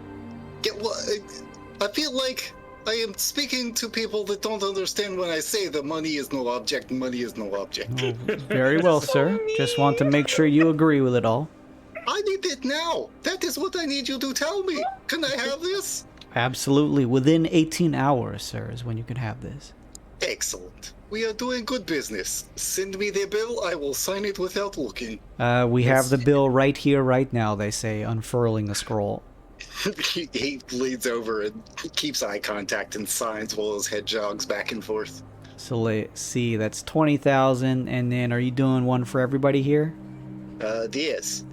I feel like I am speaking to people that don't understand when I say the money is no object, money is no object. Oh, very well, sir. Just want to make sure you agree with it all. I need it now. That is what I need you to tell me. Can I have this? Absolutely. Within 18 hours, sir, is when you can have this. Excellent. We are doing good business. Send me the bill. I will sign it without looking. We have the bill right here, right now, they say, unfurling the scroll. He leans over and keeps eye contact and signs while his head jogs back and forth. So let's see, that's 20,000, and then are you doing one for everybody here? Yes.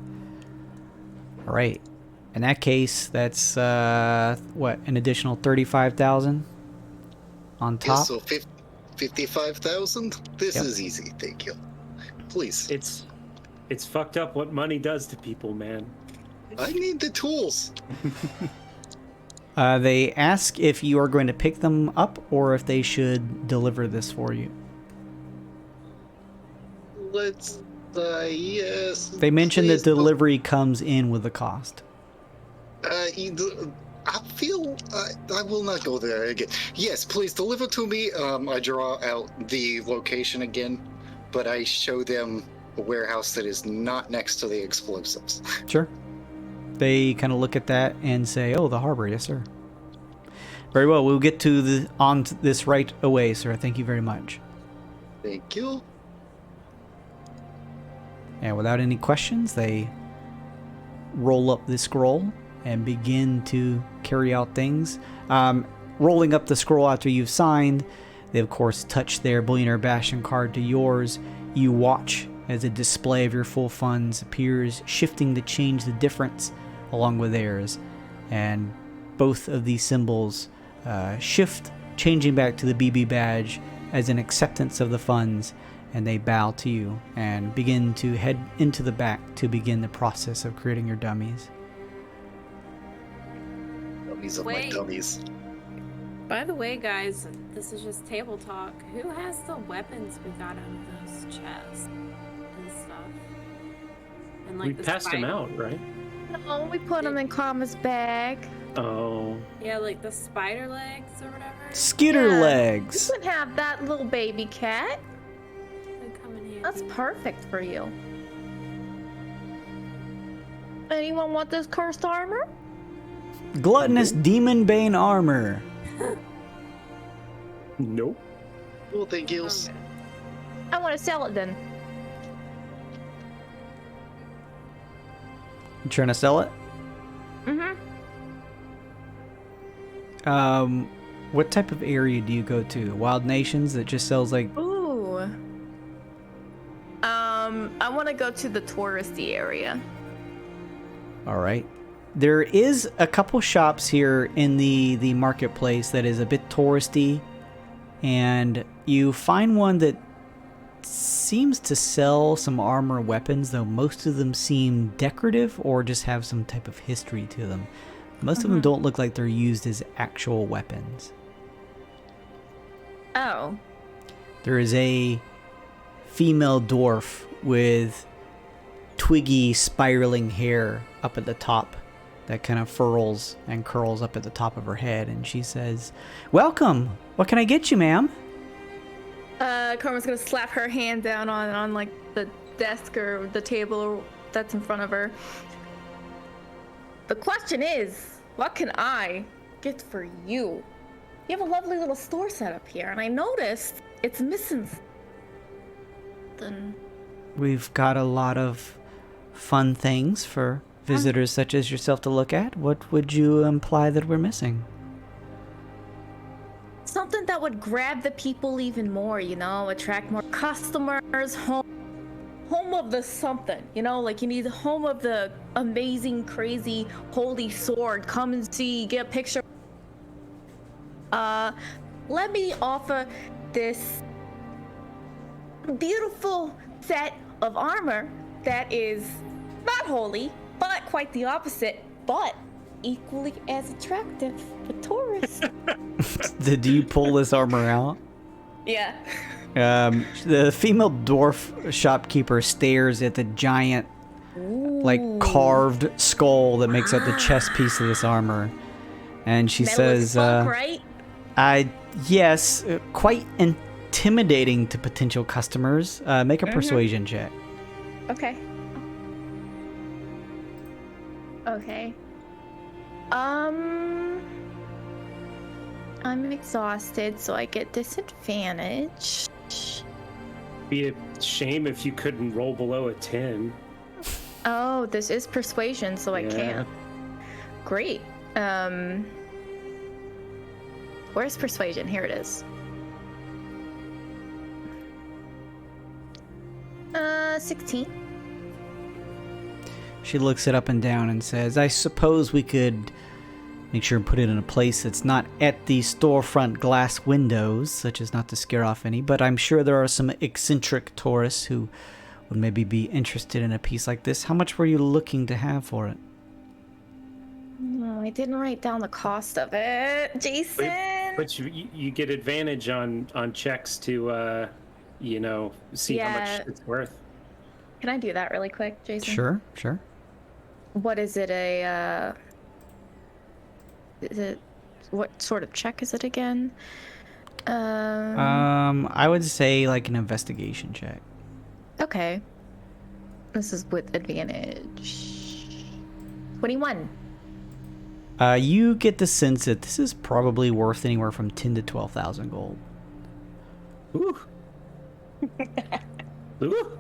All right. In that case, that's what, an additional 35,000 on top. Yes, so 55,000. This Yep. is easy. Thank you. Please. It's fucked up what money does to people, man. I need the tools. They ask if you are going to pick them up or if they should deliver this for you. Let's. Yes. They mention that please delivery comes in with the cost. I feel I will not go there again. Yes, please deliver to me. I draw out the location again, but I show them a warehouse that is not next to the explosives. Sure. They kind of look at that and say, "Oh, the harbor, yes, sir." Very well. We'll get to this right away, sir. Thank you very much. Thank you. And without any questions, they roll up the scroll and begin to carry out things. Rolling up the scroll after you've signed, they of course touch their Bullionaire Bastion card to yours. You watch as a display of your full funds appears, shifting to change the difference along with theirs. And both of these symbols shift, changing back to the BB badge as an acceptance of the funds, and they bow to you and begin to head into the back to begin the process of creating your dummies. Dummies of my Wait. dummies. By the way, guys, this is just table talk. Who has the weapons we got out of those chests and stuff? And We passed them out, right? No, we put them in Karma's bag. Oh. Yeah, like the spider legs or whatever. Skitter Yeah. legs! You can have that little baby cat. They come in handy. That's perfect for you. Anyone want this cursed armor? Gluttonous Demon Bane armor. Nope. Well, thank you. Okay. I want to sell it then. You trying to sell it? Mm-hmm. What type of area do you go to? Wild Nations that just sells like... Ooh. I want to go to the touristy area. All right. There is a couple shops here in the marketplace that is a bit touristy, and you find one that seems to sell some armor weapons, though most of them seem decorative or just have some type of history to them. Most of them don't look like they're used as actual weapons. Oh. There is a female dwarf with twiggy spiraling hair up at the top that kind of furls and curls up at the top of her head, and she says, "Welcome. What can I get you, ma'am?" Karma's gonna slap her hand down on like the desk or the table that's in front of her. The question is, what can I get for you? You have a lovely little store set up here, and I noticed it's missing something. We've got a lot of fun things for visitors such as yourself to look at. What would you imply that we're missing? Something that would grab the people even more, you know, attract more customers, home of the something, you know, like you need the home of the amazing, crazy, holy sword. Come and see, get a picture. Let me offer this beautiful set of armor that is not holy, but quite the opposite, but equally as attractive for tourists. Did you pull this armor out? Yeah. The female dwarf shopkeeper stares at the giant, like, carved skull that makes up the chest piece of this armor, and she Metal as says, fuck, right? yes, quite intimidating to potential customers. Make a persuasion check. Okay. Okay. I'm exhausted, so I get disadvantage. Be a shame if you couldn't roll below a 10. Oh, this is persuasion, so I Yeah. can't. great. Where's persuasion? Here it is. 16. She looks it up and down and says, I suppose we could make sure and put it in a place that's not at the storefront glass windows, such as not to scare off any, but I'm sure there are some eccentric tourists who would maybe be interested in a piece like this. How much were you looking to have for it? No, I didn't write down the cost of it, Jason. But you get advantage on checks to, see how much it's worth. Can I do that really quick, Jason? Sure. What is it? What sort of check is it again? I would say like an investigation check. Okay. This is with advantage. 21. You get the sense that this is probably worth anywhere from 10 to 12,000 gold. Ooh. Ooh.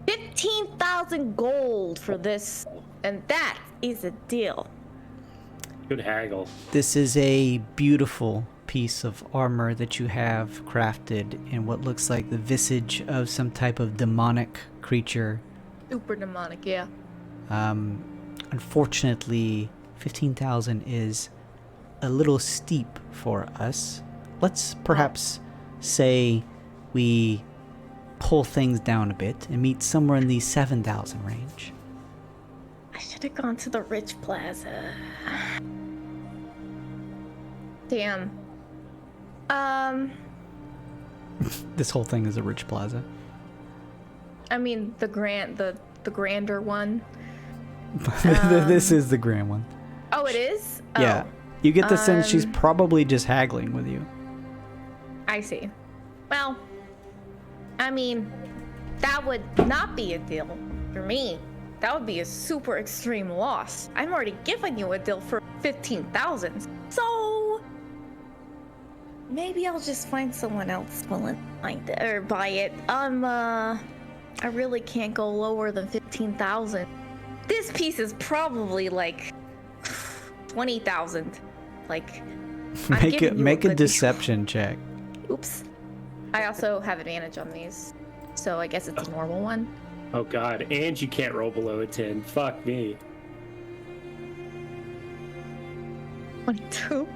15,000 gold for this, and that is a deal. Good haggle. This is a beautiful piece of armor that you have crafted in what looks like the visage of some type of demonic creature. Super demonic, yeah. Unfortunately, 15,000 is a little steep for us. Let's perhaps say we pull things down a bit and meet somewhere in the 7,000 range. I should have gone to the Rich Plaza. Damn. This whole thing is a Rich Plaza. I mean the grander one. This is the grand one. Oh, it is? Yeah. You get the sense she's probably just haggling with you. I see. Well, I mean, that would not be a deal for me. That would be a super extreme loss. I'm already giving you a deal for 15,000. So maybe I'll just find someone else willing to find it or buy it. I really can't go lower than 15,000. This piece is probably like 20,000. Like, make a deception check. Oops. I also have advantage on these, so I guess it's a normal one. Oh god, and you can't roll below a 10. Fuck me. 22.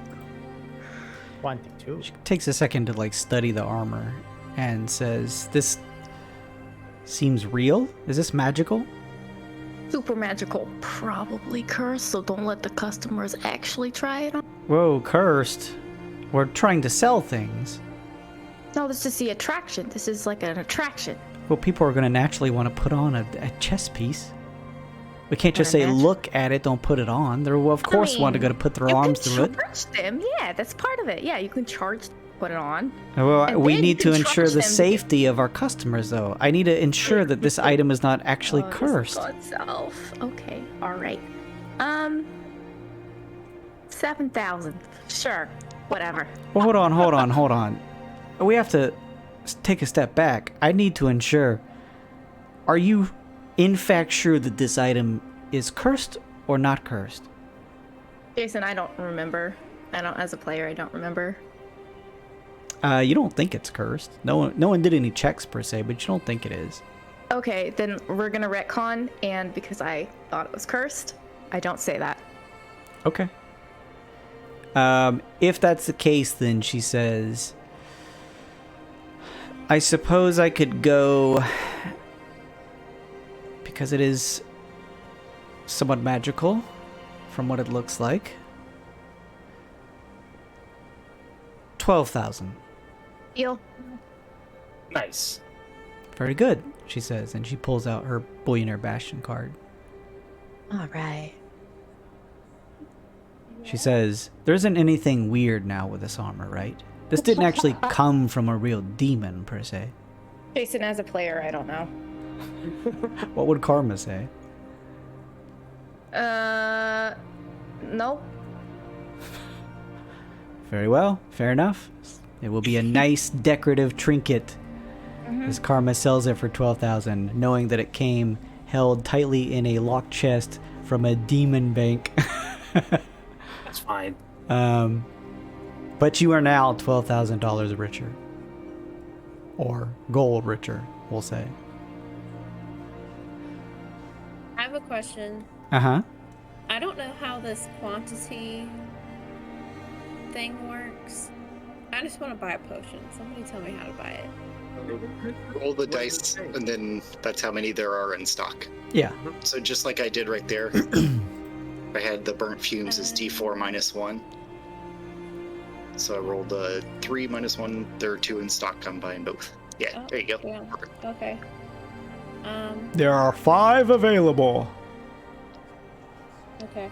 22. She takes a second to like study the armor and says, "This seems real. Is this magical?" Super magical. Probably cursed, so don't let the customers actually try it on. Whoa, cursed. We're trying to sell things. No, this is the attraction. This is like an attraction. Well, people are going to naturally want to put on a chess piece. We can't just say, look at it, don't put it on. They will, of course, want to go to put their arms through it. You can charge them. Yeah, that's part of it. Yeah, you can charge them, put it on. Well, we need to ensure the safety of our customers, though. I need to ensure that this item is not actually cursed. Okay, all right. 7,000. Sure, whatever. Well, hold on. We have to take a step back. I need to ensure. Are you, in fact, sure that this item is cursed or not cursed? Jason, I don't remember. As a player, I don't remember. You don't think it's cursed. No one did any checks per se, but you don't think it is. Okay, then we're gonna retcon, and because I thought it was cursed, I don't say that. Okay. If that's the case, then she says, I suppose I could go, because it is somewhat magical from what it looks like. 12,000. Deal. Nice. Very good, she says, and she pulls out her Bullionaire Bastion card. All right. She says, there isn't anything weird now with this armor, right? This didn't actually come from a real demon, per se. Jason, as a player, I don't know. What would Karma say? Nope. Very well, fair enough. It will be a nice decorative trinket as Karma sells it for 12,000, knowing that it came held tightly in a locked chest from a demon bank. That's fine. But you are now $12,000 richer. Or gold richer, we'll say. I have a question. Uh-huh. I don't know how this quantity thing works. I just want to buy a potion. Somebody tell me how to buy it. Roll the dice, and then that's how many there are in stock. Yeah. So just like I did right there, I had the burnt fumes as D4 minus 1. So I rolled a 3 minus 1. There are 2 in stock. Combine both. Yeah, Oh, there you go. yeah. Perfect. Okay. There are 5 available. Okay.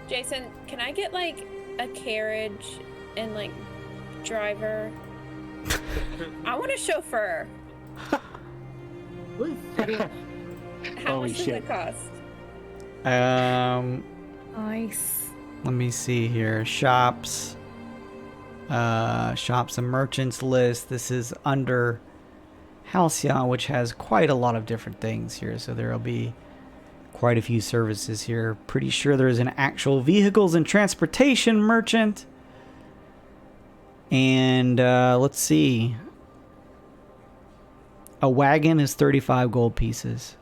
Jason, can I get like a carriage and like driver? I want a chauffeur. How Holy much does shit. it cost? Nice. Let me see here. Shops and merchants list. This is under Halcyon, which has quite a lot of different things here. So there'll be quite a few services here. Pretty sure there's an actual vehicles and transportation merchant. And let's see. A wagon is 35 gold pieces.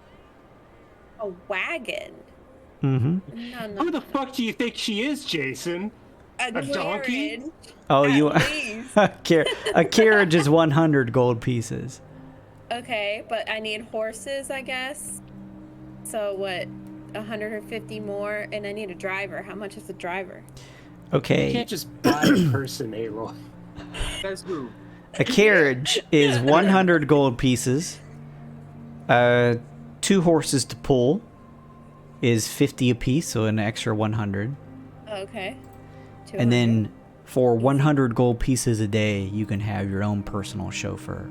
A wagon? Mm-hmm. No. Who the fuck do you think she is, Jason? A donkey? carriage? Oh, At you least. a carriage is 100 gold pieces. Okay, but I need horses, I guess. So what? 150 more, and I need a driver. How much is a driver? You Okay. can't just buy a person, Aloy. That's who. A carriage is 100 gold pieces. 2 horses to pull is 50 apiece, so an extra 100. Okay. And then for 100 gold pieces a day, you can have your own personal chauffeur.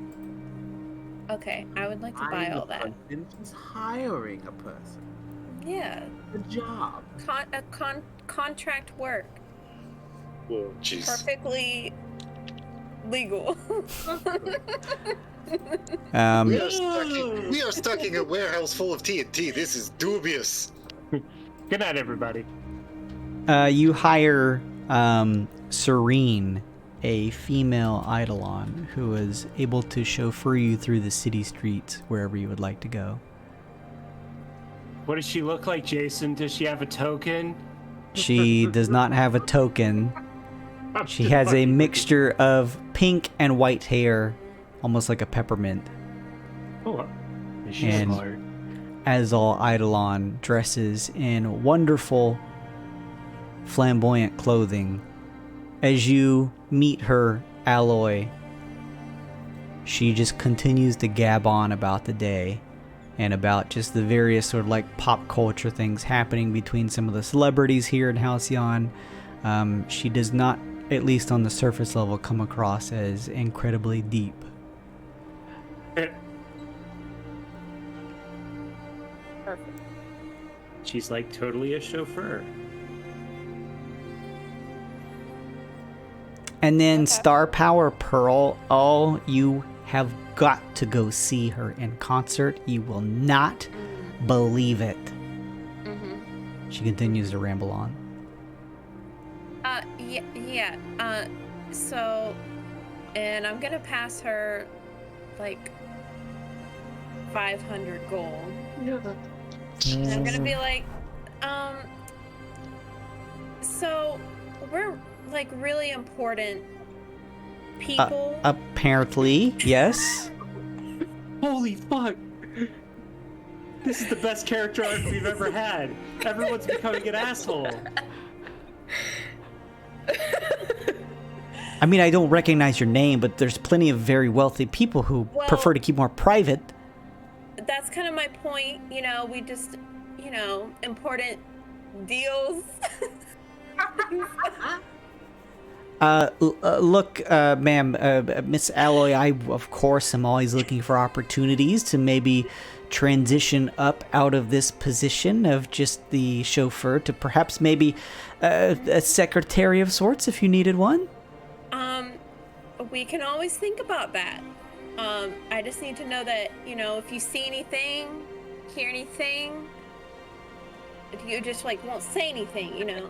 Okay, I would like to buy all that. Just hiring a person. Yeah. A job. Contract work. Whoa, jeez. Perfectly legal. We are stuck in a warehouse full of TNT. This is dubious. Good night, everybody. You hire Serene, a female eidolon, who is able to chauffeur you through the city streets wherever you would like to go. What does she look like, Jason? Does she have a token? She does not have a token. She has a mixture of pink and white hair, almost like a peppermint. Oh, she's And smart. as all eidolon dresses in wonderful, flamboyant clothing. As you meet her, Alloy, she just continues to gab on about the day and about just the various sort of like pop culture things happening between some of the celebrities here in Halcyon. She does not, at least on the surface level, come across as incredibly deep. Perfect. She's like totally a chauffeur. And then Star Power Pearl, oh, you have got to go see her in concert. You will not believe it. Mm-hmm. She continues to ramble on. Yeah. So, and I'm gonna pass her like 500 gold. And I'm gonna be like, so we're like really important people. Apparently, yes. Holy fuck! This is the best character arc we've ever had. Everyone's becoming an asshole. I mean, I don't recognize your name, but there's plenty of very wealthy people who prefer to keep more private. That's kind of my point. You know, we just, important deals. Look, ma'am, Miss Alloy, I, of course, am always looking for opportunities to maybe transition up out of this position of just the chauffeur to perhaps maybe a secretary of sorts if you needed one. We can always think about that. I just need to know that, if you see anything, hear anything, you just like won't say anything, you know?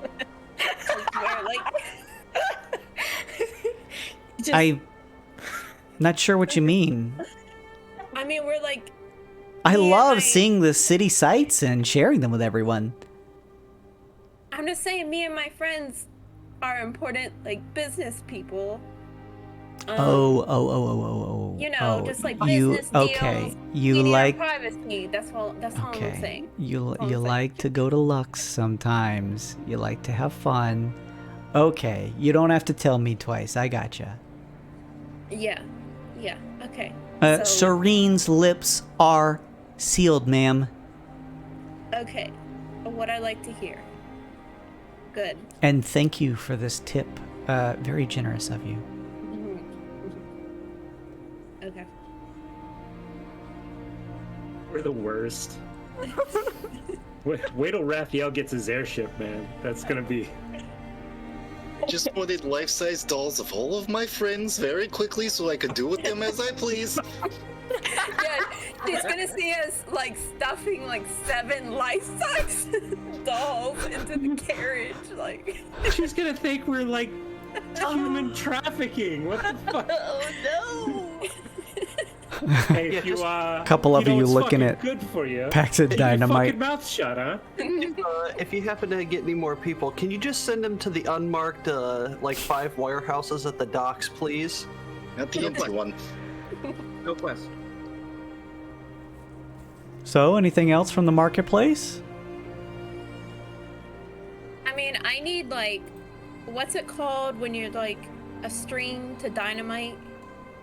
Like, I'm not sure what you mean. I mean, we're like. I love seeing the city sights and sharing them with everyone. I'm just saying, me and my friends are important, like, business people. Oh. You know, just like business deals. Okay. You You need like. our privacy. That's all I'm Okay. saying. You That's all I'm saying. like to go to Lux sometimes. You like to have fun. Okay. You don't have to tell me twice. I gotcha. Yeah. Okay. Serene's lips are sealed, ma'am. Okay. What I like to hear. Good. And thank you for this tip. Very generous of you. Okay. We're the worst. Wait till Raphael gets his airship, man. That's gonna be... Just wanted life-size dolls of all of my friends very quickly so I could do with them as I please. Yeah, she's gonna see us like stuffing like 7 life-size dolls into the carriage, like. She's gonna think we're like human trafficking. What the fuck? Oh no! Hey, if you couple of you it's looking fucking at good for you. packs of Keep your dynamite. fucking mouth shut, huh? If you happen to get any more people, can you just send them to the unmarked, like 5 warehouses at the docks, please? Not the empty one. No quest. So, anything else from the marketplace? I mean, I need like, what's it called when you're like a string to dynamite?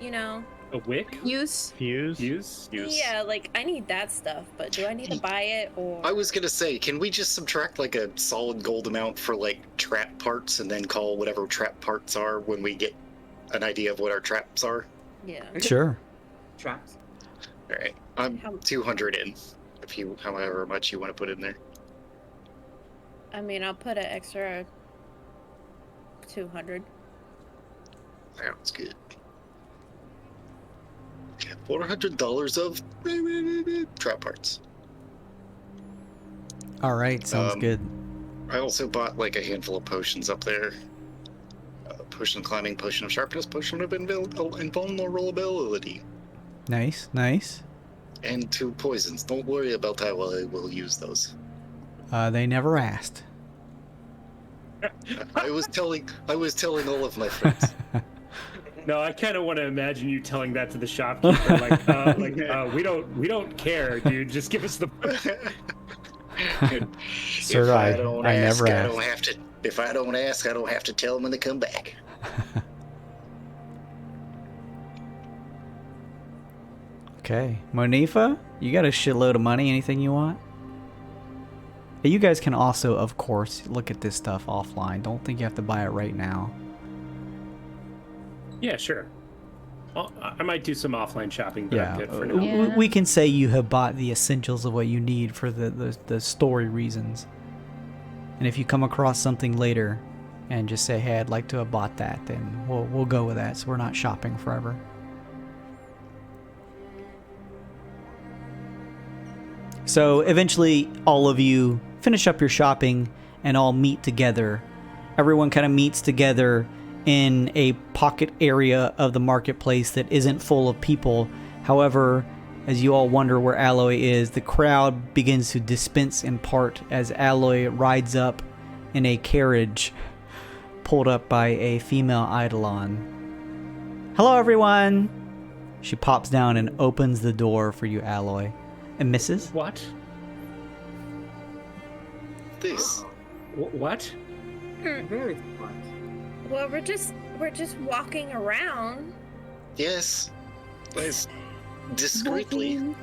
You know? A wick? Use. Use? Yeah, like I need that stuff, but do I need to buy it or? I was gonna say, can we just subtract like a solid gold amount for like trap parts and then call whatever trap parts are when we get an idea of what our traps are? Yeah. Sure. Traps. Alright, I'm 200 in, if you, however much you want to put in there. I mean, I'll put an extra 200. Sounds good. Yeah, $400 of trap parts. All right, sounds good. I also bought like a handful of potions up there. Potion of climbing, potion of sharpness, potion of invulnerability. Nice. And 2 poisons. Don't worry about how I will use those. They never asked. I was telling all of my friends. No, I kind of want to imagine you telling that to the shopkeeper, we don't care, dude. Just give us the. Sir, I never asked. If I don't ask, I don't have to tell them when they come back. Okay, Monifa, you got a shitload of money. Anything you want? You guys can also, of course, look at this stuff offline. Don't think you have to buy it right now. Yeah, sure. I might do some offline shopping, but I'm good for now. Yeah. We can say you have bought the essentials of what you need for the story reasons. And if you come across something later and just say, hey, I'd like to have bought that, then we'll go with that, so we're not shopping forever. So eventually all of you finish up your shopping and all meet together. Everyone kind of meets together in a pocket area of the marketplace that isn't full of people. However, as you all wonder where Alloy is, the crowd begins to dispense in part as Alloy rides up in a carriage pulled up by a female Eidolon. Hello, everyone! She pops down and opens the door for you, Alloy. And Mrs.? What? This. What? Very smart. Well, we're just walking around. Yes. Please. Discreetly.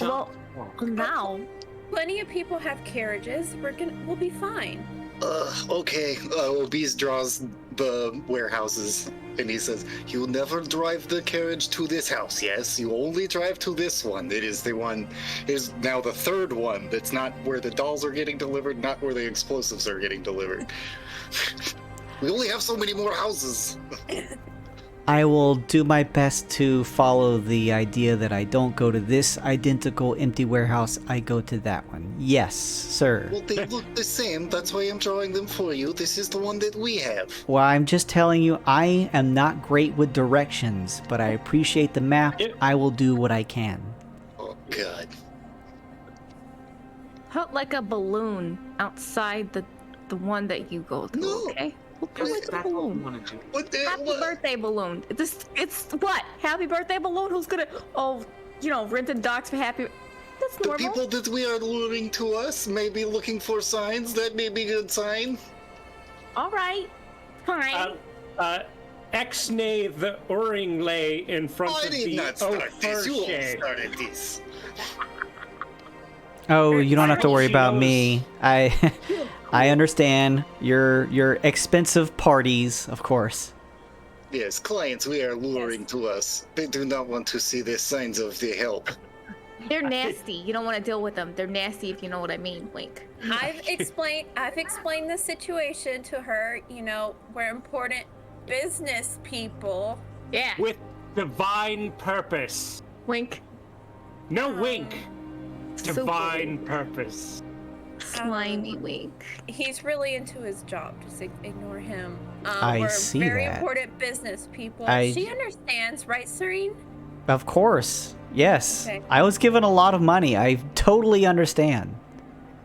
Well, now. Plenty of people have carriages. We'll be fine. Okay. Beast draws the warehouses and he says, "You never drive the carriage to this house, yes? You only drive to this one. It is the one, it is now the third one that's not where the dolls are getting delivered, not where the explosives are getting delivered. We only have so many more houses." I will do my best to follow the idea that I don't go to this identical empty warehouse, I go to that one. Yes, sir. Well, they look the same. That's why I'm drawing them for you. This is the one that we have. Well, I'm just telling you, I am not great with directions, but I appreciate the map. I will do what I can. Oh, God. Put like a balloon outside the one that you go to, No. okay? We'll put like a That's what we balloon. want to do. What the Happy what? birthday balloon. It's what? Happy birthday balloon? Who's gonna, renting dogs for happy... That's The normal. people that we are luring to us may be looking for signs. That may be a good sign. All right. Fine. Ex-nay the O-ring lay in front I of did the not start this. You all O-fur started this. Oh, you don't have to worry about me. I understand your expensive parties, of course. Yes, clients we are luring to us. They do not want to see the signs of the help. They're nasty. You don't want to deal with them. They're nasty, if you know what I mean. Wink. I've explained the situation to her. We're important business people. Yeah. with divine purpose. Wink. No wink. Super Divine purpose. slimy wink. He's really into his job. Just ignore him. I we're see very that. important business people. I- She understands, right, Serene? Of course. Yes. Okay. I was given a lot of money. I totally understand.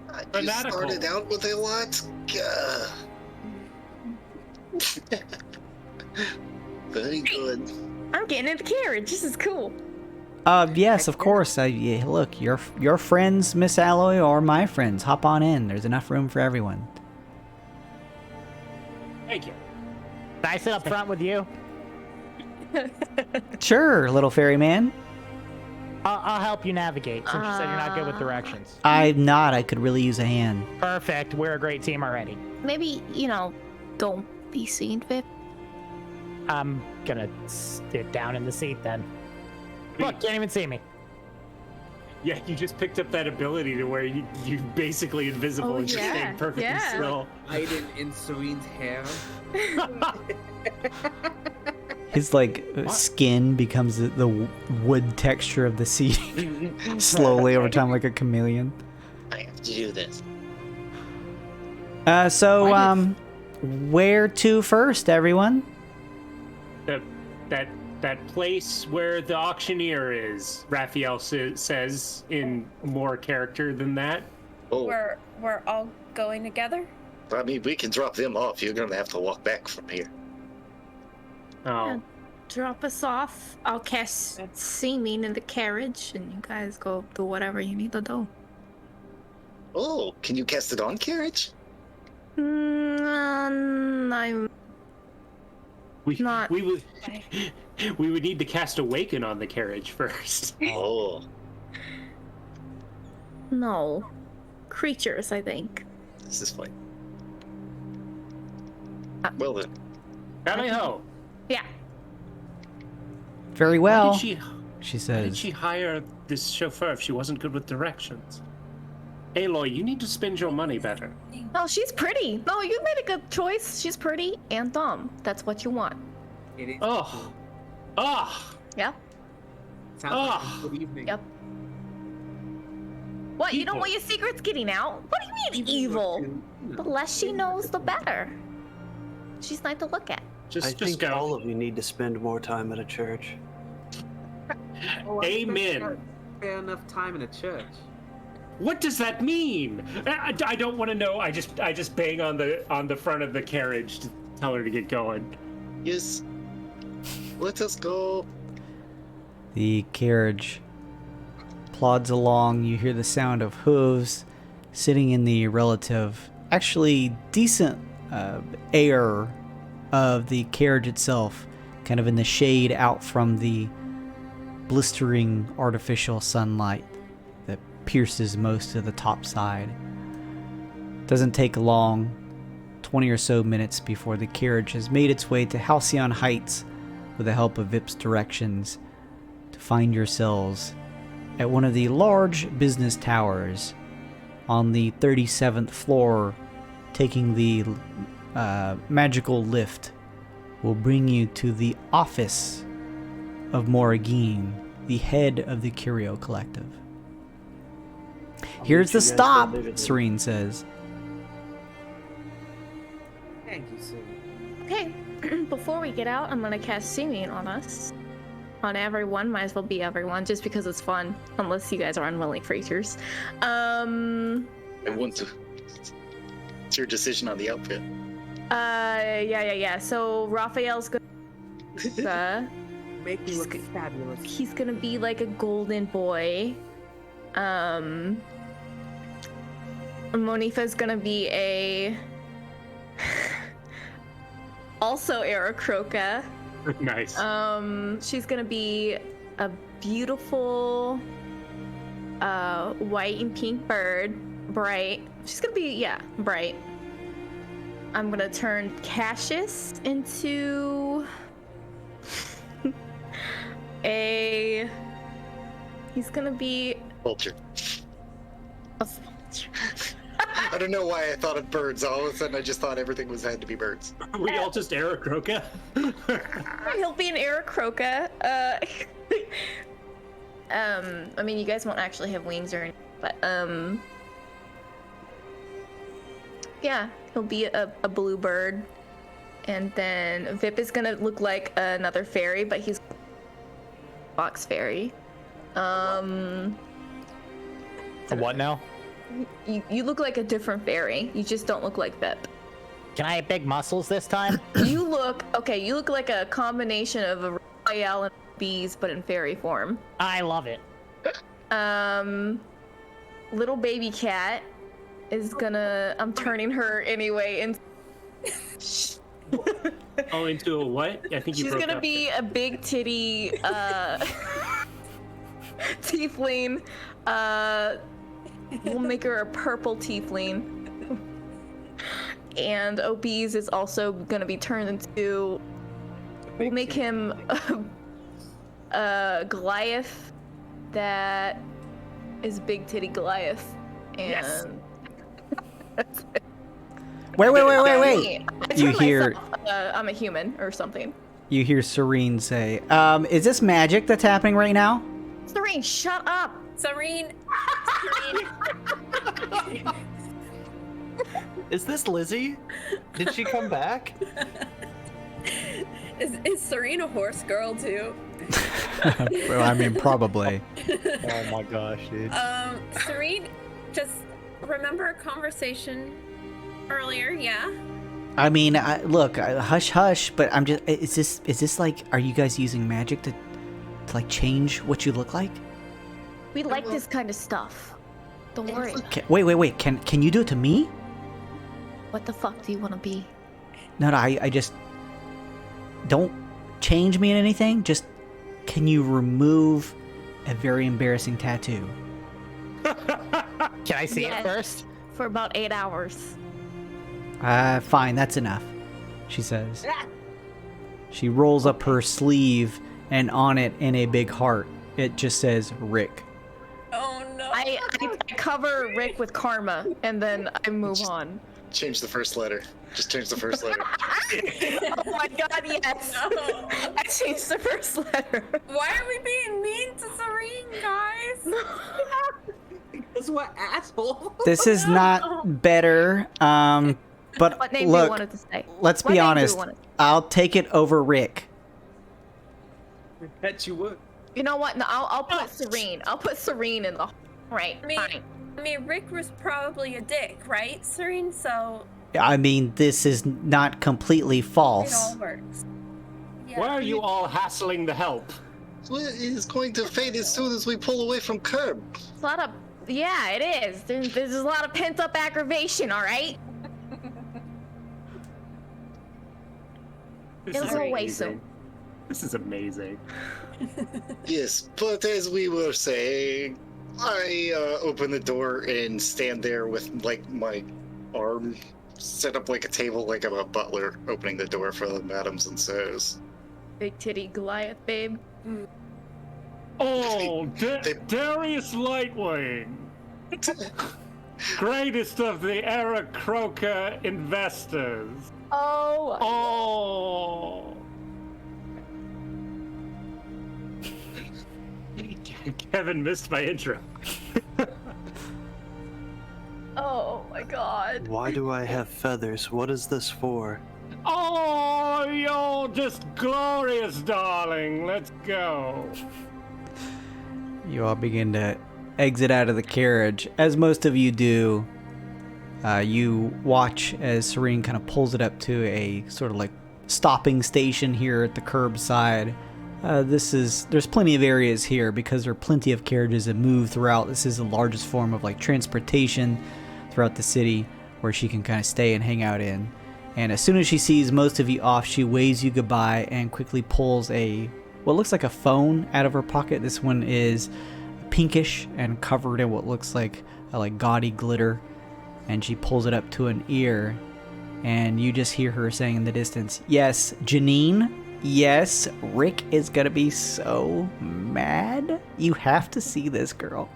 You Fanatical. started out with a lot. Very good. I'm getting in the carriage. This is cool. Yes, of course. Yeah, look, your friends, Miss Alloy, are my friends. Hop on in. There's enough room for everyone. Thank you. Can I sit up front with you? Sure, little ferryman. I'll help you navigate, since you said you're not good with directions. I'm not. I could really use a hand. Perfect. We're a great team already. Maybe, don't be seen, Vip. I'm gonna sit down in the seat then. Look, can't even see me. Yeah, you just picked up that ability to where you basically invisible and just stay perfectly still. Hiding in Serene's hair. His skin becomes the wood texture of the seat slowly over time, like a chameleon. I have to do this. Where to first, everyone? That place where the auctioneer is, Raphael says in more character than that. Oh, We're all going together. I mean, we can drop them off. You're gonna have to walk back from here. Oh, Drop us off. I'll cast seeming in the carriage, and you guys go do whatever you need to do. Oh, can you cast it on carriage? I'm not. we would need to cast Awaken on the carriage first. Oh, No. Creatures, I think. this is fine. Well then, Tally ho. Yeah. Very Why well, did she she Why says. did she hire this chauffeur if she wasn't good with directions? Aloy, you need to spend your money better. Oh, she's pretty. No, you made a good choice. She's pretty and dumb. That's what you want. It is. Oh. Ah. Yeah. Sounds like Ah. a good evening. Yep. What? You don't People. want your secrets getting out? What do you mean evil? The less she knows, the better. She's nice to look at. I Just think go. all of you need to spend more time at a church. Oh, I think Amen. that's fair enough time in a church. What does that mean? I don't want to know. I just bang on the front of the carriage to tell her to get going. yes. Let us go. The carriage plods along. You hear the sound of hooves sitting in the relative, actually decent air of the carriage itself, kind of in the shade out from the blistering artificial sunlight that pierces most of the top side. Doesn't take long, 20 or so minutes before the carriage has made its way to Halcyon Heights with the help of Vip's directions to find yourselves at one of the large business towers on the 37th floor, taking the magical lift will bring you to the office of Moragine, the head of the Curio Collective. Here's the stop, Serene says. Thank you, Sue. Okay, before we get out, I'm gonna cast Simeon on us. On everyone, might as well be everyone, just because it's fun. Unless you guys are unwilling creatures. I want to. It's your decision on the outfit. Yeah. So Raphael's gonna Make me look fabulous. he's gonna be like a golden boy. Monifa's gonna be a also Aarakocra. Nice. She's gonna be a beautiful white and pink bird, bright. She's gonna be bright. I'm gonna turn Cassius into he's gonna be Vulture. a vulture. I don't know why I thought of birds. All of a sudden, I just thought everything had to be birds. We all just Aarakocra? He'll be an Aarakocra. I mean, you guys won't actually have wings or anything, but yeah, he'll be a blue bird. And then Vip is gonna look like another fairy, but he's box fairy. A what now? You look like a different fairy. You just don't look like Vip. Can I have big muscles this time? You look like a combination of a royale and bees, but in fairy form. I love it. Little baby cat is gonna. I'm turning her anyway into. Oh, into a what? I think you She's broke gonna up be a big titty tiefling. We'll make her a purple tiefling. And Obese is also gonna be turned into. We'll make him a Goliath that is big titty Goliath. And Yes. that's it. Wait. I You turn hear myself, I'm a human or something. you hear Serene say, is this magic that's happening right now? Serene, shut up. Serene. Is this Lizzie? Did she come back? Is Serene a horse girl too? Well, I mean, probably. Oh my gosh, dude. Serene, just remember a conversation earlier, yeah? I mean, look, hush, hush. But I'm just. Is this like? Are you guys using magic to like change what you look like? We like this kind of stuff. Don't worry. Wait. Can you do it to me? What the fuck do you want to be? No. I just don't change me in anything. Just can you remove a very embarrassing tattoo? Can I see Yes. it first? For about 8 hours. Fine, that's enough, she says. She rolls up her sleeve, and on it, in a big heart, it just says Rick. Oh no. I cover Rick with karma, and then I move on. Change the first letter. Just change the first letter. Oh my god, yes! No. I changed the first letter. Why are we being mean to Serene, guys? Because what asshole? This is not better, but What name do you look, wanted to say? let's What be name do you honest. want it? I'll take it over Rick. I bet you would. You know what? No, I'll put Serene. I'll put Serene in the. Right, fine. I mean, Rick was probably a dick, right, Serene? So I mean, this is not completely it false. all works. Yeah. Why are you all hassling the help? It's going to fade as soon as we pull away from curb. It's a lot of. Yeah, it is. There's a lot of pent up aggravation. All right. This It'll is go away amazing. soon. This is amazing. Yes, but as we were saying, I open the door and stand there with like my arm set up like a table, like I'm a butler opening the door for the madams and sirs. Big titty Goliath, babe. Oh, Darius Lightwing! Greatest of the Aarakocra investors. Oh. Oh. Kevin missed my intro. Oh my god. Why do I have feathers? What is this for? Oh, you're just glorious, darling. Let's go. You all begin to exit out of the carriage. As most of you do, you watch as Serene kind of pulls it up to a sort of like stopping station here at the curbside. There's plenty of areas here because there are plenty of carriages that move throughout. This is the largest form of like transportation throughout the city where she can kind of stay and hang out in. And as soon as she sees most of you off, she waves you goodbye and quickly pulls what looks like a phone out of her pocket. This one is pinkish and covered in what looks like gaudy glitter. And she pulls it up to an ear, and you just hear her saying in the distance, "Yes, Janine. Yes, Rick is gonna be so mad. You have to see this, girl."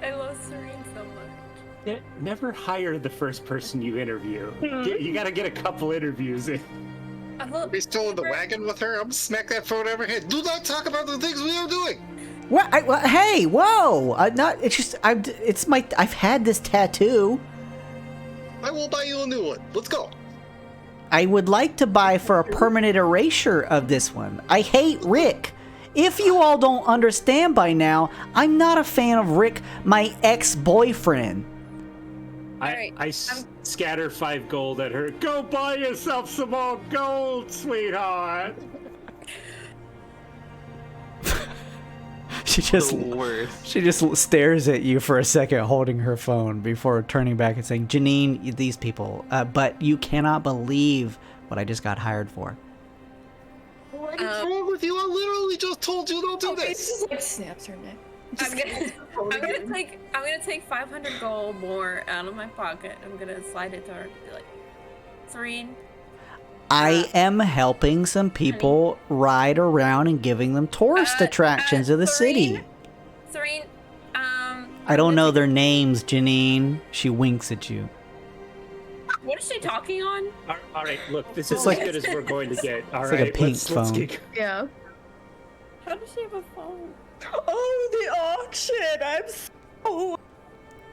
I love Serene so much. Yeah, never hire the first person you interview. You gotta get a couple interviews in. I love. He's still in the wagon with her. I'm gonna smack that phone over her head. Do not talk about the things we are doing. What? Hey, whoa! I've had this tattoo. I will buy you a new one. Let's go. I would like to buy for a permanent erasure of this one. I hate Rick. If you all don't understand by now, I'm not a fan of Rick, my ex-boyfriend. I scatter 5 gold at her. Go buy yourself some more gold, sweetheart. She just stares at you for a second, holding her phone before turning back and saying, "Janine, these people, but you cannot believe what I just got hired for." What is wrong with you? I literally just told you don't do this. Just like snaps her neck. I'm gonna take 500 gold more out of my pocket. I'm gonna slide it to her and be like, Serene. I am helping some people ride around and giving them tourist attractions of the city. Serene, I don't know their names, Janine. She winks at you. What is she talking on? All right, look, this is as good as we're going to get. All right, like a pink phone. Yeah. How does she have a phone? Oh, the auction! I'm so.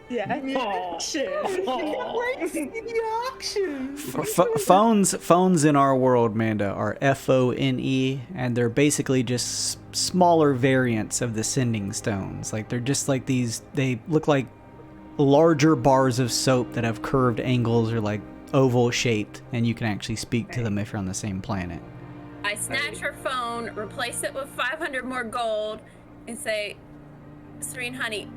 Yeah, the auction. The auction. Phones in our world, Manda, are phone, and they're basically just smaller variants of the sending stones. Like they're just like these. They look like larger bars of soap that have curved angles or like oval shaped, and you can actually speak to them if you're on the same planet. I snatch her phone, replace it with 500 more gold, and say, Serene, honey.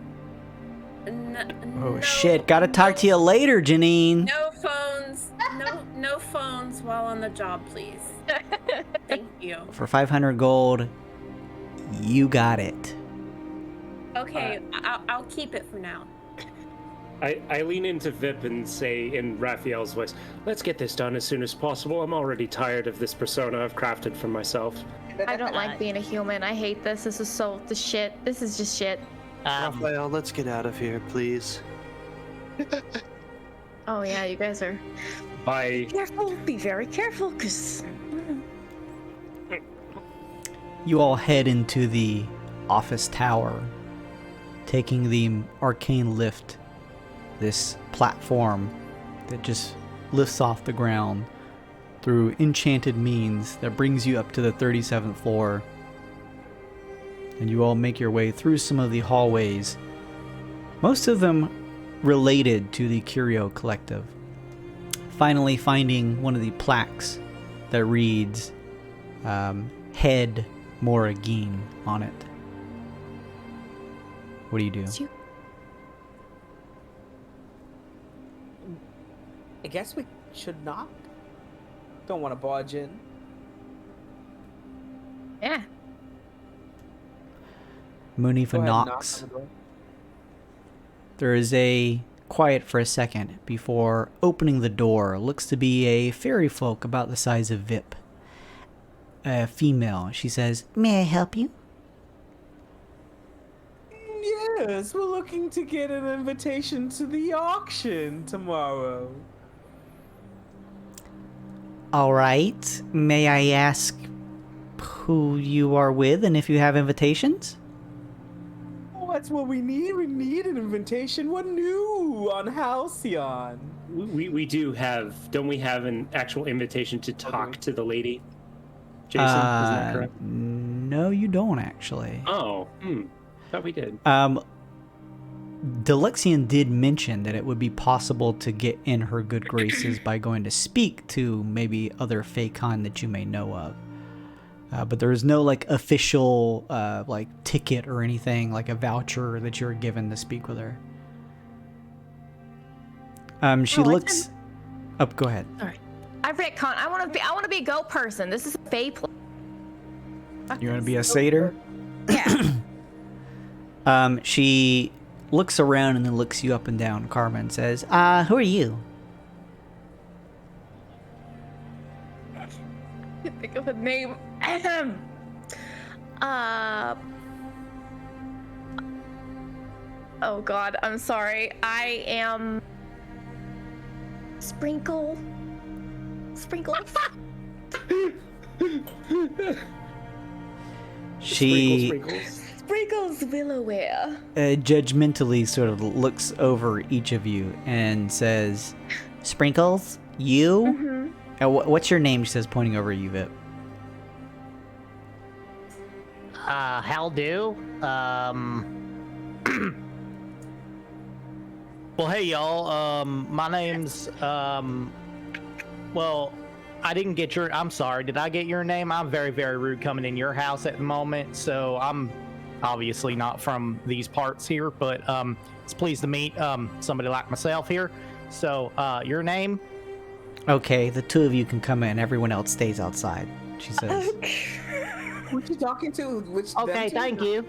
Oh shit! Gotta talk to you later, Janine. No phones. No phones while on the job, please. Thank you. For 500 gold, you got it. Okay, I'll keep it for now. I lean into Vip and say in Raphael's voice, "Let's get this done as soon as possible. I'm already tired of this persona I've crafted for myself." I don't like being a human. I hate this. This is shit. This is just shit. Raphael, let's get out of here, please. Oh yeah, you guys are. Bye. Careful. Be very careful, cause. You all head into the office tower, taking the arcane lift, this platform that just lifts off the ground through enchanted means that brings you up to the 37th floor. And you all make your way through some of the hallways, most of them related to the Curio Collective. Finally finding one of the plaques that reads, Head Moragine on it. What do you do? I guess we should knock. Don't want to barge in. Yeah. Munifa knocks. There is a quiet for a second before opening the door. Looks to be a fairy folk about the size of Vip. A female. She says, "May I help you?" Yes, we're looking to get an invitation to the auction tomorrow. All right. May I ask who you are with and if you have invitations? Oh, that's what we need. We need an invitation. What new on Halcyon? We do have. Don't we have an actual invitation to talk to the lady? Jason, isn't that correct? No, you don't actually. Oh, thought we did. Delexian did mention that it would be possible to get in her good graces by going to speak to maybe other Feycon that you may know of. But there is no like official like ticket or anything, like a voucher that you're given to speak with her. She looks up. Go ahead. Sorry. I retcon. I want to be a goat person. This is a Fey play. You want to be a satyr? Yeah. She looks around and then looks you up and down, Karma, and says, who are you? Can't think of a name. Oh god, I'm sorry. I am Sprinkles. She Sprinkles Willowware. Judgmentally sort of looks over each of you and says, Sprinkles, you? What's your name? She says, pointing over you, Vip. How do? Well, hey, y'all. My name's, well, I didn't get your, I'm sorry. Did I get your name? I'm very, very rude coming in your house at the moment, so I'm obviously not from these parts here, but it's pleased to meet somebody like myself here. So, your name? Okay, the two of you can come in. Everyone else stays outside, she says. What you talking to? Okay, thank you.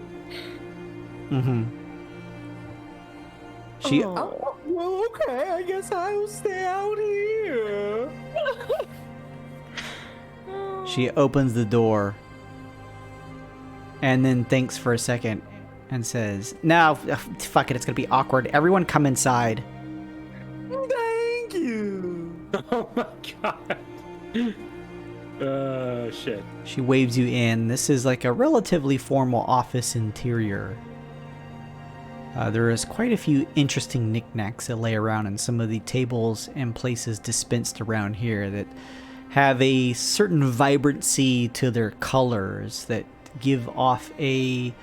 Mm-hmm. She... Oh, well, okay. I guess I will stay out here. She opens the door and then thinks for a second and says, no, fuck it, it's gonna be awkward. Everyone come inside. Thank you. Oh my god. Shit. She waves you in. This is like a relatively formal office interior. There is quite a few interesting knickknacks that lay around in some of the tables and places dispensed around here that have a certain vibrancy to their colors that give off a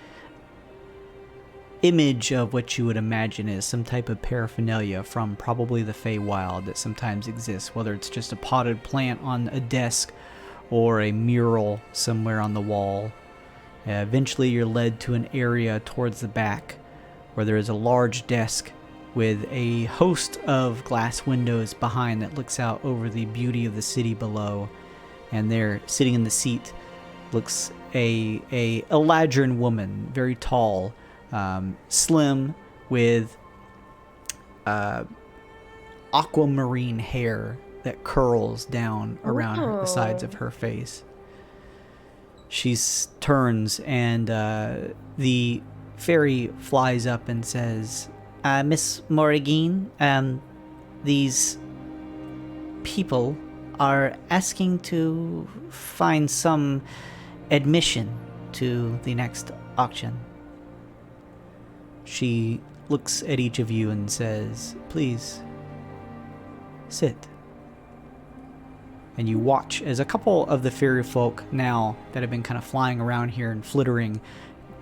image of what you would imagine is some type of paraphernalia from probably the Feywild that sometimes exists, whether it's just a potted plant on a desk or a mural somewhere on the wall. Eventually you're led to an area towards the back where there is a large desk with a host of glass windows behind that looks out over the beauty of the city below. And there, sitting in the seat, looks a Eladrin woman, very tall, slim, with aquamarine hair that curls down around the sides of her face. She turns and the fairy flies up and says, Miss Morrigan, these people are asking to find some admission to the next auction. She looks at each of you and says, please, sit. And you watch as a couple of the fairy folk now that have been kind of flying around here and flittering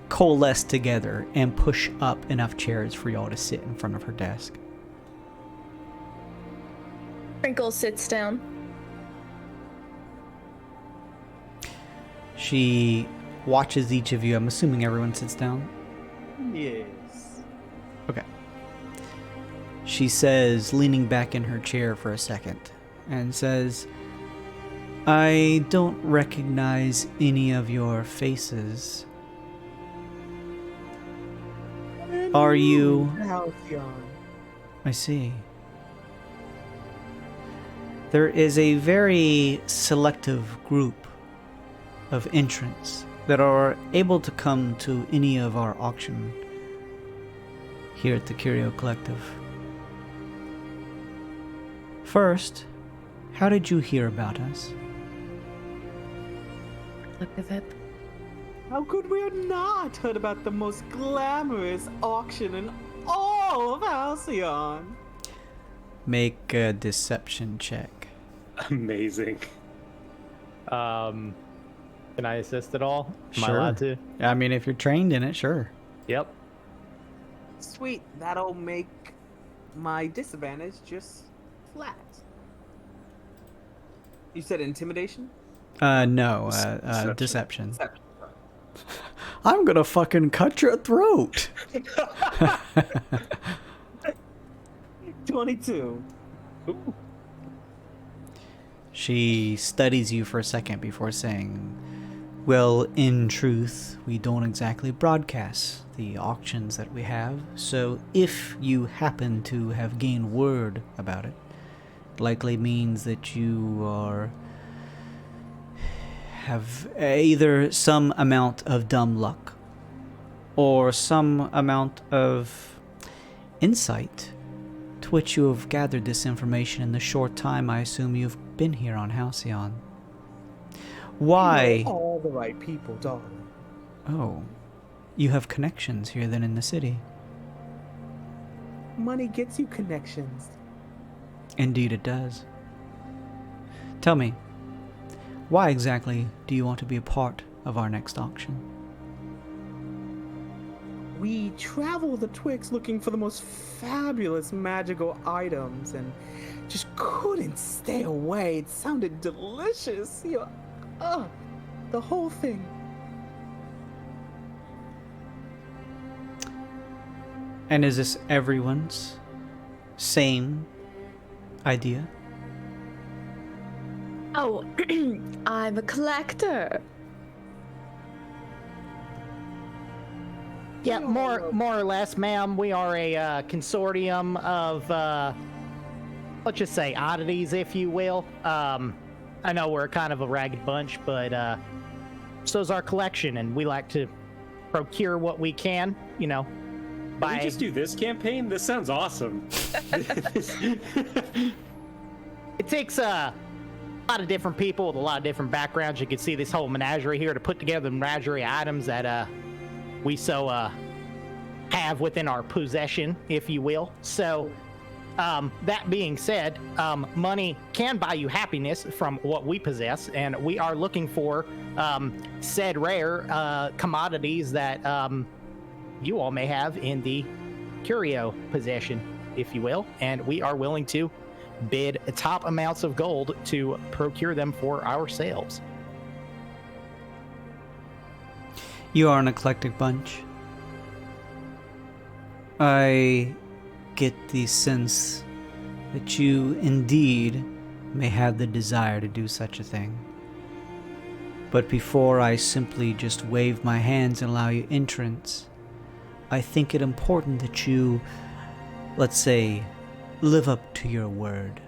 coalesce together and push up enough chairs for y'all to sit in front of her desk. Sprinkles sits down. She watches each of you. I'm assuming everyone sits down. Yes. Okay. She says, leaning back in her chair for a second, and says, I don't recognize any of your faces. Are you... Halcyon. I see. There is a very selective group of entrants that are able to come to any of our auction here at the Curio Collective. First, How did you hear about us? Look at it. How could we have not heard about the most glamorous auction in all of Halcyon? Make a deception check. Amazing. Can I assist at all? Am I Sure. allowed to? I mean, if you're trained in it, sure. Yep. Sweet, that'll make my disadvantage just flat. You said intimidation? No, Deception. deception. I'm gonna fucking cut your throat. 22. Ooh. She studies you for a second before saying, well, in truth, we don't exactly broadcast the auctions that we have, so if you happen to have gained word about it, likely means that you have either some amount of dumb luck or some amount of insight to which you have gathered this information in the short time I assume you've been here on Halcyon. Why? You know all the right people, darling. Oh, you have connections here then in the city. Money gets you connections. Indeed it does. Tell me, why exactly do you want to be a part of our next auction? We travel the Twixt looking for the most fabulous magical items and just couldn't stay away. It sounded delicious. The whole thing. And is this everyone's same idea? Oh, I'm a collector. Yeah, more or less, ma'am. We are a consortium of, let's just say, oddities, if you will. I know we're kind of a ragged bunch, but so's our collection, and we like to procure what we can, you know. Can we just do this campaign? This sounds awesome. It takes a lot of different people with a lot of different backgrounds. You can see this whole menagerie here to put together the menagerie items that we so have within our possession, if you will. So that being said, money can buy you happiness from what we possess, and we are looking for said rare commodities that you all may have in the curio possession, if you will, and we are willing to bid top amounts of gold to procure them for ourselves. You are an eclectic bunch. I get the sense that you indeed may have the desire to do such a thing. But before I simply just wave my hands and allow you entrance, I think it important that you, let's say, live up to your word.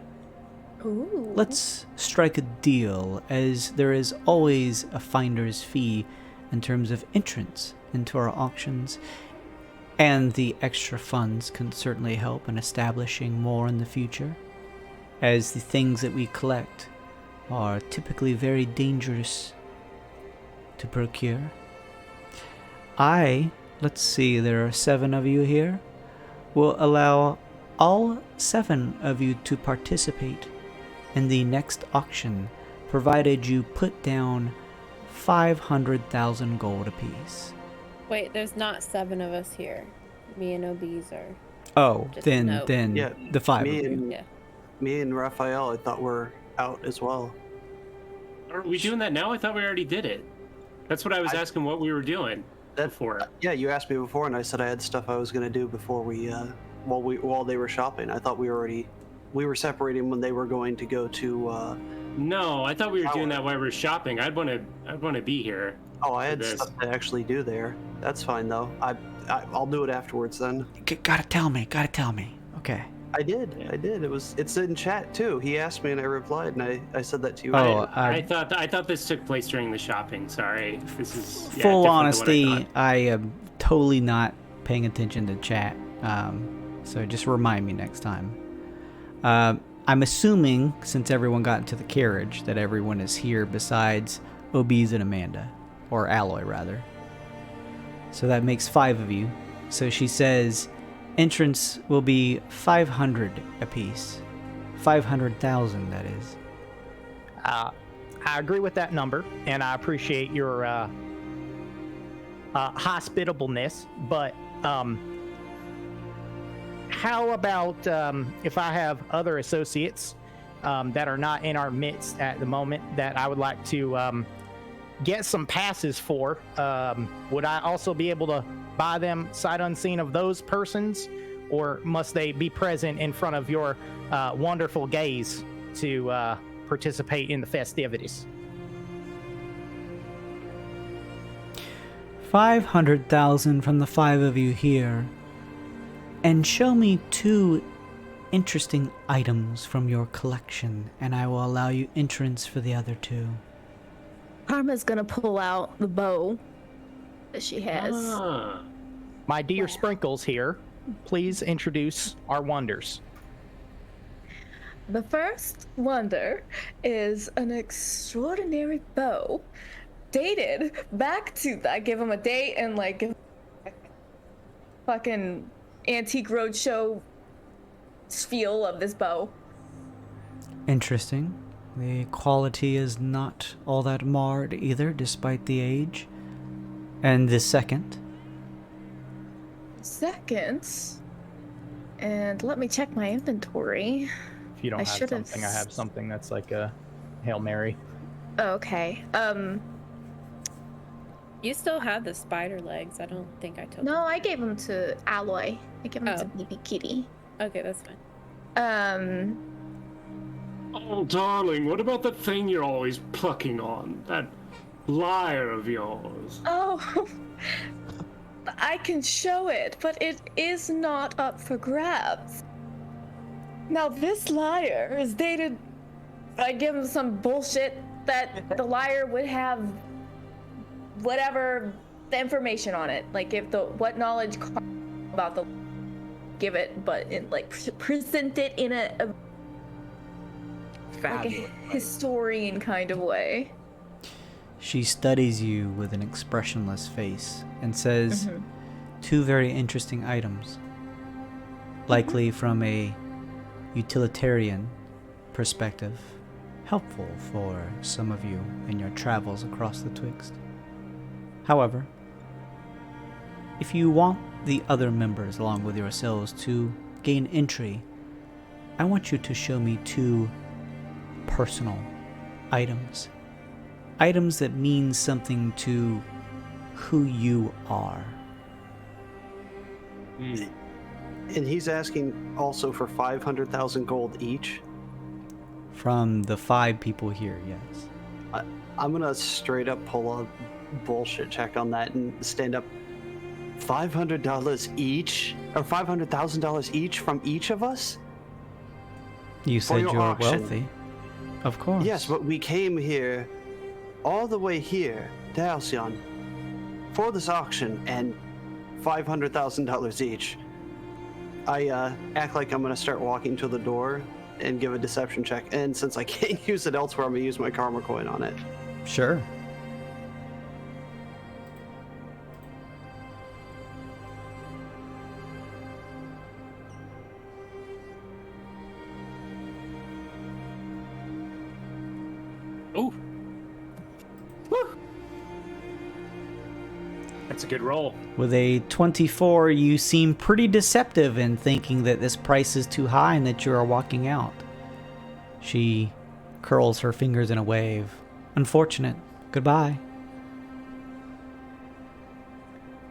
Ooh. Let's strike a deal, as there is always a finder's fee in terms of entrance into our auctions, and the extra funds can certainly help in establishing more in the future, as the things that we collect are typically very dangerous to procure. Let's see, there are 7 of you here, will allow all 7 of you to participate in the next auction, provided you put down 500,000 gold apiece. Wait, there's not 7 of us here. Me and OBs are. Oh, Just then note. Yeah, the 5 me of you. and Yeah. me and Raphael, I thought were out as well. Are we doing that now? I thought we already did it. That's what I was asking what we were doing before. Yeah, you asked me before, and I said I had stuff I was going to do before while they were shopping. I thought we were separating when they were going to go to. No, I thought we were doing that while we were shopping. I'd want to be here. Oh, I had this. stuff to actually do there. That's fine though. I'll do it afterwards then. Gotta tell me. Okay. I did. It's in chat too. He asked me and I replied, and I said that to you. Oh, I thought this took place during the shopping. Sorry, this is full different than honesty, what I thought. I am totally not paying attention to chat. So just remind me next time. I'm assuming, since everyone got into the carriage, that everyone is here besides Obese and Amanda. Or Alloy, rather. So that makes 5 of you. So she says entrance will be 500 apiece. 500,000, that is. I agree with that number, and I appreciate your hospitableness, but how about if I have other associates that are not in our midst at the moment that I would like to get some passes for? Would I also be able to buy them sight unseen of those persons, or must they be present in front of your wonderful gaze to participate in the festivities? 500,000 from the 5 of you here. And show me 2 interesting items from your collection, and I will allow you entrance for the other 2. Karma's gonna pull out the bow that she has. My dear Sprinkles here, please introduce our wonders. The first wonder is an extraordinary bow dated back to, I give him a date and like fucking Antique Roadshow feel of this bow. Interesting. The quality is not all that marred either, despite the age. And the second? And let me check my inventory. If you don't have something, I have something that's like a Hail Mary. Okay. You still have the spider legs. I don't think I took No, them. I gave them to Alloy. I gave them to BB Kitty. Okay, that's fine. Oh, darling, what about that thing you're always plucking on? That lyre of yours? Oh, I can show it, but it is not up for grabs. Now, this lyre is dated... I give him some bullshit that the lyre would have whatever the information on it. Like, if what knowledge about the... Give it, but in, like, present it in a like a historian kind of way. She studies you with an expressionless face and says 2 very interesting items. Likely from a utilitarian perspective. Helpful for some of you in your travels across the Twixt. However, if you want the other members along with yourselves to gain entry, I want you to show me 2 personal items. Items that mean something to who you are. And he's asking also for 500,000 gold each? From the 5 people here, yes. I'm gonna straight up pull a bullshit check on that and stand up. $500 each? Or $500,000 each from each of us? You said your you're auction. wealthy. Of course. Yes, but we came here, all the way here, to Halcyon, for this auction, and $500,000 each. I act like I'm gonna start walking to the door and give a deception check, and since I can't use it elsewhere, I'm gonna use my karma coin on it. Sure. Oh. Woo. That's a good roll. With a 24, you seem pretty deceptive in thinking that this price is too high and that you are walking out. She curls her fingers in a wave. Unfortunate. Goodbye.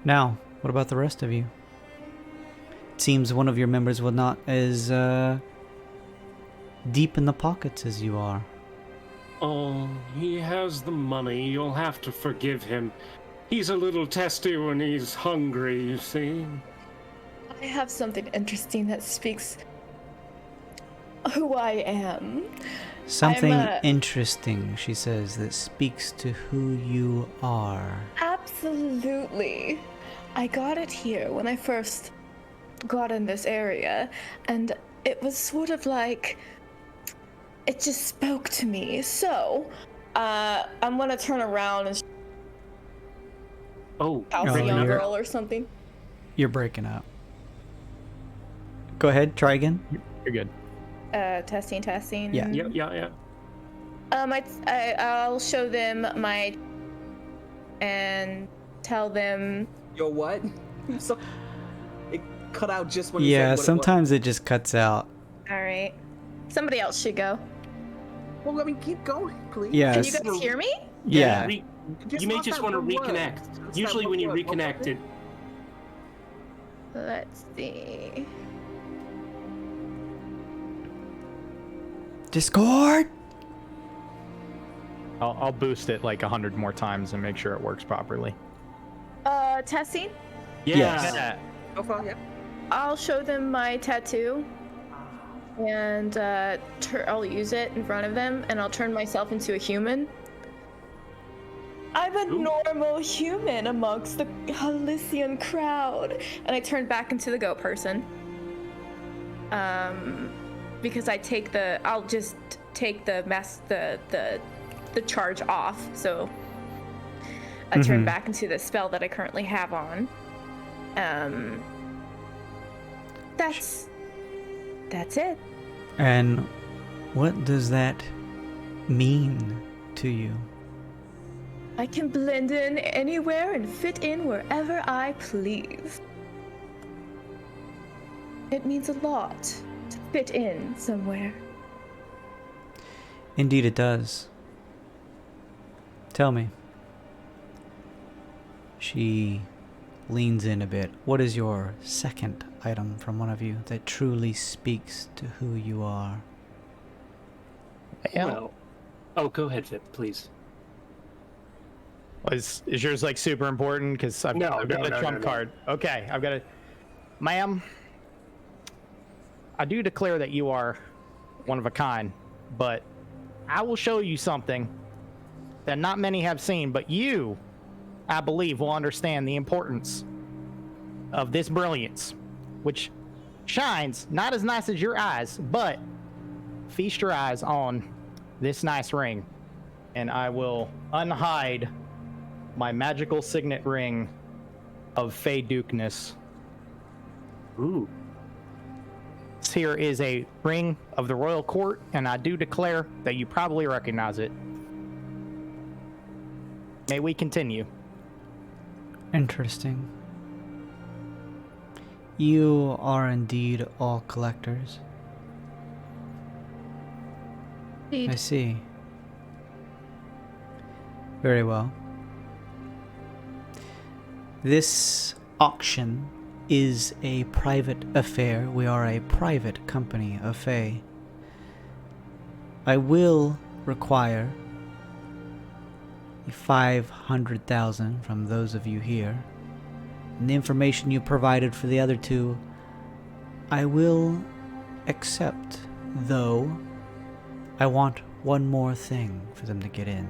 Now, what about the rest of you? It seems one of your members was not as deep in the pockets as you are. Oh, he has the money. You'll have to forgive him. He's a little testy when he's hungry, you see. I have something interesting that speaks who I am. Something interesting, she says, that speaks to who you are. Absolutely. I got it here when I first got in this area, and it was sort of like it just spoke to me. So, I'm gonna turn around and Halcyon girl or something. You're breaking up. Go ahead, try again. You're good. Testing. Yeah. Yeah. I'll show them my and tell them Your what? So, it cut out just when you said Yeah, what sometimes it just cuts out. All right. Somebody else should go. Well, I mean, keep going, please. Yeah. Can you guys hear me? Yeah. You may just want to reconnect. Usually when you reconnect it. Let's see. Discord. I'll boost it like 100 more times and make sure it works properly. Testing? Yes. Yeah. So far, yeah. I'll show them my tattoo. And I'll use it in front of them, and I'll turn myself into a human. I'm a normal human amongst the Halcyon crowd. And I turn back into the goat person. Because I'll just take the charge off, so I turn back into the spell that I currently have on. That's it. And what does that mean to you? I can blend in anywhere and fit in wherever I please. It means a lot to fit in somewhere. Indeed it does. Tell me. She leans in a bit. What is your second item from one of you that truly speaks to who you are? Well, go ahead, Vip, please. Is yours like super important? Because I've got a trump card. Okay, I've got a... Ma'am, I do declare that you are one of a kind, but I will show you something that not many have seen, but you, I believe, will understand the importance of this brilliance, which shines not as nice as your eyes, but feast your eyes on this nice ring, and I will unhide my magical signet ring of Fey Dukeness. Ooh. This here is a ring of the royal court, and I do declare that you probably recognize it. May we continue? Interesting. You are indeed all collectors. Indeed. I see. Very well. This auction is a private affair. We are a private company of Fae. I will require 500,000 from those of you here. And the information you provided for the other two, I will accept, though I want one more thing for them to get in.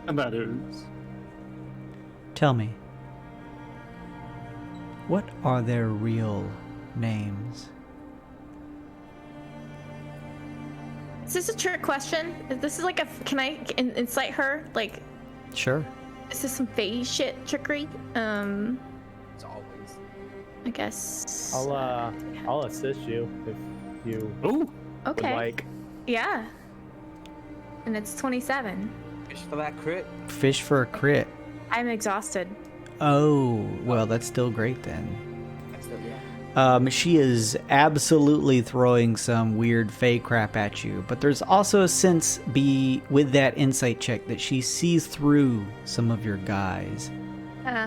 And that is? Tell me, what are their real names? Is this a trick question? This is like a... Can I incite her? Like... Sure. Is this some Fae shit trickery? It's always. I guess... I'll assist you if you would okay. like. Yeah. And it's 27. Fish for that crit. Fish for a crit. I'm exhausted. Oh, well, that's still great then. That's still, yeah. She is absolutely throwing some weird fake crap at you, but there's also a sense with that insight check that she sees through some of your guise.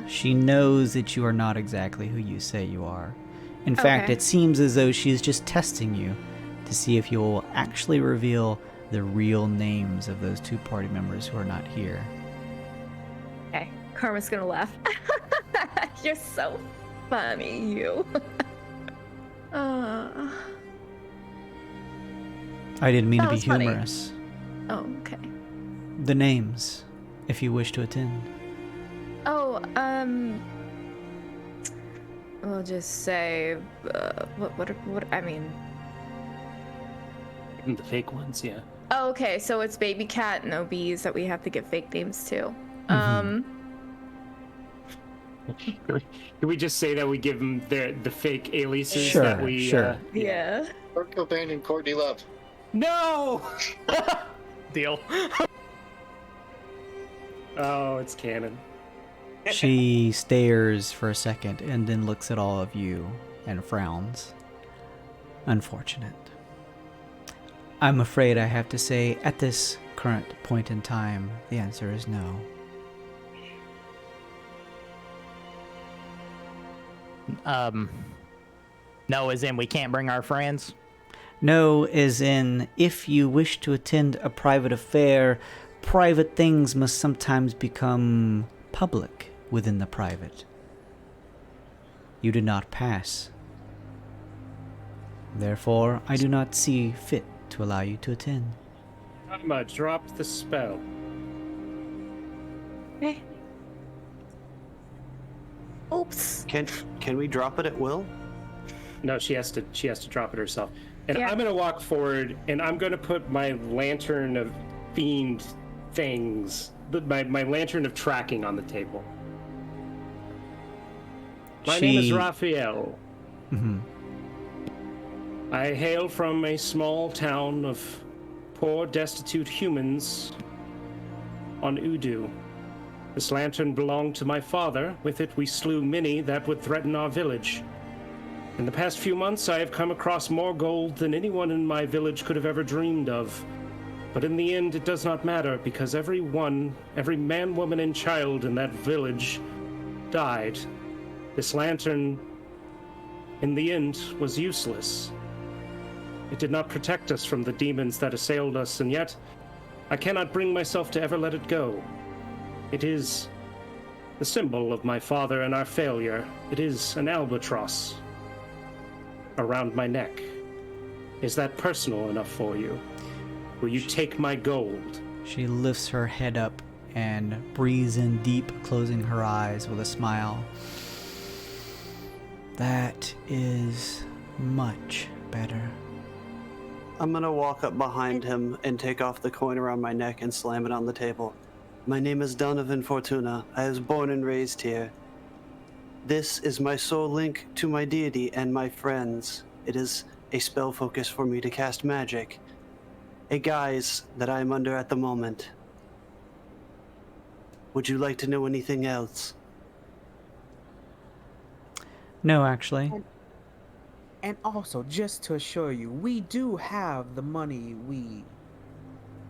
She knows that you are not exactly who you say you are. In fact, it seems as though she's just testing you to see if you will actually reveal the real names of those two party members who are not here. Okay, Karma's gonna laugh. You're so funny, you. I didn't mean to be humorous. Oh, okay. The names, if you wish to attend. Oh, we'll just say, what, I mean, The fake ones, yeah. Oh, okay, so it's Baby Cat and OBs that we have to give fake names to. Can we just say that we give them the fake aliases Sure, that we... sure. Yeah. Kurt Cobain and Courtney Love. No! Deal. Oh, it's canon. She stares for a second and then looks at all of you and frowns. Unfortunate. I'm afraid I have to say, at this current point in time, the answer is no. No, as in we can't bring our friends? No, as in, if you wish to attend a private affair, private things must sometimes become public within the private. You did not pass. Therefore, I do not see fit to allow you to attend. Emma, drop the spell. Oops. Can we drop it at will? No, she has to drop it herself. And Yeah. I'm gonna walk forward and I'm gonna put my lantern of fiend things, my lantern of tracking on the table. My name is Raphael. I hail from a small town of poor, destitute humans on Udu. This lantern belonged to my father. With it, we slew many that would threaten our village. In the past few months, I have come across more gold than anyone in my village could have ever dreamed of. But in the end, it does not matter, because every man, woman, and child in that village died. This lantern, in the end, was useless. It did not protect us from the demons that assailed us, and yet I cannot bring myself to ever let it go. It is the symbol of my father and our failure. It is an albatross around my neck. Is that personal enough for you? Will you take my gold? She lifts her head up and breathes in deep, closing her eyes with a smile. That is much better. I'm gonna walk up behind him and take off the coin around my neck and slam it on the table. My name is Donovan Fortuna. I was born and raised here. This is my soul link to my deity and my friends. It is a spell focus for me to cast magic. A guise that I am under at the moment. Would you like to know anything else? No, actually. And also, just to assure you, we do have the money we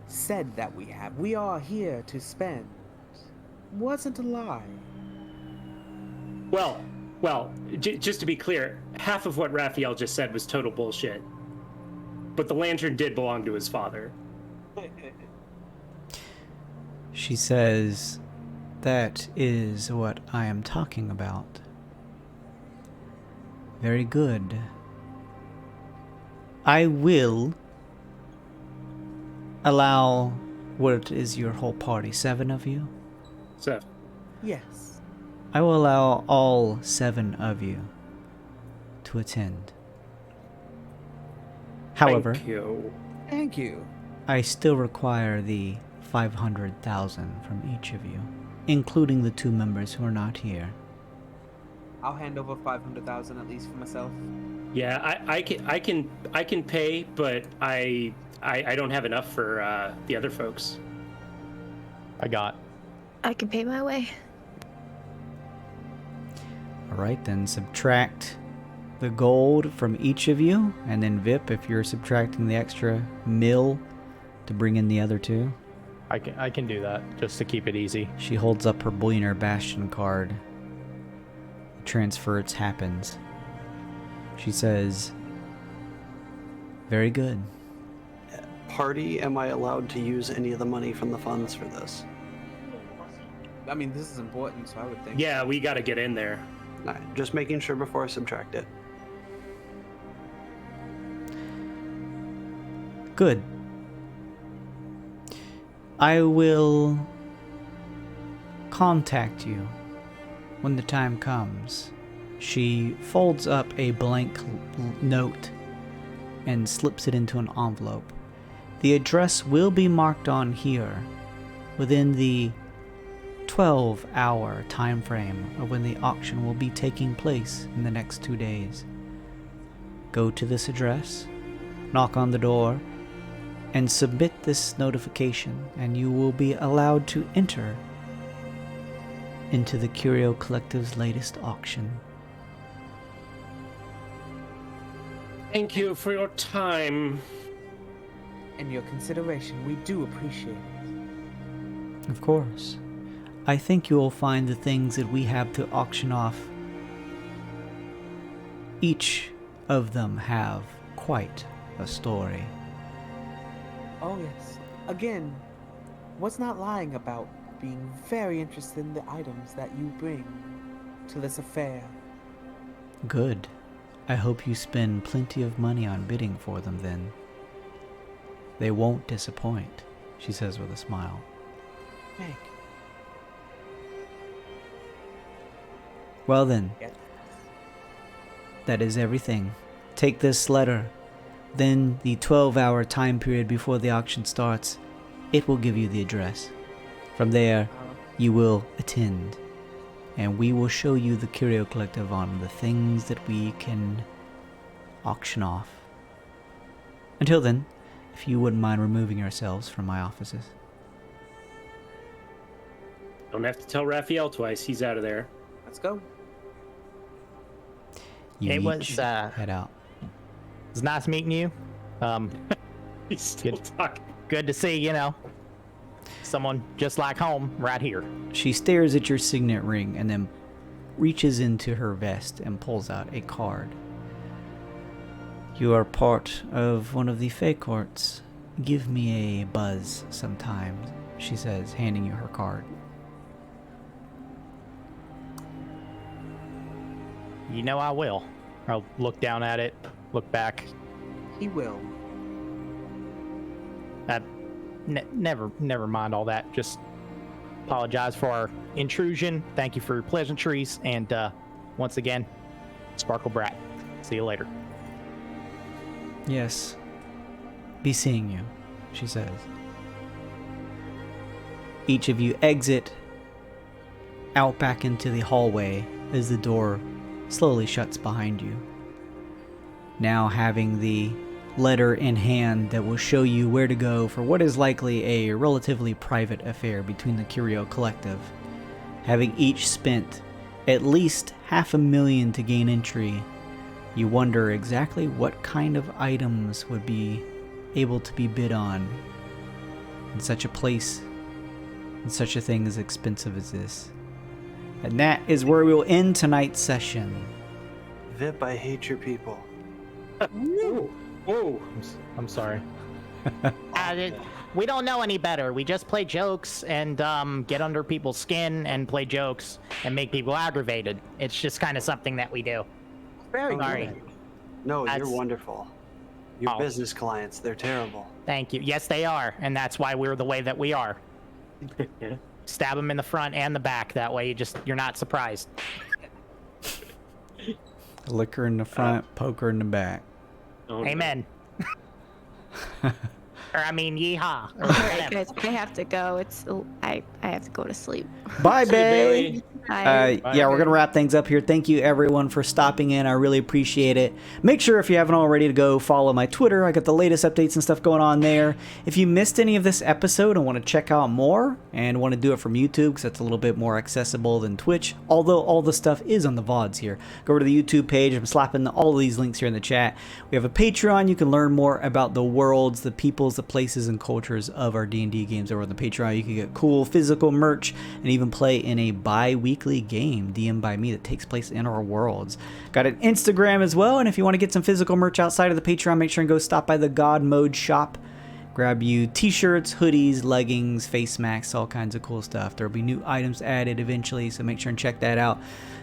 said that we have. We are here to spend. Wasn't a lie. Well, just to be clear, half of what Raphael just said was total bullshit. But the lantern did belong to his father. She says, that is what I am talking about. Very good. I will allow, what is your whole party, 7 of you? 7. Yes. I will allow all 7 of you to attend. However, Thank you. I still require the 500,000 from each of you, including the 2 members who are not here. I'll hand over 500,000 at least for myself. Yeah, I can pay, but I don't have enough for the other folks. I can pay my way. Alright, then subtract the gold from each of you, and then Vip, if you're subtracting the extra mil to bring in the other 2. I can do that, just to keep it easy. She holds up her Bullionaire Bastion card. Transference happens. She says, very good. Party, am I allowed to use any of the money from the funds for this? I mean, this is important, so I would think. Yeah, we gotta get in there. Alright, just making sure before I subtract it. Good. I will contact you when the time comes. She folds up a blank note and slips it into an envelope. The address will be marked on here within the 12-hour time frame of when the auction will be taking place in the next 2 days. Go to this address, knock on the door, and submit this notification, and you will be allowed to enter into the Curio Collective's latest auction. Thank you for your time. And your consideration. We do appreciate it. Of course. I think you will find the things that we have to auction off, each of them have quite a story. Oh yes. Again, was not lying about being very interested in the items that you bring to this affair. Good. I hope you spend plenty of money on bidding for them then. They won't disappoint, she says with a smile. Thank you. Well then, Yes. that is everything. Take this letter. Then the 12-hour time period before the auction starts, it will give you the address. From there, you will attend, and we will show you the Curio Collective on the things that we can auction off. Until then, if you wouldn't mind removing yourselves from my offices. Don't have to tell Raphael twice. He's out of there. Let's go. You It each was, head out. It was nice meeting you. He's still talking. Good to see, someone just like home right here. She stares at your signet ring and then reaches into her vest and pulls out a card. You are part of one of the Fey Courts. Give me a buzz sometime, she says, handing you her card. You know I will. I'll look down at it, look back. He will. Never mind all that. Just apologize for our intrusion. Thank you for your pleasantries. And once again, Sparkle Brat. See you later. Yes. Be seeing you, she says. Each of you exit out back into the hallway as the door slowly shuts behind you. Now having the letter in hand that will show you where to go for what is likely a relatively private affair between the Curio Collective. Having each spent at least $500,000 to gain entry, you wonder exactly what kind of items would be able to be bid on in such a place, in such a thing as expensive as this. And that is where we will end tonight's session. Vip, I hate your people. Whoa. I'm sorry. We don't know any better. We just play jokes and get under people's skin and play jokes and make people aggravated. It's just kind of something that we do. Very Sorry. good. No, That's- you're wonderful. Your Oh. business clients, they're terrible. Thank you. Yes, they are. And that's why we're the way that we are. Stab them in the front and the back. That way you're not surprised. Liquor in the front, poker in the back. Oh, no. Amen. Or I mean, yeehaw. Or All right, whatever. guys, I have to go. I have to go to sleep. Bye, See you, Bay. Bailey. Bye. Yeah, we're gonna wrap things up here. Thank you everyone for stopping in. I really appreciate it. Make sure if you haven't already to go follow my Twitter. I got the latest updates and stuff going on there. If you missed any of this episode and want to check out more and want to do it from YouTube because that's a little bit more accessible than Twitch, although all the stuff is on the VODs here, go over to the YouTube page. I'm slapping all of these links here in the chat. We have a Patreon. You can learn more about the worlds, the peoples, the places, and cultures of our D&D games over on the Patreon. You can get cool physical merch and even play in a bi-weekly game DM by me that takes place in our worlds. Got an Instagram as well, and if you want to get some physical merch outside of the Patreon, make sure and go stop by the God Mode shop. Grab you t-shirts, hoodies, leggings, face masks, all kinds of cool stuff. There'll be new items added eventually, so make sure and check that out.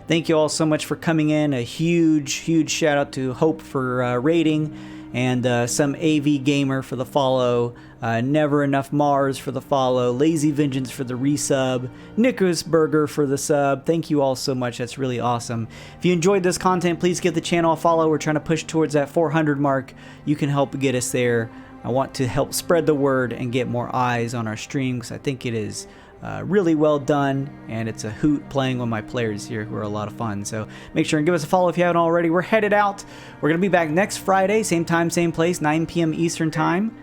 Thank you all so much for coming in. A huge shout out to Hope for rating, and some AV Gamer for the follow, Never Enough Mars for the follow, Lazy Vengeance for the resub, Nicholas Burger for the sub. Thank you all so much. That's really awesome. If you enjoyed this content, please give the channel a follow. We're trying to push towards that 400 mark. You can help get us there I want to help spread the word and get more eyes on our stream because I think it is really well done, and it's a hoot playing with my players here who are a lot of fun. So make sure and give us a follow if you haven't already. We're headed out. We're going to be back next Friday, same time, same place, 9 p.m. Eastern time.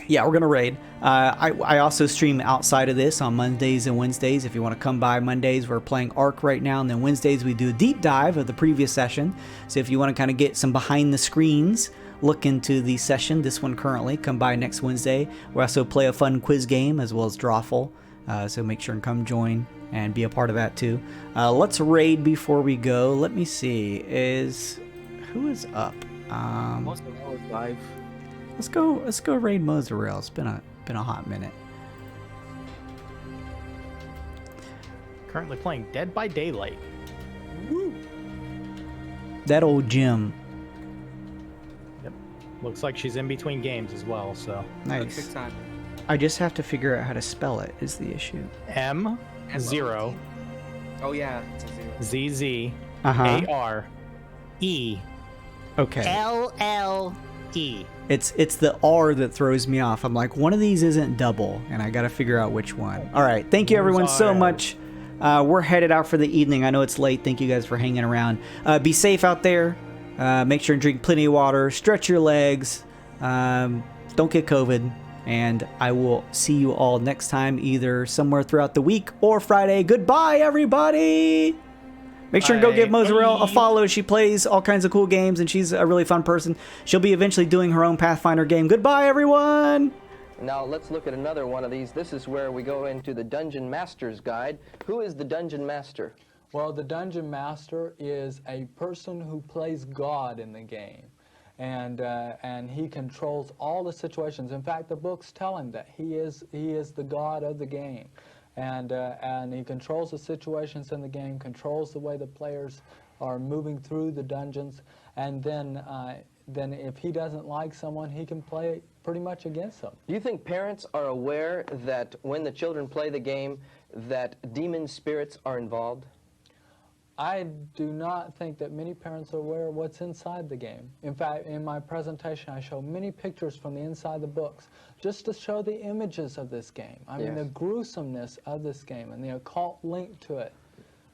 Yeah, we're going to raid. I also stream outside of this on Mondays and Wednesdays. If you want to come by Mondays, we're playing Ark right now, and then Wednesdays we do a deep dive of the previous session. So if you want to kind of get some behind the screens look into the session, this one currently, come by next Wednesday. We also play a fun quiz game as well as Drawful, so make sure and come join and be a part of that too. Let's raid before we go. Let me see, who is up? Live. Let's go raid Mozzarella. It's been a hot minute. Currently playing Dead by Daylight. Woo. That old Jim. Yep. Looks like she's in between games as well, so. Nice. I just have to figure out how to spell it is the issue. M0. Oh yeah, it's a zero. ZZ. ARE. Okay. LLE. It's the R that throws me off. I'm like, one of these isn't double, and I got to figure out which one. All right. Thank you, everyone, so much. We're headed out for the evening. I know it's late. Thank you guys for hanging around. Be safe out there. Make sure and drink plenty of water. Stretch your legs. Don't get COVID. And I will see you all next time, either somewhere throughout the week or Friday. Goodbye, everybody. Make sure and go give Mozzarella a follow. She plays all kinds of cool games, and she's a really fun person. She'll be eventually doing her own Pathfinder game. Goodbye, everyone. Now let's look at another one of these. This is where we go into the Dungeon Master's Guide. Who is the Dungeon Master? Well, the Dungeon Master is a person who plays God in the game. And he controls all the situations. In fact, the books tell him that he is the God of the game. And he controls the situations in the game, controls the way the players are moving through the dungeons, and then if he doesn't like someone, he can play pretty much against them. Do you think parents are aware that when the children play the game, that demon spirits are involved? I do not think that many parents are aware of what's inside the game. In fact, in my presentation, I show many pictures from the inside the books, just to show the images of this game. I mean, the gruesomeness of this game and the occult link to it.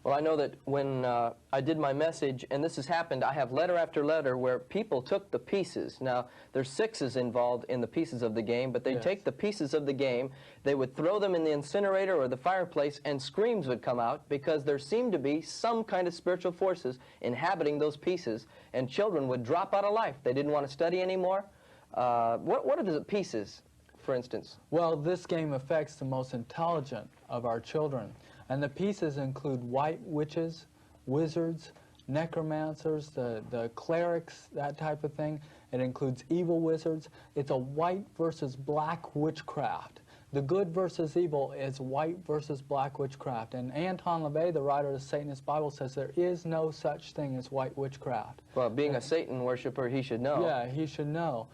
Well, I know that when I did my message, and this has happened, I have letter after letter where people took the pieces. Now, there's sixes involved in the pieces of the game, but they take the pieces of the game, they would throw them in the incinerator or the fireplace, and screams would come out because there seemed to be some kind of spiritual forces inhabiting those pieces, and children would drop out of life. They didn't want to study anymore. What are the pieces, for instance? Well, this game affects the most intelligent of our children. And the pieces include white witches, wizards, necromancers, the clerics, that type of thing. It includes evil wizards. It's a white versus black witchcraft. The good versus evil is white versus black witchcraft. And Anton LaVey, the writer of the Satanist Bible, says there is no such thing as white witchcraft. Well, being a Satan worshiper, he should know. Yeah, he should know.